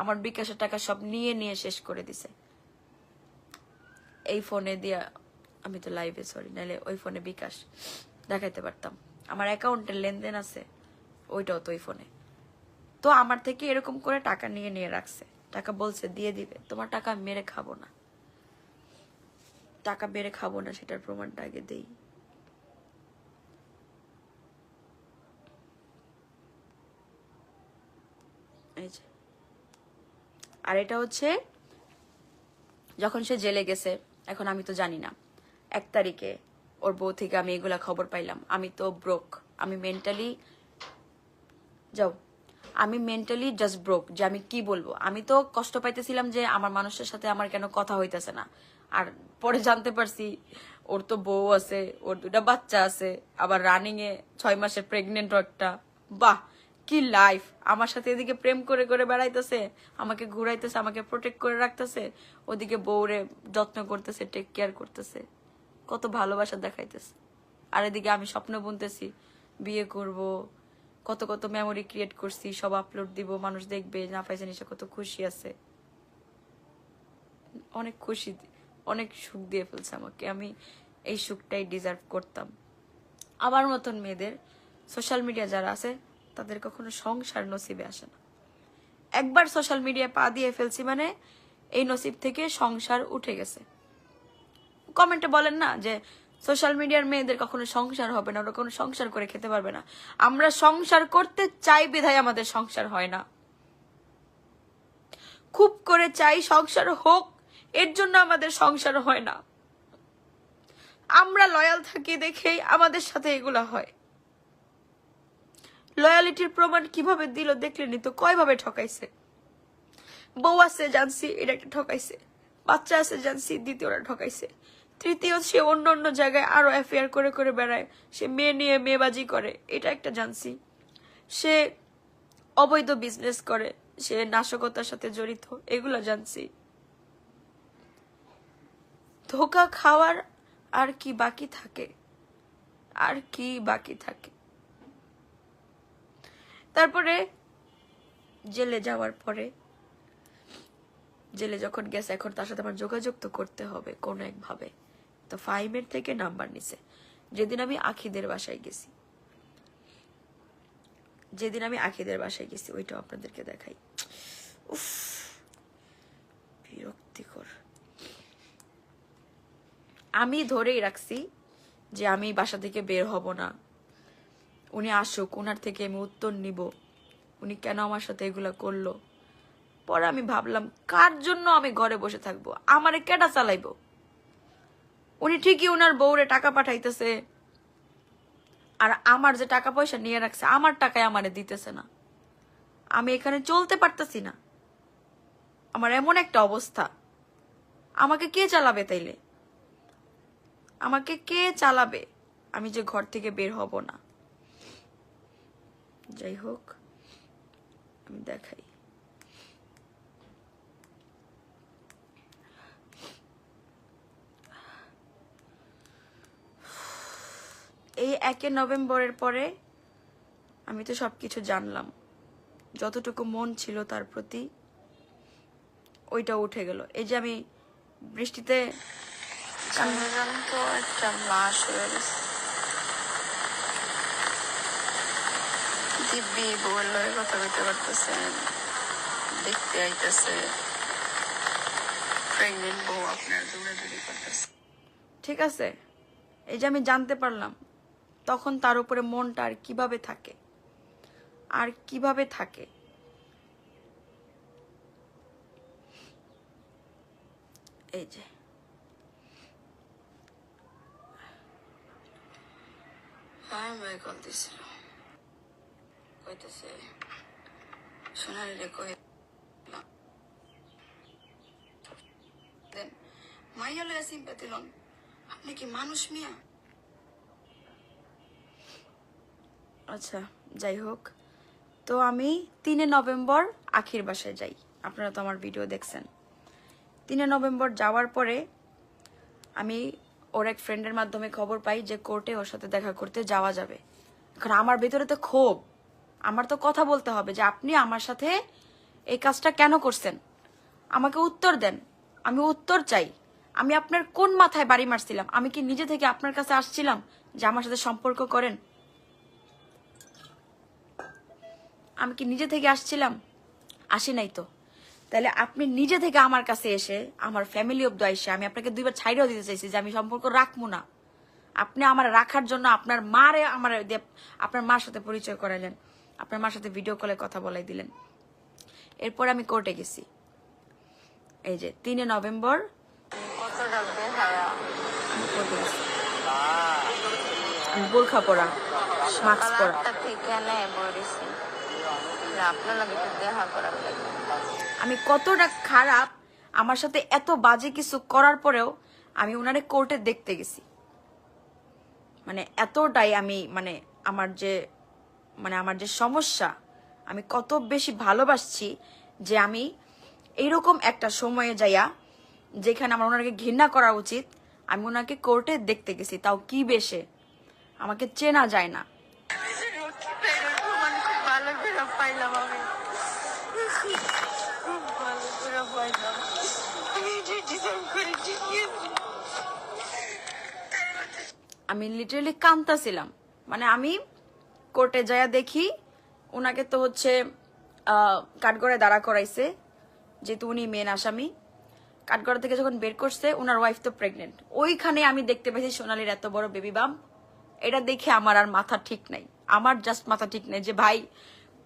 আমার বিকাশের টাকা সব নিয়ে শেষ করে দিছে। এই ফোনে দিয়া আমি তো লাইভে, সরি, নাহলে ওই ফোনে বিকাশ দেখাইতে পারতাম, আমার অ্যাকাউন্টের লেনদেন আছে, ওইটাও তো ওই ফোনে। তো আমার থেকে এরকম করে টাকা নিয়ে রাখছে, টাকা বলছে দিয়ে দিবে। তোমার টাকা মেরে খাবো না, টাকা মেরে খাবো না, সেটার প্রমাণটা আগে দেই। এই যে, আর এটা হচ্ছে যখন সে জেলে গেছে, এখন আমি তো জানি না, 1 তারিখে ওর বউ থেকে আমি এগুলা খবর পাইলাম। আমি তো ব্রোক, আমি মেন্টালি জাস্ট ব্রোক, যে আমি কি বলবো। আমি তো কষ্ট পাইতেছিলাম যে আমার মানুষের সাথে আমার কেন কথা হইতেছে না। আর পরে জানতে পারছি ওর তো বউ আছে, ওর 2টা বাচ্চা আছে, আবার রানিং এ 6 মাসের প্রেগনেন্ট একটা। বাহ, কি লাইফ! আমার সাথে এদিকে প্রেম করে করে বেড়াইতেছে, আমাকে ঘুরাইতেছে, আমাকে প্রোটেক্ট করে রাখতেছে, ওদিকে বউরে যত্ন করতেছে, টেক কেয়ার করতেছে, কত ভালোবাসা দেখাইতেছে। আর এদিকে আমি স্বপ্ন বুনতেছি বিয়ে করব, কত কত মেমোরি ক্রিয়েট করছি, সব আপলোড দিব, মানুষ দেখবে, না পাইছে নিশা কত খুশি আছে, অনেক খুশি, অনেক সুখ দিয়ে ফেলছে আমাকে। আমি এই সুখটাই ডিজার্ভ করতাম। আমার মতন মেয়েদের সোশ্যাল মিডিয়া যারা আছে তাদের কখনো সংসার নসিবে আসে না। একবার সোশ্যাল মিডিয়ায় পা দিয়ে ফেলছি মানে এই নসিব থেকে সংসার উঠে গেছে। কমেন্টে বলেন না যে সোশ্যাল মিডিয়ার মেয়েদের কখনো সংসার হবে না, ওরা কোনো সংসার করে খেতে পারবে না। আমরা সংসার করতে চাই বিধায় আমাদের সংসার হয় না, খুব করে চাই সংসার হোক, এর জন্য আমাদের সংসার হয় না। আমরা লয়াল থাকি দেখেই আমাদের সাথে এগুলা হয়। লয়ালিটির প্রমাণ কিভাবে দিল দেখলেনি তো, কয়ভাবে ঠকাইছে। বউ আছে জানছি, এটা একটা ঠকাইছে। বাচ্চা আছে জানছি, দ্বিতীয়টা ঠকাইছে। তৃতীয়, সে অন্য অন্য জায়গায় আরো অ্যাফেয়ার করে করে বেড়ায়, সে মেয়ে নিয়ে মেয়েবাজি করে, এটা একটা জানছি। সে অবৈধ বিজনেস করে, সে নাশকতার সাথে জড়িত, এগুলো জানছি। ধোকা খাওয়ার আর কি বাকি থাকে, আর কি বাকি থাকে। তারপরে জেলে যাওয়ার পরে, জেলে যখন গেছে, এখন তার সাথে আমার যোগাযোগ তো করতে হবে কোনো একভাবে, তো ফাইমের থেকে নাম্বার নিছে। যেদিন আমি আখিদের বাসায় গেছি, ওইটাও আপনাদেরকে দেখাই। উফ, বিরক্তিকর। আমি ধরেই রাখছি যে আমি বাসা থেকে বের হব না, উনি আসুক, ওনার থেকে আমি উত্তর নিব, উনি কেন আমার সাথে এগুলা করলো। পরে আমি ভাবলাম, কার জন্য আমি ঘরে বসে থাকবো, আমারে কেডা চালাইবো। উনি ঠিকই ওনার বউরে টাকা পাঠাইতেছে, আর আমার যে টাকা পয়সা নিয়ে রাখছে, আমার টাকায় আমারে দিতেছে না। আমি এখানে চলতে পারতেছি না, আমার এমন একটা অবস্থা। আমাকে কে চালাবে তাইলে, আমাকে কে চালাবে, আমি যে ঘর থেকে বের হব না। যাই হোক, আমি দেখাই। এই 1 নভেম্বরের পরে আমি তো সবকিছু জানলাম, যতটুকু মন ছিল তার প্রতি ওইটা উঠে গেল। এই যে আমি বৃষ্টিতে চন্দ্রযান তো একটা লাশ হয়ে গেছে। দিব্যি বউয়ের লয়ে কথা বলতে পারতেছে, দেখতে আইতেছে, প্রেগনেন্ট বউ আপনার দৌড়াদৌড়ি করতেছে। ঠিক আছে, এই যে আমি জানতে পারলাম, তখন তার উপরে মনটা আর কিভাবে থাকে, আর কিভাবে থাকে। এই যে ভাই কল দিছিল, কইতেছে সোনালি রে কই দেন মাইয়া লয়ে সিম্পাতি লন, আপনি কি মানুষ মিয়া? আচ্ছা, যাই হোক, তো আমি 3 নভেম্বর আখির বাসায় যাই। আপনারা তো আমার ভিডিও দেখছেন। 3 নভেম্বর যাওয়ার পরে আমি ওর এক ফ্রেন্ডের মাধ্যমে খবর পাই যে কোর্টে ওর সাথে দেখা করতে যাওয়া যাবে। এখন আমার ভিতরে তো ক্ষোভ, আমার তো কথা বলতে হবে যে আপনি আমার সাথে এই কাজটা কেন করছেন, আমাকে উত্তর দেন, আমি উত্তর চাই। আমি আপনার কোন মাথায় বাড়ি মারছিলাম? আমি কি নিজে থেকে আপনার কাছে আসছিলাম যে আমার সাথে সম্পর্ক করেন? আমি কি নিজে থেকে আসছিলাম? আসি নাই তো। তাহলে আপনি নিজে থেকে আমার কাছে এসে, আমার ফ্যামিলি অব্দি এসে, আমি আপনাকে 2 বার ছাইড়াও দিতে চাইছি যে আমি সম্পর্ক রাখবো না। আপনি আমার রাখার জন্য আপনার মারে আমার আপনার মার সাথে পরিচয় করাইলেন, আপনার মার সাথে ভিডিও কলে কথা বলাই দিলেন। এরপর আমি কোর্টে গেছি। এই যে 3 নভেম্বর কত ডাকবে হায়া আমি কোর্টে গেছি। বোরখা পরা, মাস্ক পরা। থেকে নেয় বলেছি আপনার লাগে একটু দেখা করার লাগে। আমি কতটা খারাপ, আমার সাথে এত বাজে কিছু করার পরেও আমি ওনারে কোর্টে দেখতে গেছি। মানে এতটাই আমি আমার যে সমস্যা, আমি কত বেশি ভালোবাসছি যে আমি এইরকম একটা সময়ে যাইয়া, যেখানে আমার ওনাকে ঘৃণা করা উচিত, আমি ওনাকে কোর্টে দেখতে গেছি, তাও কি বেশে, আমাকে চেনা যায় না। ভালো করে পাইলাম, আমি খুব ভালো করে পাইলাম। আমি ডিজাইন করে আমি লিটারালি কাঁদতাছিলাম। মানে আমি কোর্টে যাইয়া দেখি ওনাকে তো হচ্ছে কাঠগড়ায় দাঁড়া করাইছে, যেহেতু উনি মেন আসামি। কাঠগড়া থেকে যখন বের করছে, ওনার ওয়াইফ তো প্রেগনেন্ট। ওইখানে আমি দেখতে পেয়েছি সোনালির এত বড় বেবি বাম্প। এটা দেখে আমার আর মাথা ঠিক নাই, আমার জাস্ট মাথা ঠিক নাই যে ভাই,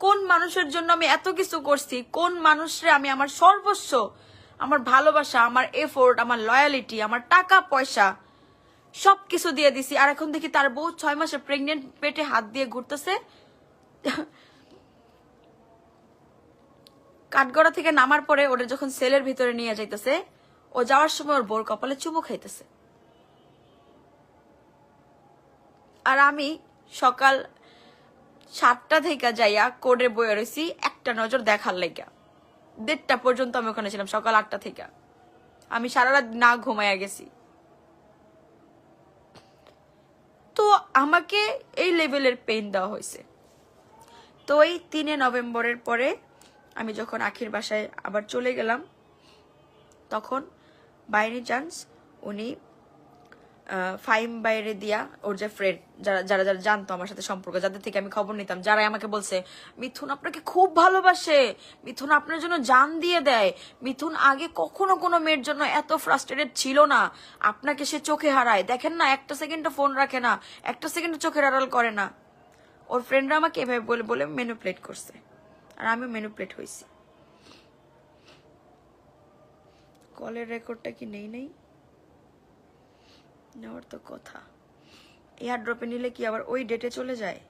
কোন মানুষের জন্য আমি এত কিছু করছি, কোন মানুষরে আমি আমার সর্বস্ব, আমার ভালোবাসা, আমার এফোর্ট, আমার লয়ালিটি, আমার টাকা পয়সা সবকিছু দিয়ে দিছি, আর এখন দেখি তার বউ 6 মাসে প্রেগনেন্ট, পেটে হাত দিয়ে ঘুরতেছে, কাঠগড়া থেকে নামার পরে ওটা যখন সেলের ভিতরে নিয়ে যাইতেছে, ও যাওয়ার সময় ওর বোর কপালে চুমু খাইতেছে। আর আমি সকাল 7টা থেকে যাইয়া কোর্টে বইয়ে রয়েছি একটা নজর দেখার লাইগা। 1:30টা পর্যন্ত আমি ওখানে ছিলাম, সকাল 8টা থেকে। আমি সারা রাত না ঘুমাইয়া গেছি। তো আমাকে এই লেভেলের পেইন দেওয়া হয়েছে। তো এই 3 নভেম্বরের পরে আমি যখন আখির বাসায় আবার চলে গেলাম, তখন বাইরে চান্স উনি ফাইম বাইরে দিয়া ওর যে ফ্রেন্ড যারা যারা যারা জানতো আমার সাথে সম্পর্ক, যাদের থেকে আমি খবর নিতাম, যারাই আমাকে বলছে মিথুন আপনাকে খুব ভালোবাসে, মিথুন আপনার জন্য জান দিয়ে দেয়, মিথুন আগে কখনো কোনো মেয়ের জন্য এত ফ্রাস্ট্রেটেড ছিল না, আপনাকে সে চোখে হারায়, দেখেন না একটা সেকেন্ডও ফোন রাখে না, একটা সেকেন্ড চোখের আড়াল করে না। ওর ফ্রেন্ডরা আমাকে এভাবে বলে বলে ম্যানিপুলেট করছে, আর আমিও ম্যানিপুলেট হয়েছি। কলের রেকর্ডটা কি নেই নেওয়ার তো কথা। এয়ার ড্রপে নিলে কি আবার ওই ডেটে চলে যায়?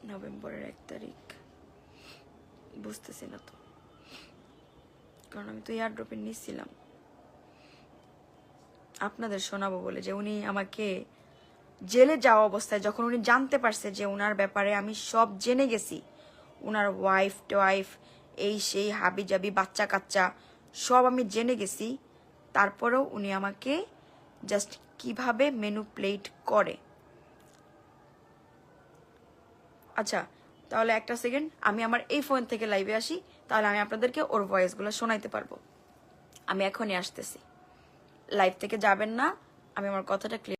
নভেম্বরের 1 তারিখ, বুঝতেছি না তো, কারণ আমি তো এয়ার ড্রপে নিচ্ছিলাম আপনাদের শোনাবো বলে, যে উনি আমাকে জেলে যাওয়া অবস্থায় যখন উনি জানতে পারছে যে উনার ব্যাপারে আমি সব জেনে গেছি, উনার ওয়াইফ টোয়াইফ এই সেই হাবি জাবি বাচ্চা কাচ্চা সব আমি জেনে গেছি, তারপরেও উনি আমাকে জাস্ট কিভাবে ম্যানিপুলেট করে। আচ্ছা তাহলে একটা সেকেন্ড, আমি আমার এই ফোন থেকে লাইভে আসি, তাহলে আমি আপনাদেরকে ওর ভয়েসগুলো শোনাইতে পারবো। আমি এখনই আসতেছি, লাইভ থেকে যাবেন না, আমি আমার কথাটা ক্লিয়ার